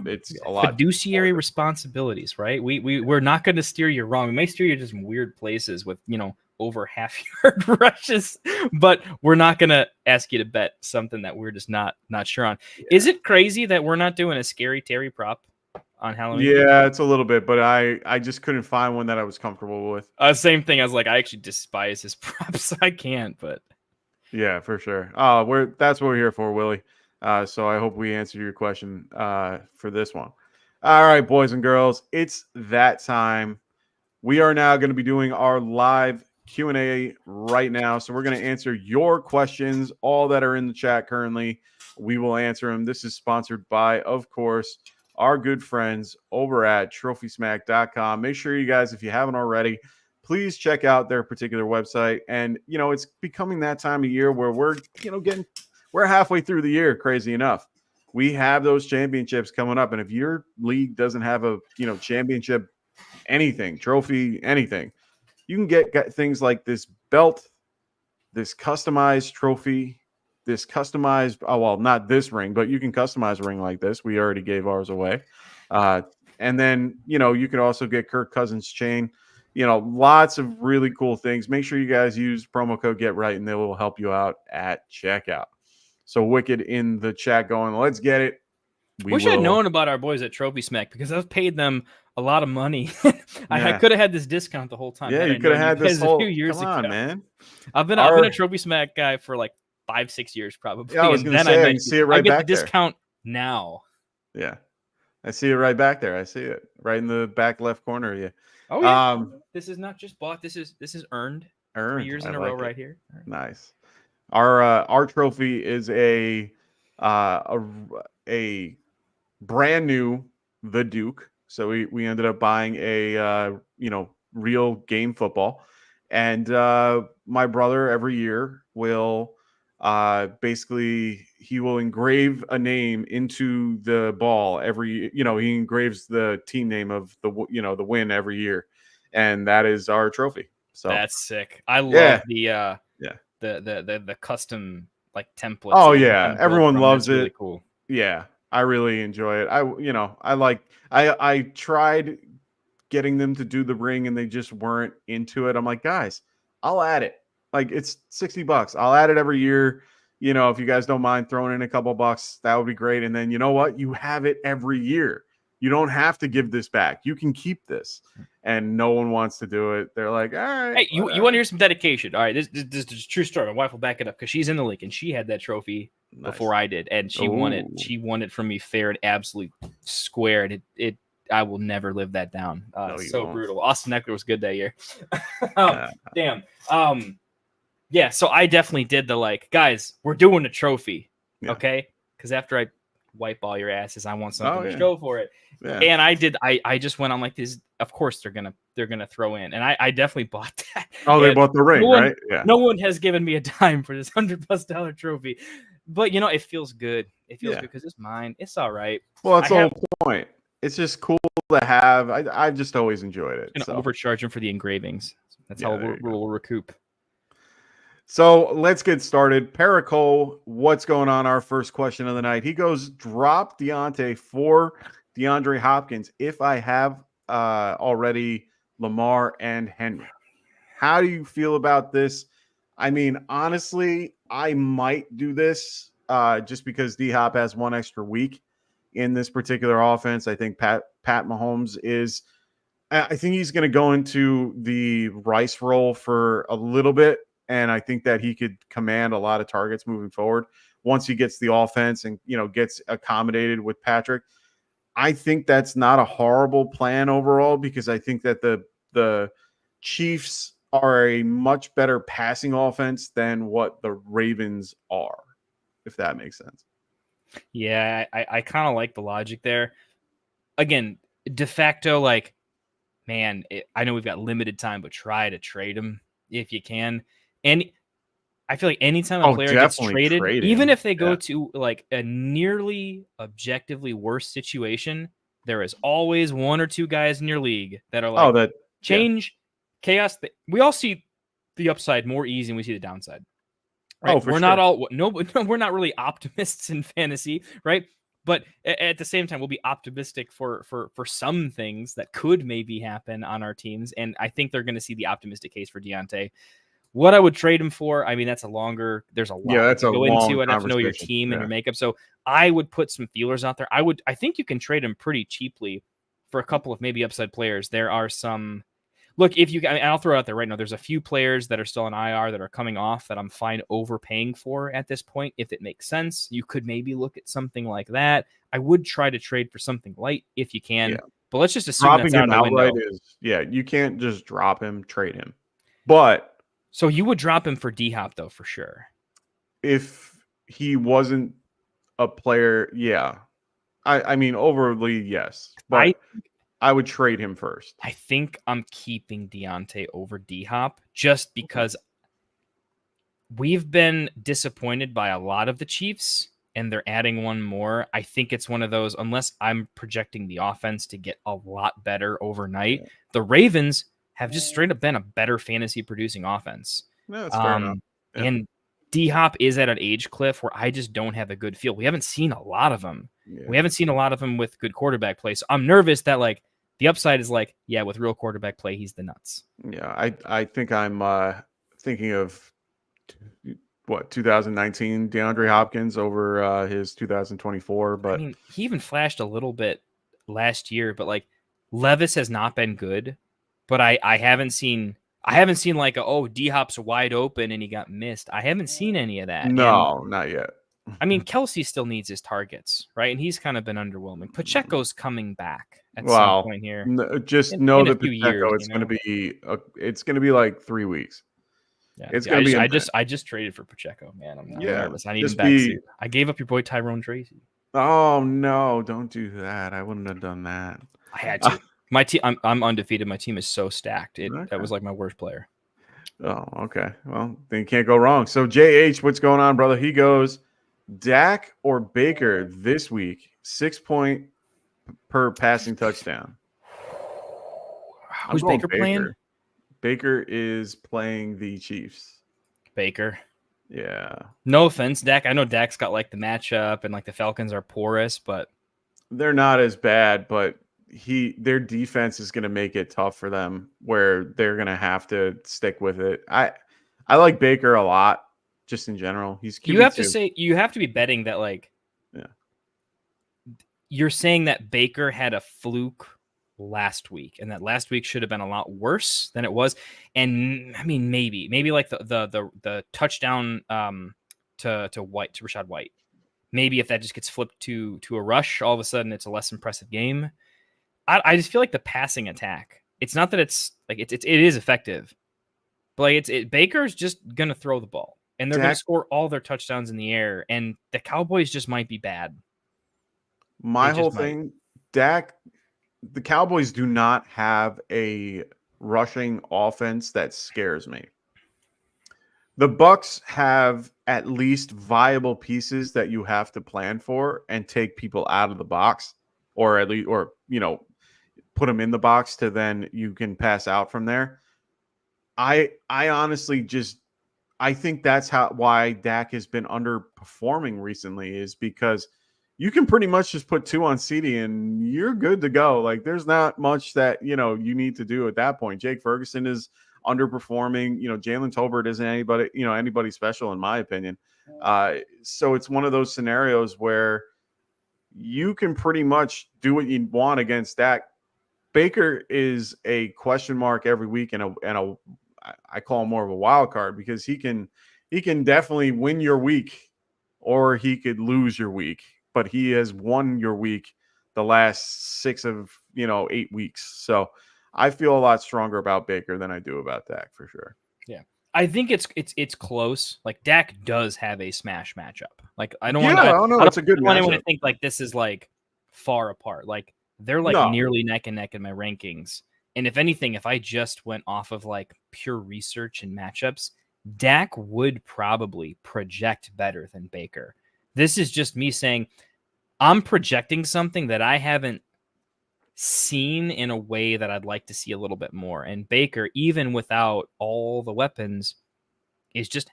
it's a lot. Fiduciary responsibilities, right? We're not going to steer you wrong. We may steer you to some weird places with over half-yard rushes, but we're not going to ask you to bet something that we're just not sure on. Yeah. Is it crazy that we're not doing a Scary Terry prop on Halloween? Yeah, it's a little bit, but I just couldn't find one that I was comfortable with. Same thing. I was like, I actually despise his props. So I can't, but yeah, for sure. That's what we're here for, Willie. So I hope we answered your question for this one. All right, boys and girls, it's that time. We are now going to be doing our live Q&A right now. So we're going to answer your questions, all that are in the chat currently. We will answer them. This is sponsored by, of course, our good friends over at trophysmack.com. Make sure you guys, if you haven't already, please check out their particular website. And, it's becoming that time of year where we're halfway through the year, crazy enough. We have those championships coming up. And if your league doesn't have a, championship, anything, trophy, anything, you can get things like this belt, this customized trophy, this customized, not this ring, but you can customize a ring like this. We already gave ours away. And then, you can also get Kirk Cousins' chain, lots of really cool things. Make sure you guys use promo code GetRight and they will help you out at checkout. So Wicked in the chat going, let's get it. Wish I'd known about our boys at Trophy Smack because I've paid them a lot of money. I could have had this discount the whole time. Yeah, you could have had this whole few years ago, man. I've been a Trophy Smack guy for like 5-6 years probably. Yeah, I was going to say, I see it right back there. Discount now. Yeah, I see it right back there. I see it right in the back left corner. Yeah. Oh yeah. This is not just bought. This is earned. 3 years in a row right here. Nice. Our trophy is a brand new The Duke. So we ended up buying a real game football, and my brother every year will basically he will engrave a name into the ball he engraves the team name of the win every year, and that is our trophy. So that's sick. I love the custom like templates. Oh yeah, everyone loves it. Really cool. Yeah, I really enjoy it. I tried getting them to do the ring and they just weren't into it. I'm like, guys, I'll add it. Like, it's $60. I'll add it every year. If you guys don't mind throwing in a couple bucks, that would be great. And then you know what? You have it every year. You don't have to give this back. You can keep this. And no one wants to do it. They're like, all right. Hey, you want to hear some dedication? All right, this is a true story. My wife will back it up because she's in the league and she had that trophy before I did, and she won it. She won it from me fair and absolute square, and it I will never live that down. So brutal. Austin Eckler was good that year. Damn. Yeah. So I definitely did the guys, we're doing a trophy, okay? Because after I wipe all your asses. I want something to yeah. show for it. Yeah. And I did. I just went on like this. Of course they're gonna throw in, and I definitely bought that. Oh, they And bought the ring, no one, right? Yeah. No one has given me a dime for this $100+ trophy, but it feels good. It feels good because it's mine. It's all right. Well, that's the whole point. It's just cool to have. I just always enjoyed it. Gonna overcharge him for the engravings. That's how we'll recoup. So let's get started. Perico, what's going on? Our first question of the night. He goes, drop Deontay for DeAndre Hopkins if I have already Lamar and Henry. How do you feel about this? I mean, honestly, I might do this just because D-Hop has one extra week in this particular offense. I think Pat Mahomes is – I think he's going to go into the Rice role for a little bit, and I think that he could command a lot of targets moving forward once he gets the offense and, gets accommodated with Patrick. I think that's not a horrible plan overall because I think that the Chiefs are a much better passing offense than what the Ravens are, if that makes sense. Yeah, I kind of like the logic there. Again, de facto, like, man, I know we've got limited time, but try to trade him if you can. And I feel like anytime a player gets traded, even if they go to like a nearly objectively worse situation, there is always one or two guys in your league that are like, change, chaos. We all see the upside more easy than we see the downside. Right? We're not really optimists in fantasy, right? But at the same time, we'll be optimistic for some things that could maybe happen on our teams. And I think they're going to see the optimistic case for Deontay. What I would trade him for, I mean, there's a lot to go into. I'd have to know your team and your makeup. So I would put some feelers out there. I think you can trade him pretty cheaply for a couple of maybe upside players. There are some. Look, I'll throw it out there right now. There's a few players that are still on IR that are coming off that I'm fine overpaying for at this point. If it makes sense, you could maybe look at something like that. I would try to trade for something light if you can, but let's just assume dropping that's out him the window. Outright you can't just drop him, trade him. But so you would drop him for D-Hop though, for sure. If he wasn't a player, yeah. I mean, overly, yes. But I would trade him first. I think I'm keeping Deontay over D-Hop just because we've been disappointed by a lot of the Chiefs, and they're adding one more. I think it's one of those, unless I'm projecting the offense to get a lot better overnight, the Ravens have just straight up been a better fantasy producing offense. No, that's fair enough. Yeah. And D-Hop is at an age cliff where I just don't have a good feel. We haven't seen a lot of them. Yeah. We haven't seen a lot of them with good quarterback play. So I'm nervous that the upside is with real quarterback play, he's the nuts. Yeah, I think I'm thinking of 2019 DeAndre Hopkins over his 2024. But I mean, he even flashed a little bit last year, but Levis has not been good. But I haven't seen D-Hop's wide open and he got missed. I haven't seen any of that. No, not yet. I mean, Kelsey still needs his targets, right? And he's kind of been underwhelming. Pacheco's coming back at some point here. Just know that Pacheco, it's going to be like 3 weeks. Yeah, it's going to be. I just traded for Pacheco, man. I'm nervous. I need him back soon. I gave up your boy Tyrone Tracy. Oh no! Don't do that. I wouldn't have done that. I had to. My team, I'm undefeated. My team is so stacked. That was my worst player. Oh, okay. Well, then you can't go wrong. So JH, what's going on, brother? He goes, Dak or Baker this week, 6 point per passing touchdown. Who's Baker playing? Baker is playing the Chiefs. Baker. Yeah. No offense, Dak. I know Dak's got the matchup and the Falcons are porous, but they're not as bad, but their defense is going to make it tough for them where they're going to have to stick with it. I like Baker a lot just in general. He's QB2. You have to be betting that you're saying that Baker had a fluke last week and that last week should have been a lot worse than it was. And I mean, maybe the touchdown to Rashad White. Maybe if that just gets flipped to a rush, all of a sudden it's a less impressive game. I just feel like the passing attack. It's not that it's it is effective, but Baker's just gonna throw the ball and they're gonna score all their touchdowns in the air, and the Cowboys just might be bad. My They whole just might. thing, Dak, the Cowboys do not have a rushing offense that scares me. The Bucks have at least viable pieces that you have to plan for and take people out of the box, or at least, or put them in the box to then you can pass out from there. I honestly just I think that's why Dak has been underperforming recently, is because you can pretty much just put 2 on CD and you're good to go. Like there's not much that you need to do at that point. Jake Ferguson is underperforming. Jalen Tolbert isn't anybody special in my opinion. So it's one of those scenarios where you can pretty much do what you want against Dak. Baker is a question mark every week, and I call him more of a wild card, because he can definitely win your week, or he could lose your week. But he has won your week the last 6 of 8 weeks. So I feel a lot stronger about Baker than I do about Dak for sure. Yeah. I think it's close. Like Dak does have a smash matchup. Like I don't it's a good want anyone matchup. to think like this is like far apart. Like they're like nearly neck and neck in my rankings. And if anything, if I just went off of like pure research and matchups, Dak would probably project better than Baker. This is just me saying I'm projecting something that I haven't seen in a way that I'd like to see a little bit more. And Baker, even without all the weapons, is just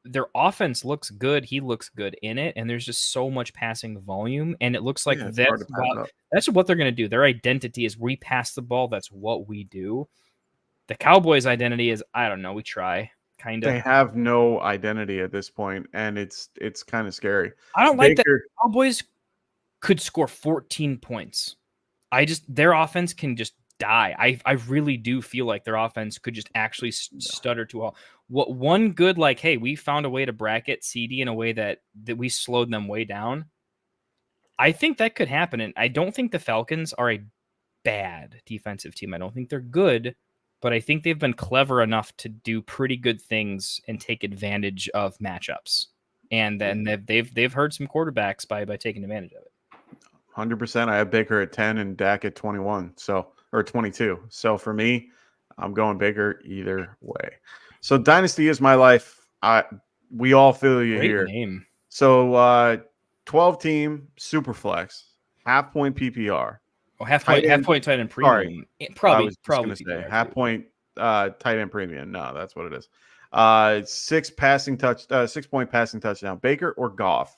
their offense looks good. He looks good in it. And there's just so much passing volume. And it looks like that's what they're going to do. Their identity is we pass the ball. That's what we do. The Cowboys' identity is, I don't know, we try. Kind of. They have no identity at this point, and it's kind of scary. I don't like that Cowboys could score 14 points. Their offense can just die. I really do feel like their offense could just actually stutter too all. What one good, like, hey, we found a way to bracket CD in a way that we slowed them way down. I think that could happen. And I don't think the Falcons are a bad defensive team. I don't think they're good, but I think they've been clever enough to do pretty good things and take advantage of matchups. And then they've hurt some quarterbacks by taking advantage of it. 100%. I have Baker at 10 and Dak at 21, or 22. So for me, I'm going Baker either way. So Dynasty is my life. We all feel you Great here. Name. So 12 team super flex, half point PPR. Oh, half point tight end premium. Probably say half point tight end premium. No, that's what it is. 6 point passing touchdown. Baker or Goff?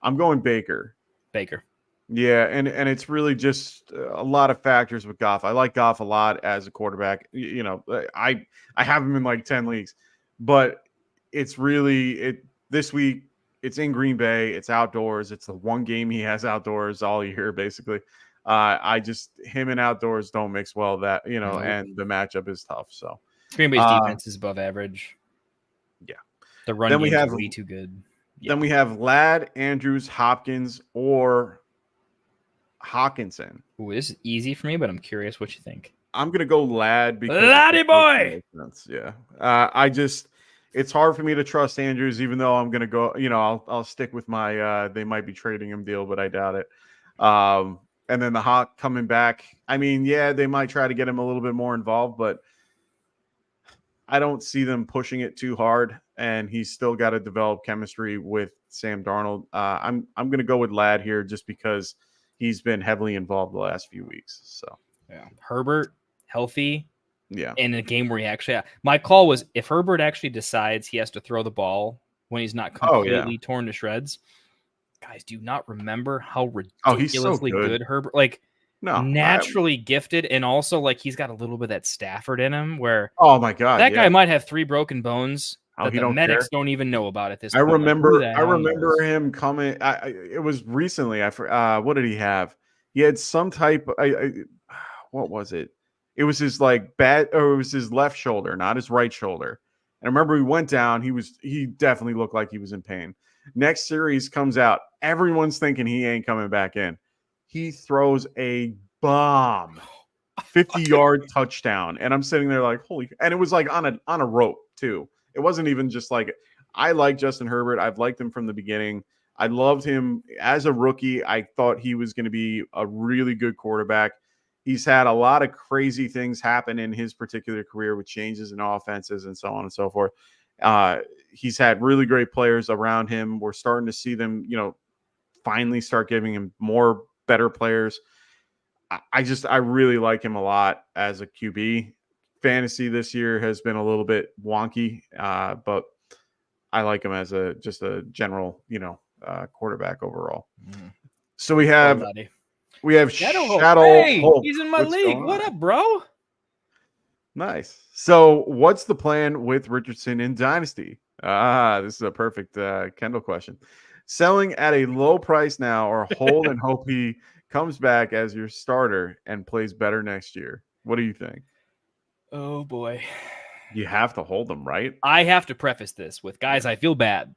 I'm going Baker. Yeah, and it's really just a lot of factors with Goff. I like Goff a lot as a quarterback. I have him in like 10 leagues, but it's really this week. It's in Green Bay. It's outdoors. It's the one game he has outdoors all year, basically. Him and outdoors don't mix well. That and the matchup is tough. So Green Bay's defense is above average. Yeah, the run game is way too good. Yeah. Then we have Ladd, Andrews, Hopkins, or Hawkinson. Ooh, this is easy for me, but I'm curious what you think. I'm gonna go Ladd because Laddie boy. Yeah, it's hard for me to trust Andrews, even though I'm gonna go. I'll stick with my they might be trading him deal, but I doubt it. And then the Hawk coming back. I mean, yeah, they might try to get him a little bit more involved, but I don't see them pushing it too hard. And he's still got to develop chemistry with Sam Darnold. I'm going to go with Ladd here just because he's been heavily involved the last few weeks. So yeah, Herbert healthy. Yeah, in a game where he actually, my call was if Herbert actually decides he has to throw the ball when he's not completely torn to shreds. Guys, do you not remember how ridiculously good Herbert, naturally gifted, and also like he's got a little bit of that Stafford in him where oh my god, that guy might have 3 broken bones that the medics don't even know about at this point. I remember him coming. It was recently. What did he have? He had some type. What was it? It was his it was his left shoulder, not his right shoulder. And I remember he went down. He definitely looked like he was in pain. Next series comes out. Everyone's thinking he ain't coming back in. He throws a bomb, 50-yard touchdown, and I'm sitting there like, holy! And it was like on a rope too. It wasn't even just like I like Justin Herbert. I've liked him from the beginning. I loved him as a rookie. I thought he was going to be a really good quarterback. He's had a lot of crazy things happen in his particular career with changes in offenses and so on and so forth. He's had really great players around him. We're starting to see them, finally start giving him more better players. I really like him a lot as a QB. Fantasy this year has been a little bit wonky, but I like him as just a general, quarterback overall. So we have Shadow Hey, Hope. he's in my What's league. going What on? up, bro? Nice. So what's the plan with Richardson in Dynasty? This is a perfect Kendall question. Selling at a low price now or hold and hope he comes back as your starter and plays better next year? What do you think? Oh boy. You have to hold him, right? I have to preface this with, guys, I feel bad.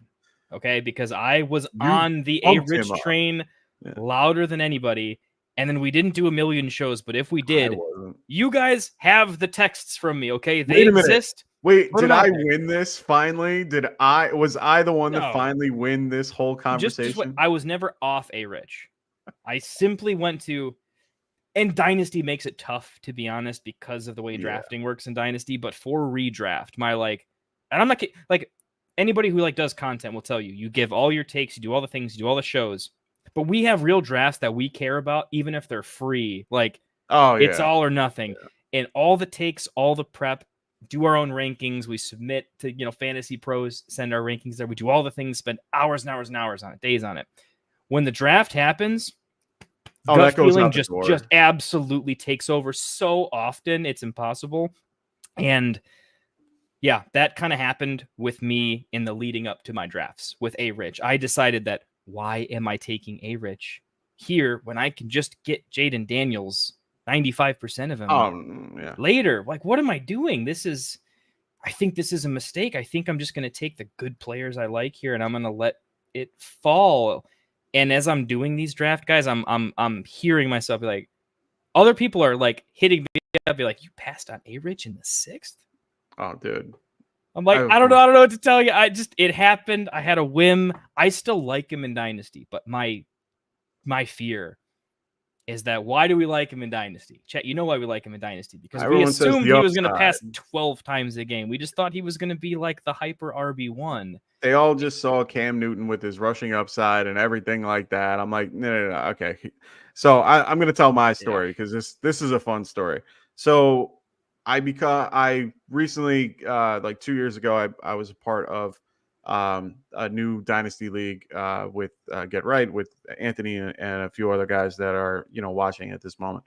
Okay, because I was on the bumped A-Rich him up. train Yeah. louder than anybody. And then we didn't do a million shows, but if we did, wasn't. you guys have the texts from me, okay? They Wait a minute. exist. Wait, Put did 'em out I there. win this finally? Was I the one No. that finally win this whole Just conversation? I was never off A-Rich. I simply went to, and Dynasty makes it tough, to be honest, because of the way drafting works in Dynasty. But for redraft, and I'm not like anybody who does content will tell you, you give all your takes, you do all the things, you do all the shows. But we have real drafts that we care about, even if they're free. It's all or nothing. Yeah. And all the takes, all the prep, do our own rankings. We submit to, Fantasy Pros, send our rankings there. We do all the things, spend hours and hours and hours on it, days on it. When the draft happens, gut that goes feeling out the door. just absolutely takes over so often. It's impossible. And yeah, that kind of happened with me in the leading up to my drafts with A-Rich. I decided that, why am I taking A-Rich here when I can just get Jaden Daniels 95% of him later? What am I doing? I think this is a mistake. I think I'm just going to take the good players I like here, and I'm going to let it fall. And as I'm doing these draft guys, I'm hearing myself be like, other people are hitting me up, be like, you passed on A-Rich in the 6th? Oh, dude. I'm like, I don't know what to tell you. It happened. I had a whim. I still like him in Dynasty, but my fear is that, why do we like him in Dynasty? Chet, you know why we like him in Dynasty? Because everyone we assumed he was going to upside. pass 12 times a game. We just thought he was going to be like the hyper RB1. They all just saw Cam Newton with his rushing upside and everything like that. I'm like, no, okay. So I'm going to tell my story because this is a fun story. So I recently, 2 years ago, I was a part of a new Dynasty league with Get Right with Anthony and a few other guys that are, watching at this moment.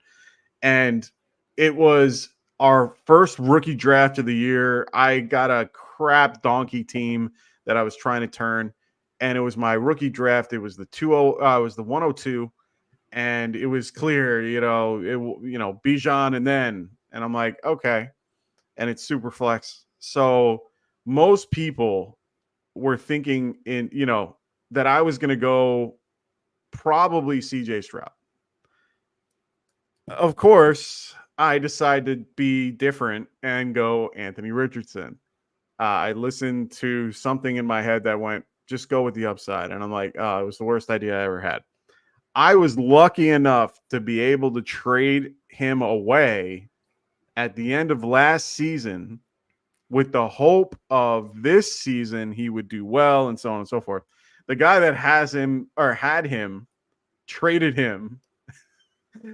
And it was our first rookie draft of the year. I got a crap donkey team that I was trying to turn, and it was my rookie draft. It was the 102, and it was clear, Bijan and I'm like, okay. And it's super flex. So most people were thinking that I was going to go probably CJ Stroud. Of course, I decided to be different and go Anthony Richardson. I listened to something in my head that went, just go with the upside. And I'm like, it was the worst idea I ever had. I was lucky enough to be able to trade him away at the end of last season with the hope of this season he would do well and so on and so forth. The guy that had him traded him.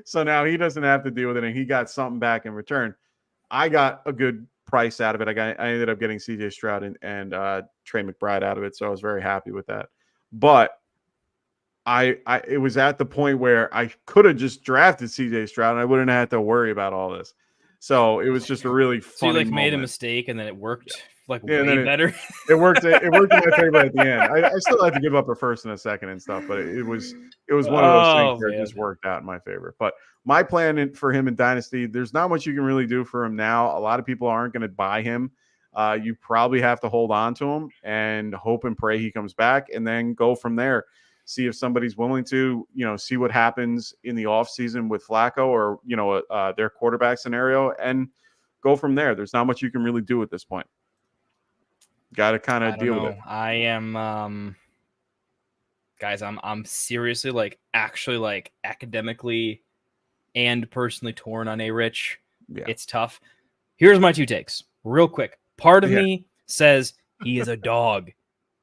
So now he doesn't have to deal with it, and he got something back in return. I got a good price out of it. I ended up getting CJ Stroud and Trey McBride out of it, so I was very happy with that. But it was at the point where I could have just drafted CJ Stroud and I wouldn't have had to worry about all this. So it was just a really funny So you made a moment. mistake and then it worked way then better. It worked in my favor at the end. I still had to give up a first and a second and stuff, but it was one of those things where it just worked out in my favor. But my plan for him in Dynasty, there's not much you can really do for him now. A lot of people aren't going to buy him. You probably have to hold on to him and hope and pray he comes back, and then go from there. See if somebody's willing to, see what happens in the offseason with Flacco or, their quarterback scenario, and go from there. There's not much you can really do at this point. Got to kind of deal with it. I am, guys, I'm seriously like actually like academically and personally torn on A-Rich. Yeah. It's tough. Here's my 2 takes real quick. Part of Yeah. me says he is a dog.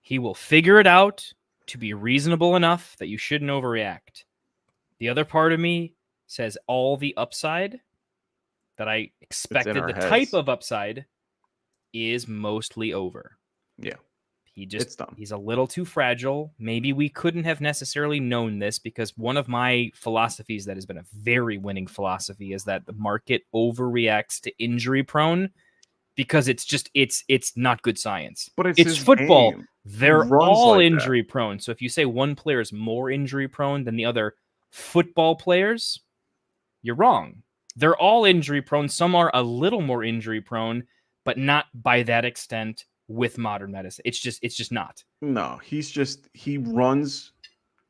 He will figure it out to be reasonable enough that you shouldn't overreact. The other part of me says all the upside that I expected, our the heads. type of upside, is mostly over. Yeah. He's a little too fragile. Maybe we couldn't have necessarily known this, because one of my philosophies that has been a very winning philosophy is that the market overreacts to injury prone, because it's not good science. But it's it's his football. game. They're runs all like that. injury prone. So if you say one player is more injury prone than the other football players, you're wrong. They're all injury prone. Some are a little more injury prone, but not by that extent with modern medicine. It's just not. No, he runs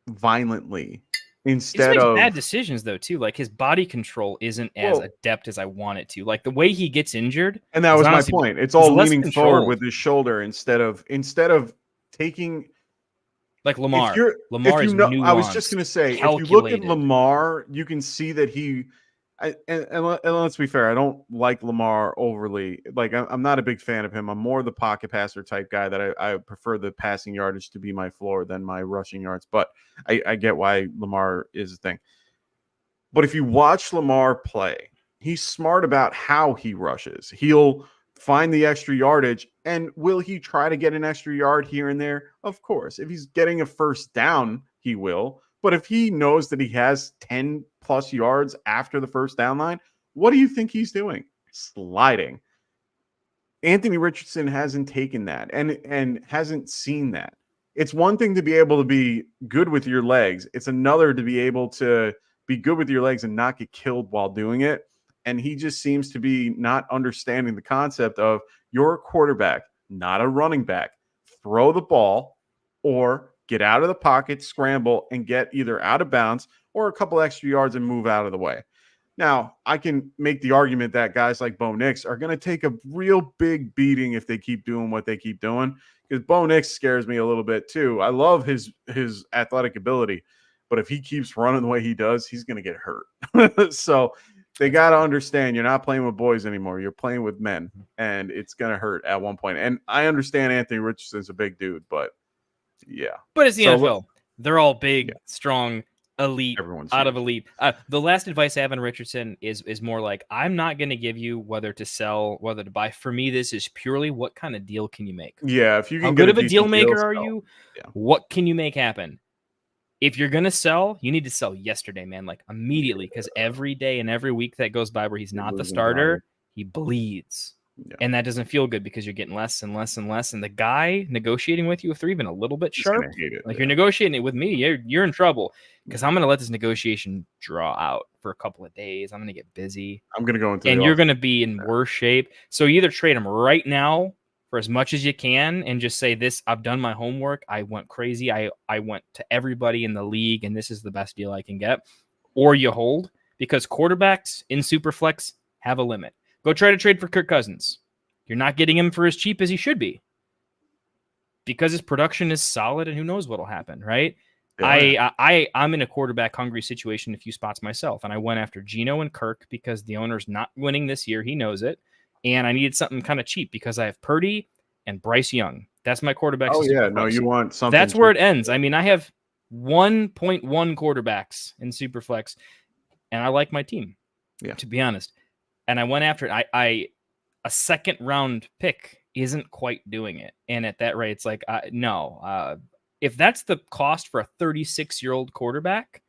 violently He just instead makes of bad decisions though too. Like his body control isn't as adept as I want it to. Like the way he gets injured. And that is was my honestly- point. It's he's all less leaning forward controlled. with his shoulder instead of taking. Like Lamar. If you're, Lamar if is you know, nuanced, I was just going to say, if you look at calculated. Lamar, you can see that and let's be fair, I don't like Lamar overly. Like, I'm not a big fan of him. I'm more the pocket passer type guy that I prefer the passing yardage to be my floor than my rushing yards. But I get why Lamar is a thing. But if you watch Lamar play, he's smart about how he rushes. He'll find the extra yardage. And will he try to get an extra yard here and there? Of course. If he's getting a first down, he will. But if he knows that he has 10 plus yards after the first down line, what do you think he's doing? Sliding. Anthony Richardson hasn't taken that and hasn't seen that. It's one thing to be able to be good with your legs. It's another to be able to be good with your legs and not get killed while doing it. And he just seems to be not understanding the concept of you're a quarterback, not a running back. Throw the ball or get out of the pocket, scramble, and get either out of bounds or a couple extra yards and move out of the way. Now, I can make the argument that guys like Bo Nix are going to take a real big beating if they keep doing what they keep doing, because Bo Nix scares me a little bit too. I love his athletic ability, but if he keeps running the way he does, he's going to get hurt. So they got to understand you're not playing with boys anymore. You're playing with men, and it's going to hurt at one point. And I understand Anthony Richardson's a big dude, but yeah. But it's the NFL. They're all big, strong, elite, Everyone's out huge. of elite. The last advice I have on Richardson is more like, I'm not going to give you whether to sell, whether to buy. For me, this is purely what kind of deal can you make? Yeah, if you can How get good of a deal decent maker are sell. you? Yeah. What can you make happen? If you're going to sell, you need to sell yesterday, man, like immediately, because every day and every week that goes by where he's not the losing starter, value. he bleeds. Yeah. And that doesn't feel good because you're getting less and less and less. And the guy negotiating with you, if they're even a little bit He's sharp, gonna hate it, like yeah. you're negotiating it with me, you're in trouble, because I'm going to let this negotiation draw out for a couple of days. I'm going to get busy. I'm going to go into And the you're off- going to be in worse shape. So you either trade him right now for as much as you can and just say, this, I've done my homework. I went crazy. I went to everybody in the league, and this is the best deal I can get. Or you hold, because quarterbacks in Superflex have a limit. Go try to trade for Kirk Cousins. You're not getting him for as cheap as he should be, because his production is solid, and who knows what'll happen, right? Yeah. I'm in a quarterback hungry situation a few spots myself, and I went after Geno and Kirk because the owner's not winning this year. He knows it. And I needed something kind of cheap because I have Purdy and Bryce Young. That's my quarterbacks. Oh in yeah, Superflex. no, you want something. That's where it ends. I mean, I have 1.1 quarterbacks in Superflex, and I like my team, to be honest. And I went after it. A second round pick isn't quite doing it. And at that rate, it's like, no. If that's the cost for a 36-year-old quarterback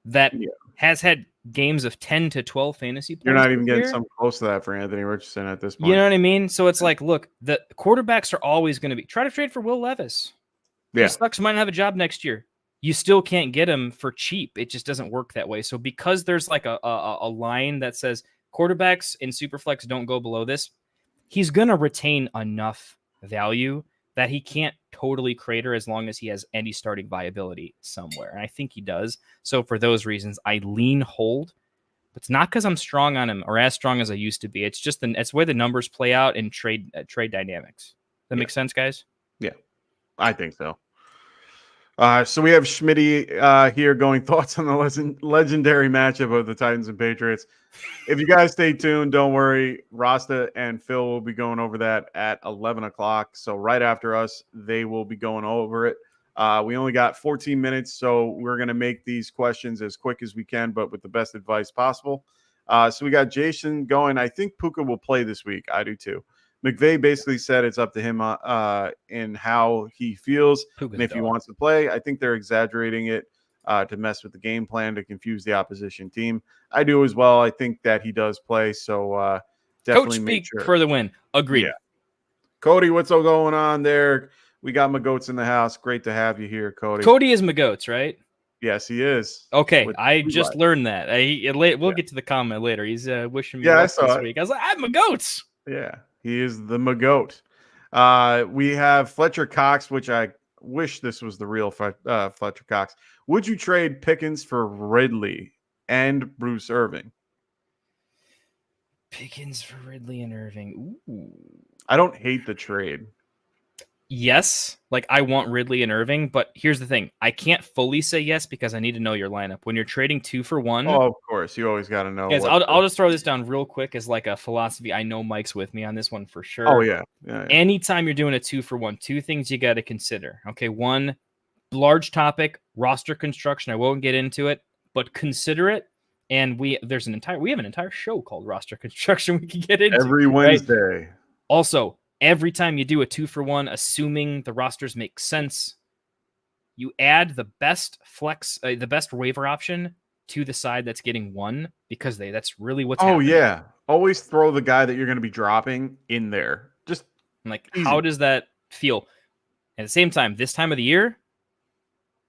that has had games of 10 to 12 fantasy points, You're not even getting year, something close to that for Anthony Richardson at this point. you know what I mean? So it's like, look, the quarterbacks are always going to be. Try to trade for Will Levis. Yeah. He sucks. Might not have a job next year. You still can't get him for cheap. It just doesn't work that way. So because there's like a line that says quarterbacks in Superflex don't go below this, he's going to retain enough value that he can't totally crater as long as he has any starting viability somewhere. And I think he does. So for those reasons, I lean hold. But it's not because I'm strong on him or as strong as I used to be. It's just it's where the numbers play out in trade dynamics. That makes sense, guys? Yeah, I think so. So we have Schmitty here going thoughts on the legendary matchup of the Titans and Patriots. If you guys stay tuned, don't worry. Rasta and Phil will be going over that at 11 o'clock. So right after us, they will be going over it. We only got 14 minutes, so we're going to make these questions as quick as we can, but with the best advice possible. So we got Jason going. I think Puka will play this week. I do too. McVay basically said it's up to him in how he feels and if he wants to play. I think they're exaggerating it to mess with the game plan to confuse the opposition team. I do as well. I think that he does play, so definitely Coach make speak sure. for the win. Agreed. Yeah. Cody, what's all going on there? We got Magoats in the house. Great to have you here, Cody. Cody is Magoats, right? Yes, he is. Okay, With I Levi. just learned that. We'll get to the comment later. He's wishing me Yeah, I luck saw this it. week. I was like, I'm Magoats. Yeah, he is the Magoat. We have Fletcher Cox, which I wish this was the real Fletcher Cox. Would you trade Pickens for Ridley and Bruce Irving? Pickens for Ridley and Irving. Ooh. I don't hate the trade. Yes, like I want Ridley and Irving, but here's the thing. I can't fully say yes because I need to know your lineup. When you're trading 2 for 1. Oh, of course. You always got to know. Guys, I'll just throw this down real quick as like a philosophy. I know Mike's with me on this one for sure. Oh, yeah. Anytime you're doing a 2 for 1, 2 things you got to consider. Okay, one, large topic, roster construction. I won't get into it, but consider it. And we have an entire show called roster construction we can get into every Wednesday. Right? Also, every time you do a 2 for 1, assuming the rosters make sense, you add the best the best waiver option to the side that's getting 1 because that's really what's happening. Yeah. Always throw the guy that you're going to be dropping in there. Just like, easy. How does that feel? At the same time, this time of the year,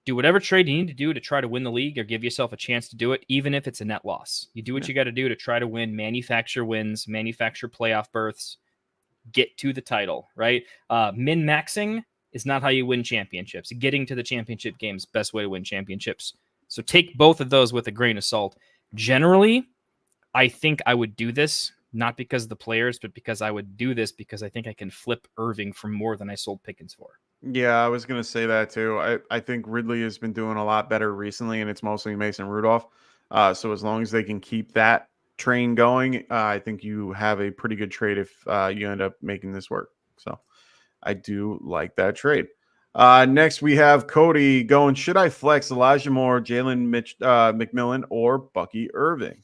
do whatever trade you need to do to try to win the league or give yourself a chance to do it, even if it's a net loss. You do what you got to do to try to win, manufacture wins, manufacture playoff berths, get to the title, right? Min-maxing is not how you win championships. Getting to the championship games, best way to win championships. So take both of those with a grain of salt. Generally, I think I would do this, not because of the players, but because I would do this because I think I can flip Irving for more than I sold Pickens for. Yeah, I was going to say that too. I think Ridley has been doing a lot better recently, and it's mostly Mason Rudolph. So as long as they can keep that train going, I think you have a pretty good trade if you end up making this work. So I do like that trade. Next, we have Cody going, should I flex Elijah Moore, Jalen McMillan, or Bucky Irving?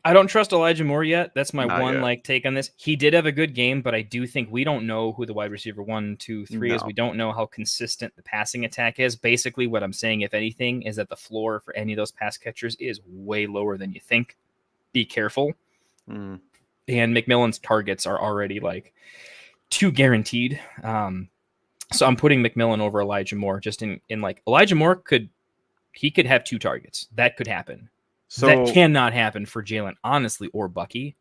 I don't trust Elijah Moore yet. That's my Not one yet. take on this. He did have a good game, but I do think we don't know who the wide receiver 1, 2, 3 is. No. We don't know how consistent the passing attack is. Basically, what I'm saying, if anything, is that the floor for any of those pass catchers is way lower than you think. Be careful. And McMillan's targets are already like too guaranteed. So I'm putting McMillan over Elijah Moore just in like Elijah Moore could have 2 targets. That could happen. So that cannot happen for Jalen, honestly, or Bucky.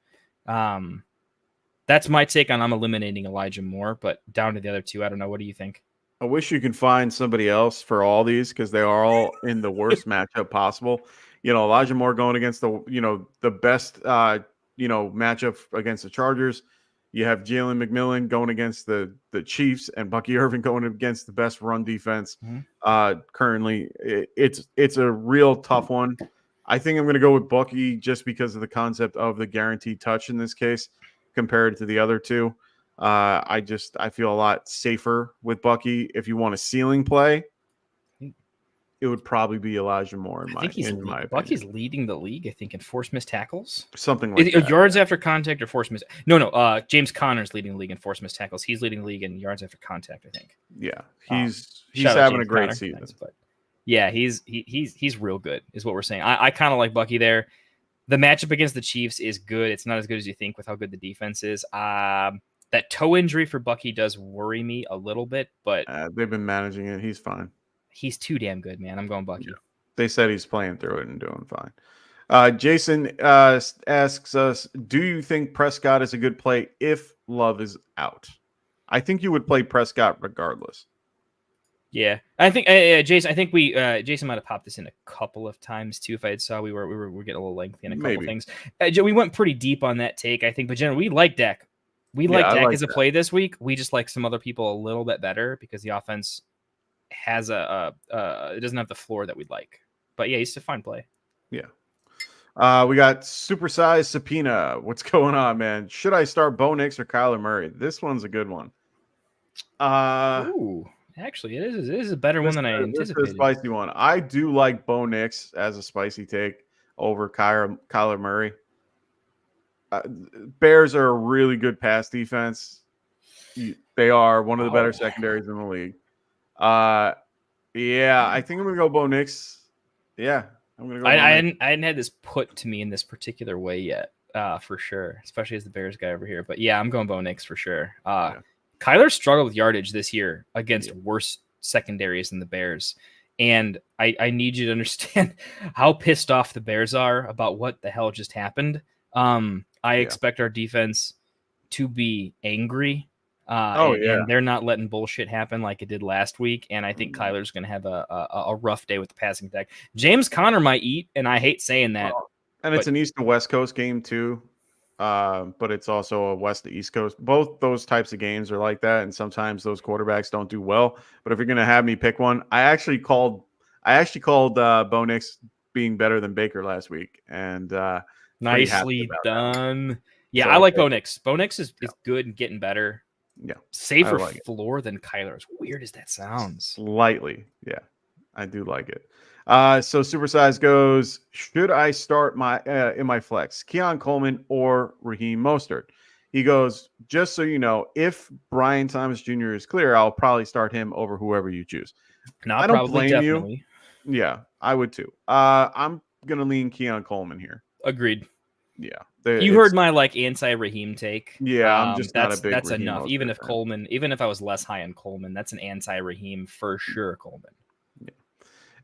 That's my take on I'm eliminating Elijah Moore, but down to the other 2, I don't know. What do you think? I wish you could find somebody else for all these because they are all in the worst matchup possible. Elijah Moore going against the best matchup against the Chargers. You have Jalen McMillan going against the Chiefs and Bucky Irving going against the best run defense. Currently, it's a real tough one. I think I'm going to go with Bucky just because of the concept of the guaranteed touch in this case compared to the other 2. I feel a lot safer with Bucky. If you want a ceiling play, it would probably be Elijah Moore in my opinion. Bucky's leading the league, I think, in forced missed tackles. Something like that. Yards after contact or forced missed. No. James Conner's leading the league in forced missed tackles. He's leading the league in yards after contact, I think. Yeah, he's having a great season. But yeah, he's real good, is what we're saying. I kind of like Bucky there. The matchup against the Chiefs is good. It's not as good as you think with how good the defense is. That toe injury for Bucky does worry me a little bit, but they've been managing it. He's fine. He's too damn good, man. I'm going Bucky. Yeah. They said he's playing through it and doing fine. Jason asks us, do you think Prescott is a good play if Love is out? I think you would play Prescott regardless. Yeah, I think Jason. I think Jason might have popped this in a couple of times too. If I had saw we were getting a little lengthy in a couple things. We went pretty deep on that take, I think. But generally, we like Dak. We like Dak as a play this week. We just like some other people a little bit better because the offense has it doesn't have the floor that we'd like. But yeah, he's a fine play. Yeah. We got Supersized Subpoena. What's going on, man? Should I start Bo Nix or Kyler Murray? This one's a good one. Ooh, actually, it is a better one than I This is a anticipated. spicy one. I do like Bo Nix as a spicy take over Kyler Murray. Bears are a really good pass defense. They are one of the better secondaries in the league. Yeah, I think I'm gonna go Bo Nix. Yeah, I'm gonna go. I hadn't had this put to me in this particular way yet, for sure. Especially as the Bears guy over here. But yeah, I'm going Bo Nix for sure. Kyler struggled with yardage this year against worse secondaries than the Bears. And I need you to understand how pissed off the Bears are about what the hell just happened. I expect our defense to be angry. And they're not letting bullshit happen like it did last week. And I think Kyler's going to have a rough day with the passing attack. James Conner might eat, and I hate saying that. And it's an East to West Coast game too. But it's also a West to East Coast. Both those types of games are like that, and sometimes those quarterbacks don't do well. But if you're going to have me pick one, I actually called Bo Nix being better than Baker last week, and nicely done. Yeah, So, I like Bo Nix. Bo Nix is good and getting better. Yeah, Safer I like floor than Kyler. As weird as that sounds. Slightly, yeah, I do like it. So Supersize goes, should I start my in my flex, Keon Coleman or Raheem Mostert? He goes, just so you know, if Brian Thomas Jr. is clear, I'll probably start him over whoever you choose. Not I don't probably, blame definitely. you. Yeah, I would too. I'm gonna lean Keon Coleman here. Agreed. Yeah, you heard my anti-Raheem take. Yeah, I'm just not a big. That's Raheem enough. Mostert even if fan. Coleman, even if I was less high on Coleman, that's an anti-Raheem for sure. Coleman. Yeah.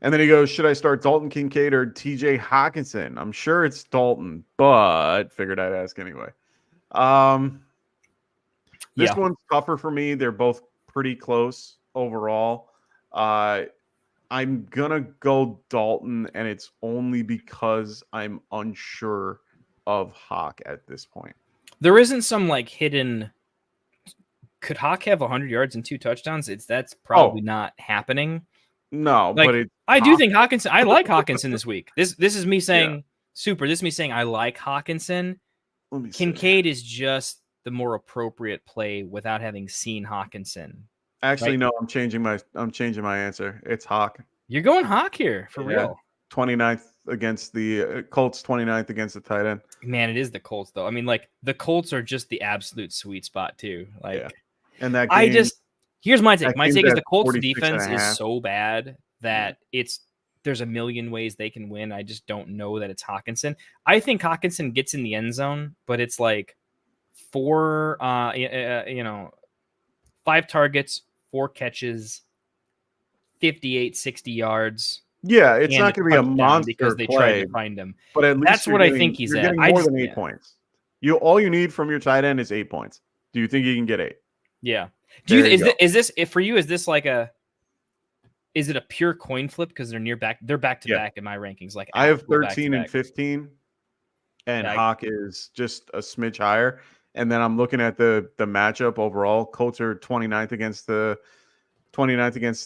And then he goes, should I start Dalton Kincaid or TJ Hawkinson? I'm sure it's Dalton, but figured I'd ask anyway. This one's tougher for me. They're both pretty close overall. I'm gonna go Dalton, and it's only because I'm unsure of Hawk at this point. There isn't some hidden. Could Hawk have 100 yards and 2 touchdowns? That's probably not happening. No, but I do think Hawkinson. I like Hawkinson this week. This is me saying super. This is me saying I like Hawkinson. Kincaid is just the more appropriate play without having seen Hawkinson. Actually, no, I'm changing my answer. It's Hawk. You're going Hawk here for real. 29th against the Colts, 29th against the tight end. Man, it is the Colts though. I mean, the Colts are just the absolute sweet spot too. And that game, here's my take. My take is the Colts 46.5. defense is so bad that there's a million ways they can win. I just don't know that it's Hawkinson. I think Hawkinson gets in the end zone, but it's 5 targets, 4 catches, 58, 60 yards. Yeah, it's not going to be a monster because they play, tried to find him. But at least that's what I think he's at. More than 8 points. All you need from your tight end is 8 points. Do you think you can get 8? Yeah. Is this for you? Is this is it a pure coin flip because they're back to back in my rankings? I have 13 and 15, and Hawk is just a smidge higher. And then I'm looking at the matchup overall. Colts are 29th against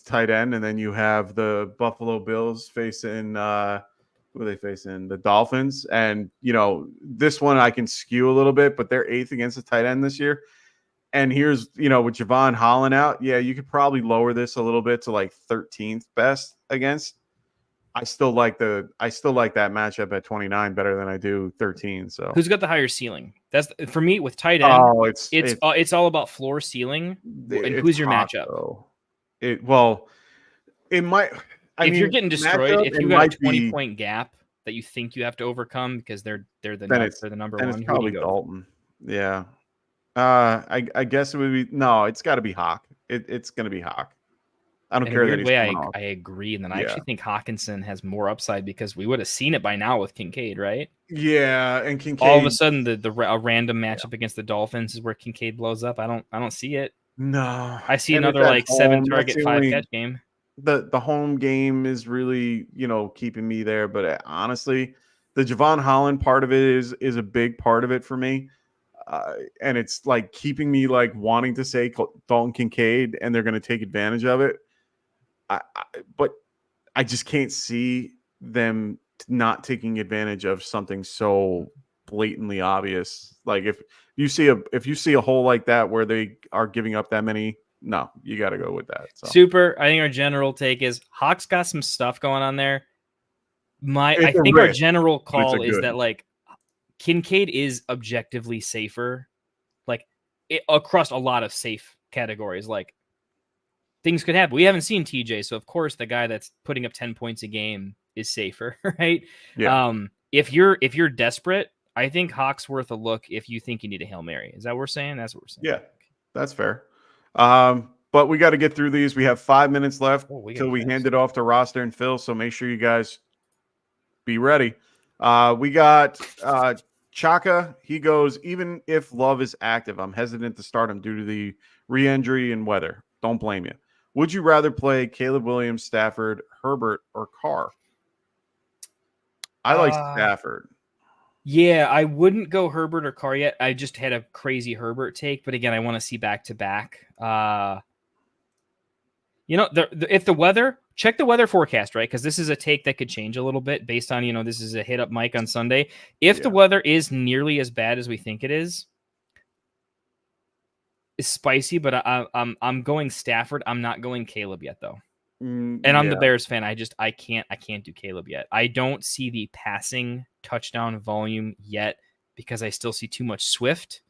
tight end, and then you have the Buffalo Bills facing who are they facing? The Dolphins. And this one I can skew a little bit, but they're 8th against the tight end this year. And here's with Javon Holland out, you could probably lower this a little bit to 13th best against. I still like that matchup at 29 better than I do 13. So who's got the higher ceiling? That's for me with tight end. Oh, it's all about floor ceiling. And who's your matchup? If you're getting destroyed, if you got a 20-point gap that you think you have to overcome because they're the number one, it's probably Dalton. Yeah. I guess it would be it's got to be Hawk. It's going to be Hawk. I don't care that he's coming off. I agree, and then I actually think Hawkinson has more upside because we would have seen it by now with Kincaid, right? Yeah, and Kincaid. All of a sudden, a random matchup against the Dolphins is where Kincaid blows up. I don't see it. No, I see another 7-target, 5-catch game. The home game is really keeping me there, but honestly, the Javon Holland part of it is a big part of it for me. And it's keeping me wanting to say Dalton Kincaid, and they're going to take advantage of it. But I just can't see them not taking advantage of something so blatantly obvious. Like if you see a hole like that where they are giving up that many, no, you got to go with that. So. Super. I think our general take is Hawks got some stuff going on there. I think our risk, general but it's call a is good. that like Kincaid is objectively safer, like across a lot of safe categories. Like things could happen. We haven't seen TJ, so of course the guy that's putting up 10 points a game is safer, right? Yeah. If you're desperate, I think Hawk's worth a look if you think you need a Hail Mary. Is that what we're saying? That's what we're saying. Yeah, that's fair. But we got to get through these. We have 5 minutes left till we hand it off to Roster and Phil. So make sure you guys be ready. We got Chaka. He goes, even if Love is active, I'm hesitant to start him due to the re-injury and weather. Don't blame you. Would you rather play Caleb Williams, Stafford, Herbert, or Carr? I like Stafford. Yeah, I wouldn't go Herbert or Carr yet. I just had a crazy Herbert take, but again, I want to see back-to-back. If the weather, check the weather forecast, right? Because this is a take that could change a little bit based on, this is a hit-up mic on Sunday. If the weather is nearly as bad as we think it is, it's spicy, but I'm going Stafford. I'm not going Caleb yet, though. And I'm the Bears fan. I can't do Caleb yet. I don't see the passing touchdown volume yet because I still see too much Swift.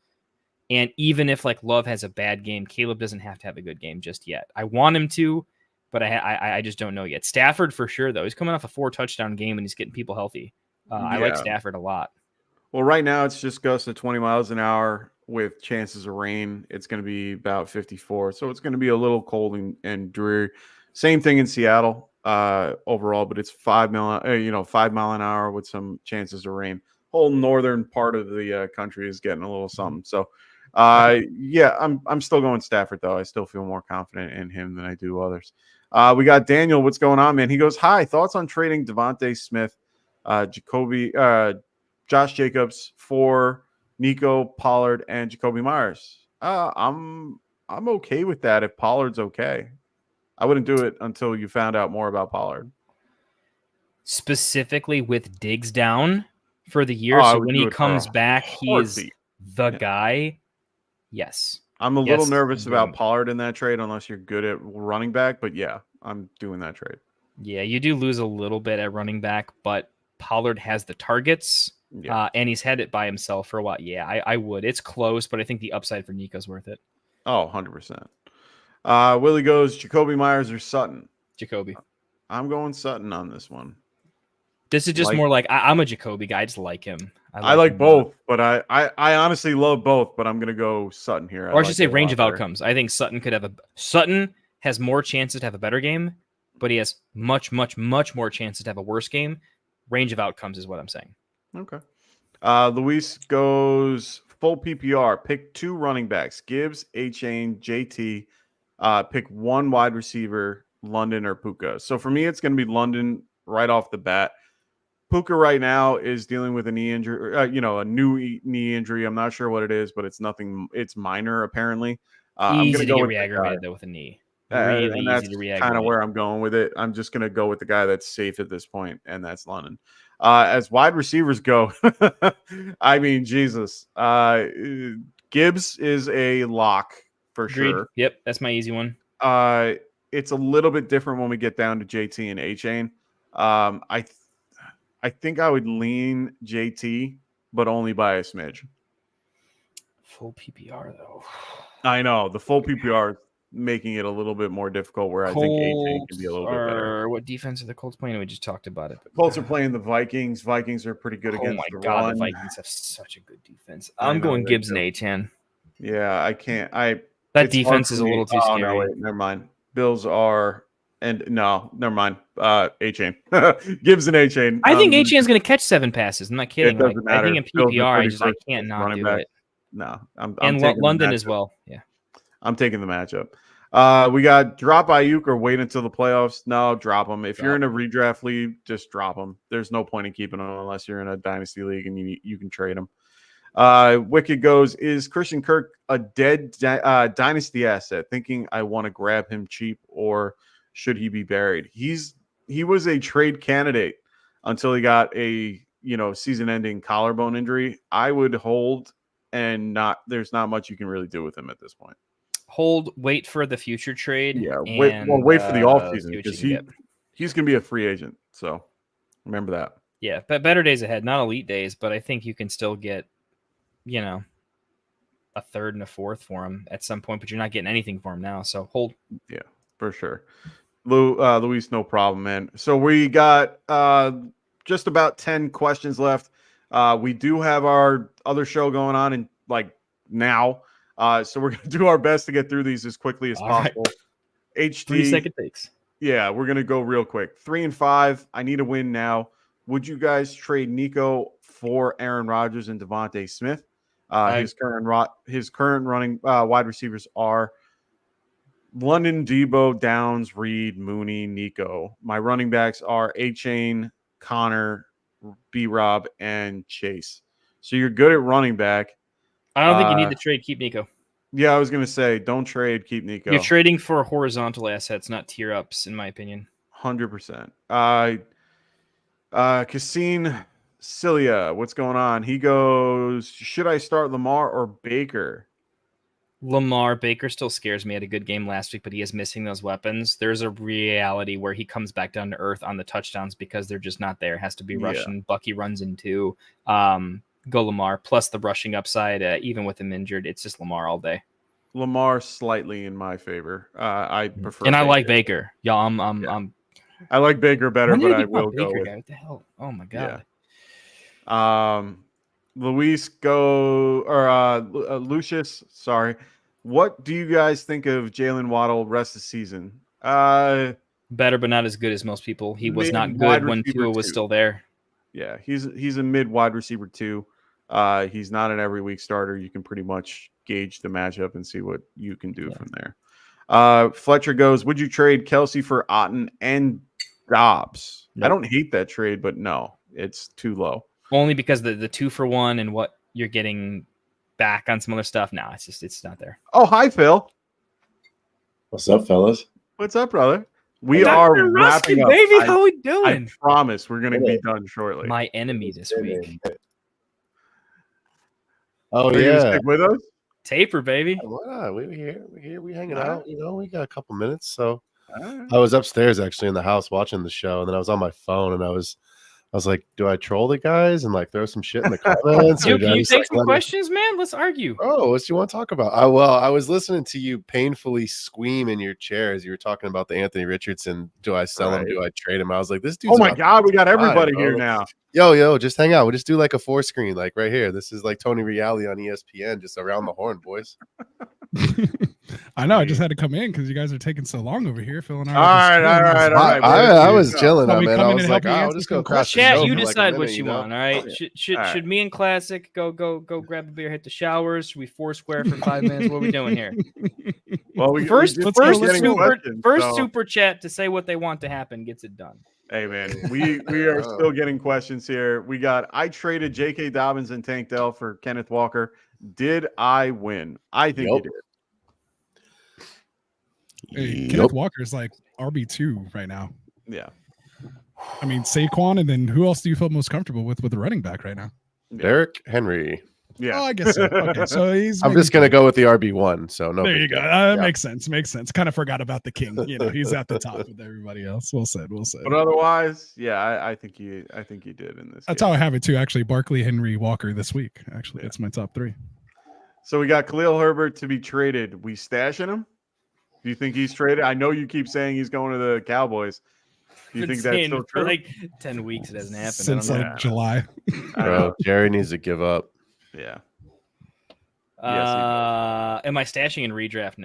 And even if like Love has a bad game, Caleb doesn't have to have a good game just yet. I want him to, but I just don't know yet. Stafford for sure though. He's coming off a 4 touchdown game and he's getting people healthy. I like Stafford a lot. Well, right now it's just gusts at 20 miles an hour with chances of rain. It's going to be about 54, so it's going to be a little cold and dreary. Same thing in Seattle overall, but it's 5 mile an hour with some chances of rain. Whole northern part of the country is getting a little something. So, I'm still going Stafford though. I still feel more confident in him than I do others. We got Daniel. What's going on, man? He goes, "Hi, thoughts on trading Devontae Smith, Josh Jacobs for Nico Pollard and Jacoby Myers?" I'm okay with that if Pollard's okay. I wouldn't do it until you found out more about Pollard. Specifically with Diggs down for the year. So when he comes back, he is the guy. Yes. I'm a little nervous about Pollard in that trade unless you're good at running back. But yeah, I'm doing that trade. Yeah, you do lose a little bit at running back, but Pollard has the targets and he's had it by himself for a while. Yeah, I would. It's close, but I think the upside for Nico's worth it. Oh, 100%. Willie goes, Jacoby Myers or Sutton? Jacoby. I'm going Sutton on this one. This is just more like I'm a Jacoby guy. I just like him. I like both, but I honestly love both, but I'm going to go Sutton here. Or I should say range of outcomes. I think Sutton has more chances to have a better game, but he has much, much, much more chances to have a worse game. Range of outcomes is what I'm saying. Okay. Luis goes full PPR. Pick 2 running backs, Gibbs, A-Chain, JT. Pick 1 wide receiver, London or Puka. So for me, it's going to be London right off the bat. Puka right now is dealing with a knee injury, a new knee injury. I'm not sure what it is, but it's nothing. It's minor apparently. I'm going to get re-aggravated though with a knee. Really and that's easy to re-aggravate. Kind of where I'm going with it. I'm just going to go with the guy that's safe at this point, and that's London. As wide receivers go, I mean, Jesus. Gibbs is a lock for sure. Yep, that's my easy one. It's a little bit different when we get down to JT and A-Chain. I think I would lean JT, but only by a smidge. Full PPR, though. I know. The full PPR is making it a little bit more difficult where I think A-Chain can be a little bit better. What defense are the Colts playing? We just talked about it. The Colts are playing the Vikings. Vikings are pretty good against the run. The Vikings have such a good defense. I'm going Gibbs and A-Chain. Yeah, I can't. That defense is a little too scary. No, wait, never mind. Bills are... And no, never mind. A-Chain. Gibbs and A-Chain. I think A-Chain is going to catch 7 passes. I'm not kidding. It doesn't matter. I think in PPR, I can't not do it. No. I'm London as well. Yeah. I'm taking the matchup. We got drop Ayuk or wait until the playoffs. No, drop him. If you're in a redraft league, just drop him. There's no point in keeping him unless you're in a dynasty league and you can trade him. Wicked goes, is Christian Kirk a dead dynasty asset? Thinking I want to grab him cheap or should he be buried. He was a trade candidate until he got a season-ending collarbone injury. I would hold, and there's not much you can really do with him at this point. Hold, wait for the future trade. Yeah, and, wait for the offseason see what because you can get. he's going to be a free agent. So remember that. Yeah, but better days ahead, not elite days, but I think you can still get, a third and a fourth for him at some point, but you're not getting anything for him now. So hold. Yeah, for sure. Luis, no problem, man. So we got just about 10 questions left. We do have our other show going on in now. So we're going to do our best to get through these as quickly as possible. Right. HT 3-second takes. Yeah, we're going to go real quick. 3 and 5. I need a win now. Would you guys trade Nico for Aaron Rodgers and Devontae Smith? His current running wide receivers are London, Debo, Downs, Reed, Mooney, Nico. My running backs are A-Chain, Connor, B-Rob, and Chase. So you're good at running back. I don't think you need to trade. Keep Nico. Yeah, I was going to say, don't trade. Keep Nico. You're trading for horizontal assets, not tier ups, in my opinion. 100%. Cassine Cilia, what's going on? He goes, should I start Lamar or Baker? Lamar. Baker still scares me. Had a good game last week, but he is missing those weapons. There's a reality where he comes back down to earth on the touchdowns because they're just not there. It has to be rushing. Bucky runs in too. Go Lamar. Plus the rushing upside, even with him injured, it's just Lamar all day. Lamar slightly in my favor. I prefer, and Baker. I like Baker. Y'all, I like Baker better, but I will go with. What the hell? Oh my god. Yeah. Lucius, sorry. What do you guys think of Jalen Waddle rest of the season? Better, but not as good as most people. He was not good when Tua was still there. Yeah, he's a mid wide receiver too. He's not an every week starter. You can pretty much gauge the matchup and see what you can do from there. Fletcher goes, would you trade Kelsey for Otten and Dobbs? Nope. I don't hate that trade, but no, it's too low. Only because the 2-for-1 and what you're getting back on some other stuff. No, it's not there. Oh, hi, Phil. What's up, fellas? What's up, brother? We are Ruskin, wrapping up. Baby, how we doing? I promise we're going to be done shortly. My enemy this week. Oh, yeah. Stick with us? Taper, baby. Why not? We're here. We hanging out. We got a couple minutes. So I was upstairs actually in the house watching the show, and then I was on my phone, and I was like, do I troll the guys and throw some shit in the comments? Can you take some questions, man? Let's argue. Oh, what do you want to talk about? I was listening to you painfully squeam in your chair as you were talking about the Anthony Richardson. Do I sell him? Do I trade him? I was like, this dude's. Oh my God, we got everybody here now. Yo, just hang out. We'll just do a 4-screen, right here. This is like Tony Reali on ESPN, just around the horn, boys. I know. I just had to come in because you guys are taking so long over here, Phil and I. All right. I was chilling, man. I was like, I'll just go crash. Chat, you decide what you want. All right. Should me and Classic go grab a beer, hit the showers? Should we Foursquare for 5 minutes? What are we doing here? Well, first super chat to say what they want to happen gets it done. Hey man, we are still getting questions here. We got, I traded J.K. Dobbins and Tank Dell for Kenneth Walker. Did I win? I think you did. Hey, Kenneth Walker is RB2 right now. Yeah. I mean, Saquon, and then who else do you feel most comfortable with the running back right now? Derrick Henry. Yeah. Oh, I guess so. Okay, so I'm just gonna go with the RB1. So no. There you go. That makes sense. Kind of forgot about the king. He's at the top with everybody else. We'll say. But otherwise, yeah, I think you did in this. That's how I have it too. Actually, Barkley, Henry, Walker this week. Actually, it's my top 3. So we got Khalil Herbert to be traded. We stashing him? Do you think he's traded? I know you keep saying he's going to the Cowboys. Do you think that's still true? For 10 weeks, it hasn't happened Since July. Bro, Jerry needs to give up. Yeah. Am I stashing in redraft?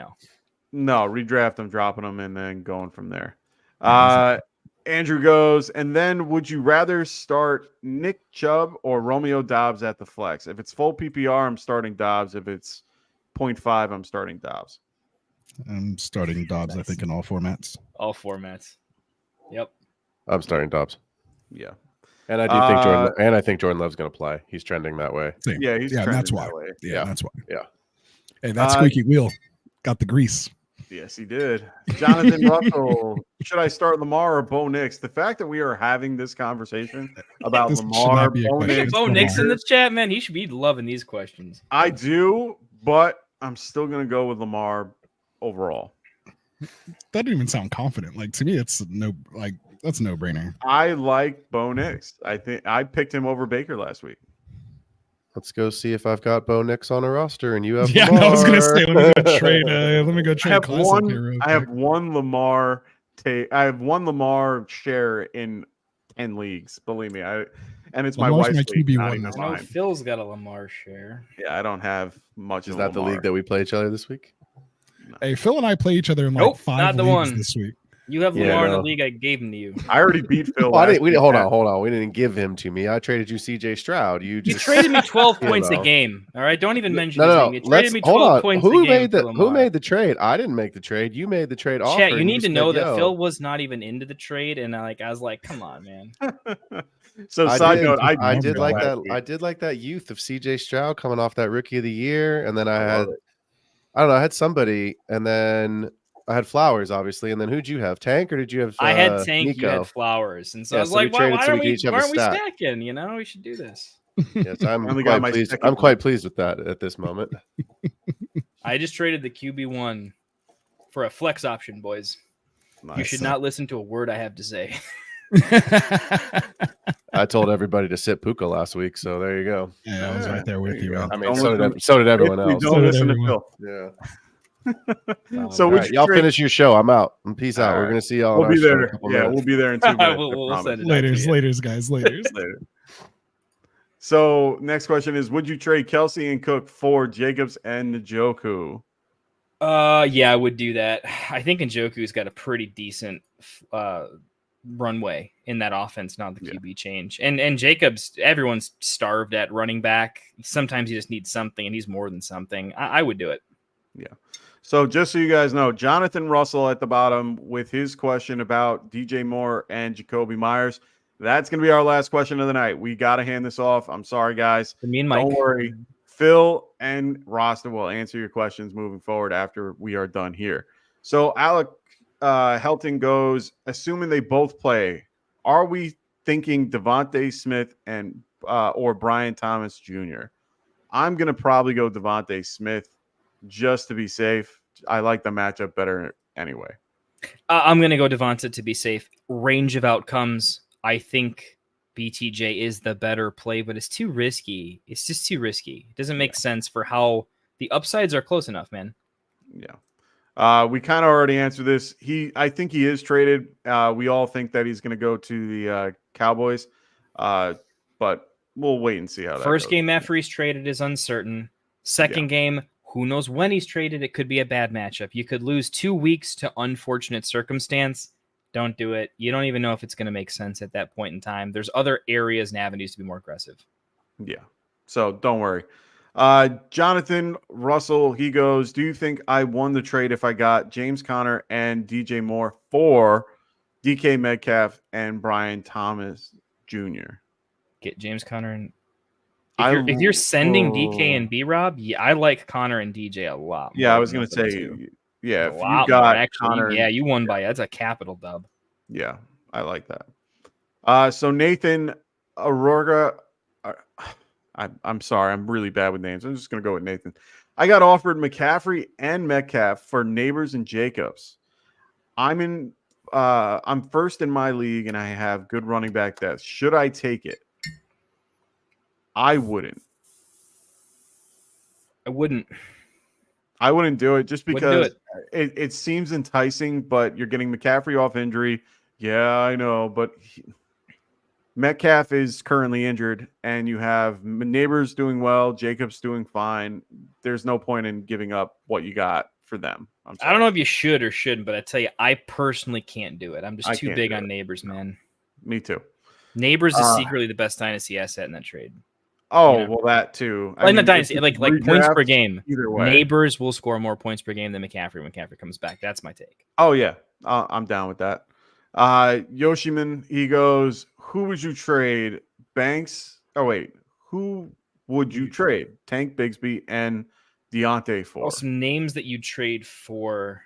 No, redraft. I'm dropping them and then going from there. Andrew goes, and then would you rather start Nick Chubb or Romeo Dobbs at the flex? If it's full PPR, I'm starting Dobbs. If it's 0.5, I'm starting Dobbs. I'm starting Dobbs, I think, in all formats. All formats. Yep. I'm starting Dobbs. Yeah. And I do think Jordan Love's going to play. He's trending that way. Same. Yeah, he's trending that's why. that way. Yeah, that's why. Yeah. Hey, that squeaky wheel got the grease. Yes, he did. Jonathan Russell, should I start Lamar or Bo Nix? The fact that we are having this conversation about This should Lamar, not be a Bo question. We got Nix, Bo It's Nix in Lamar. the chat, man. He should be loving these questions. I do, but I'm still going to go with Lamar overall. That didn't even sound confident. Like to me, it's that's a no brainer. I like Bo Nix. I think I picked him over Baker last week. Let's go see if I've got Bo Nix on a roster and you have Yeah, Lamar. I was gonna say, let me go trade. Let me go I trade have classic here real I have quick. one Lamar. I have one Lamar share in 10 leagues. Believe me, and it's my Lamar's wife's my league, QB1 not even now. I know mine. Phil's got a Lamar share. Yeah, I don't have much. Is of that the Lamar. league that we play each other this week? Hey, Phil and I play each other in like Nope, 5 not the leagues one. this week. You have Yeah, Lamar in the no. league. I gave him to you. I already beat Phil. Well, last week. hold on. We didn't give him to me. I traded you CJ Stroud. You You just traded me 12 you points a know. game. All right, don't even mention No, his no, name. no. You traded Let's me hold 12 on. points Who a game made for the Lamar. Who made the trade? I didn't make the trade. You made the trade offer. Chat, you and need to just know said, that "Yo." Phil was not even into the trade, and I was like, come on, man. So I side did. note, I beat did Phil like last that. week. I did like that youth of CJ Stroud coming off that rookie of the year, and then I love had it. I don't know. I had somebody, and then I had Flowers, obviously, and then who'd you have? Tank, or did you have? I had Tank, you Nico? had Flowers, and so Yeah, I was so we like, why traded so aren't we could each have a why aren't we stack. stacking? You know, we should do this. Yes, I'm only got quite my pleased. second I'm quite one. pleased with that at this moment. I just traded the QB1 for a flex option, boys. You Nice. should not listen to a word I have to say. I told everybody to sit Puka last week, so there you go. Yeah, I was right there with there you, you go. man. I mean, Don't so did everyone Basically, else. Don't So did listen to everyone. Phil. Yeah. So All would right, you y'all trade- finish your show. I'm out. And peace out. All We're right. gonna see y'all. We'll on our be show in a there. couple Yeah, minutes. we'll be there in 2 minutes. We'll I send promise. it. Laters, guys, laters. Later. So next question is: would you trade Kelsey and Cook for Jacobs and Njoku? Yeah, I would do that. I think Njoku's got a pretty decent runway in that offense, not the QB change. And Jacobs, everyone's starved at running back. Sometimes you just need something, and he's more than something. I would do it. Yeah. So just so you guys know, Jonathan Russell at the bottom with his question about DJ Moore and Jacoby Myers. That's going to be our last question of the night. We got to hand this off. I'm sorry, guys. For me and Mike. Don't worry. Phil and Rasta will answer your questions moving forward after we are done here. So Alec Helton goes, assuming they both play, are we thinking Devontae Smith and or Brian Thomas Jr.? I'm going to probably go Devontae Smith just to be safe. I like the matchup better anyway. I'm going to go Devonta to be safe. Range of outcomes, I think BTJ is the better play, but it's too risky. It's just too risky. It doesn't make sense for how the upsides are close enough, man. Yeah. We kind of already answered this. I think he is traded. We all think that he's going to go to the Cowboys, but we'll wait and see how that First goes. game after he's traded is uncertain. Second game, who knows when he's traded? It could be a bad matchup. You could lose 2 weeks to unfortunate circumstance. Don't do it. You don't even know if it's going to make sense at that point in time. There's other areas and avenues to be more aggressive. Yeah. So don't worry. Jonathan Russell, he goes, do you think I won the trade if I got James Conner and DJ Moore for DK Metcalf and Brian Thomas Jr.? Get James Conner and if you're sending DK and B-Rob, yeah, I like Connor and DJ a lot. Yeah, I was going going to say, yeah, if you got Connor, yeah, you won by that's a capital dub. Yeah, I like that. So Nathan Aurora, I'm sorry, I'm really bad with names. I'm just going to go with Nathan. I got offered McCaffrey and Metcalf for Neighbors and Jacobs. I'm first in my league and I have good running back depth. Should I take it? I wouldn't. I wouldn't do it just because do it. It seems enticing, but you're getting McCaffrey off injury. Yeah, I know, but Metcalf is currently injured, and you have Neighbors doing well, Jacobs doing fine. There's no point in giving up what you got for them. I don't know if you should or shouldn't, but I tell you, I personally can't do it. I'm just too big on Neighbors, man. Me too. Neighbors is secretly the best dynasty asset in that trade. Oh, well, that too. I mean, not dynasty, like points per game. Either way, Neighbors will score more points per game than McCaffrey when McCaffrey comes back. That's my take. Oh yeah, I'm down with that. Yoshiman, he goes, who would you trade? Banks? Oh wait, who would you trade? Tank Bigsby and Deontay for? Some names that you trade for.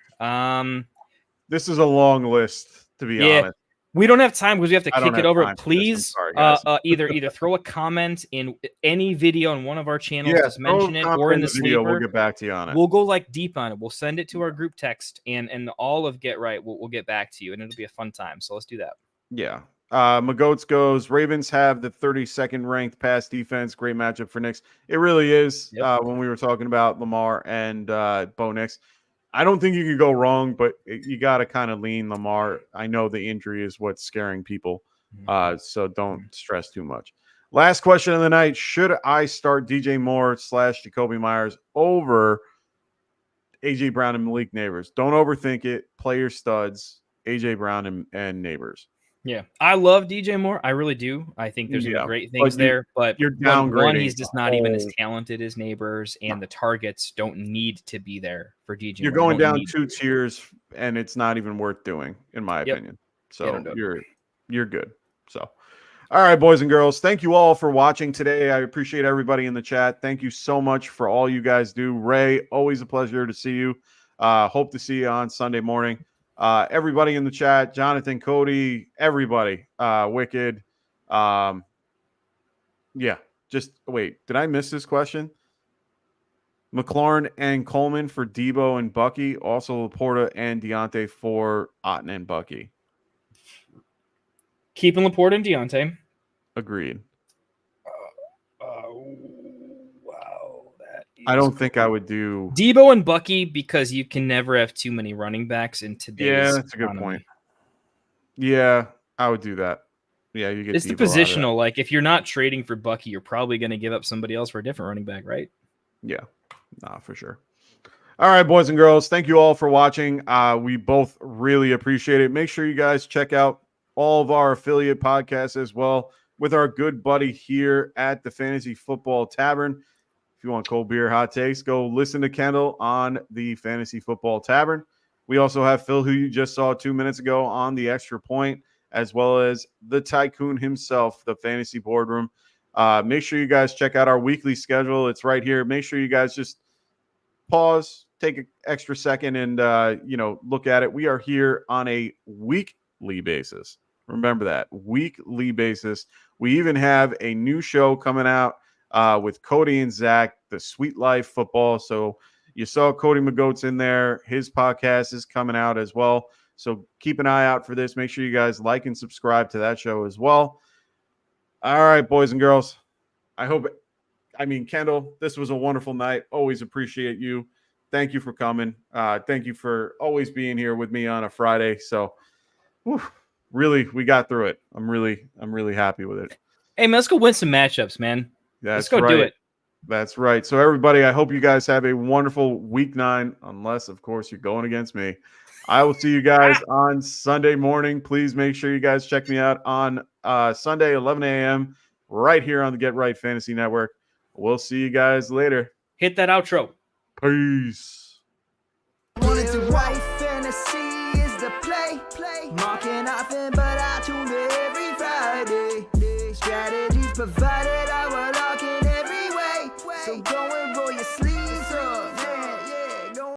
This is a long list, to be honest. We don't have time because we have to I don't kick it have over. time for this. I'm Please, sorry, guys. either throw a comment in any video on one of our channels, Yeah, just mention it, or in the video. We'll sleeper. get back to you on it. We'll go like deep on it. We'll send it to our group text, and all of Get Right. We'll get back to you, and it'll be a fun time. So let's do that. Yeah. Magoats goes, Ravens have the 32nd ranked pass defense. Great matchup for Knicks. It really is. Yep. When we were talking about Lamar and Bo Nix, I don't think you could go wrong, but you got to kind of lean Lamar. I know the injury is what's scaring people, so don't stress too much. Last question of the night. Should I start DJ Moore / Jacoby Myers over AJ Brown and Malik Neighbors? Don't overthink it. Play your studs, AJ Brown and Neighbors. Yeah, I love DJ Moore. I really do. I think there's some great things there, but you're downgrading. One, he's just not even as talented as Neighbors, and the targets don't need to be there for DJ. You're going down 2 tiers, and it's not even worth doing, in my opinion. So you're good. So, all right, boys and girls, thank you all for watching today. I appreciate everybody in the chat. Thank you so much for all you guys do. Ray, always a pleasure to see you. Hope to see you on Sunday morning. Everybody in the chat, Jonathan, Cody, everybody, Wicked. Yeah, just wait. Did I miss this question? McLaurin and Coleman for Debo and Bucky. Also Laporta and Deontay for Otten and Bucky. Keeping Laporta and Deontay. Agreed. Wow. I don't think I would do Debo and Bucky because you can never have too many running backs in today's Yeah, that's a good point. Yeah, I would do that. Yeah, you get it's Debo the positional. Like if you're not trading for Bucky, you're probably going to give up somebody else for a different running back, right? Yeah, for sure. All right, boys and girls, thank you all for watching. We both really appreciate it. Make sure you guys check out all of our affiliate podcasts as well with our good buddy here at the Fantasy Football Tavern. If you want cold beer, hot takes, go listen to Kendall on the Fantasy Football Tavern. We also have Phil, who you just saw 2 minutes ago on the Extra Point, as well as the Tycoon himself, the Fantasy Boardroom. Make sure you guys check out our weekly schedule. It's right here. Make sure you guys just pause, take an extra second, and look at it. We are here on a weekly basis. Remember that, weekly basis. We even have a new show coming out with Cody and Zach, the Sweet Life Football. So you saw Cody McGoats in there. His podcast is coming out as well. So keep an eye out for this. Make sure you guys like and subscribe to that show as well. All right, boys and girls. Kendall, this was a wonderful night. Always appreciate you. Thank you for coming. Thank you for always being here with me on a Friday. So really, we got through it. I'm really happy with it. Hey, man, let's go win some matchups, man. Let's go do it. That's right. So everybody, I hope you guys have a wonderful week 9, unless, of course, you're going against me. I will see you guys on Sunday morning. Please make sure you guys check me out on Sunday, 11 a.m. right here on the Get Right Fantasy Network. We'll see you guys later. Hit that outro. Peace. Wanted to write fantasy is the play. Marking often, but I tune in every Friday. Strategies provided, I will lock in every way. So go and roll your sleeves.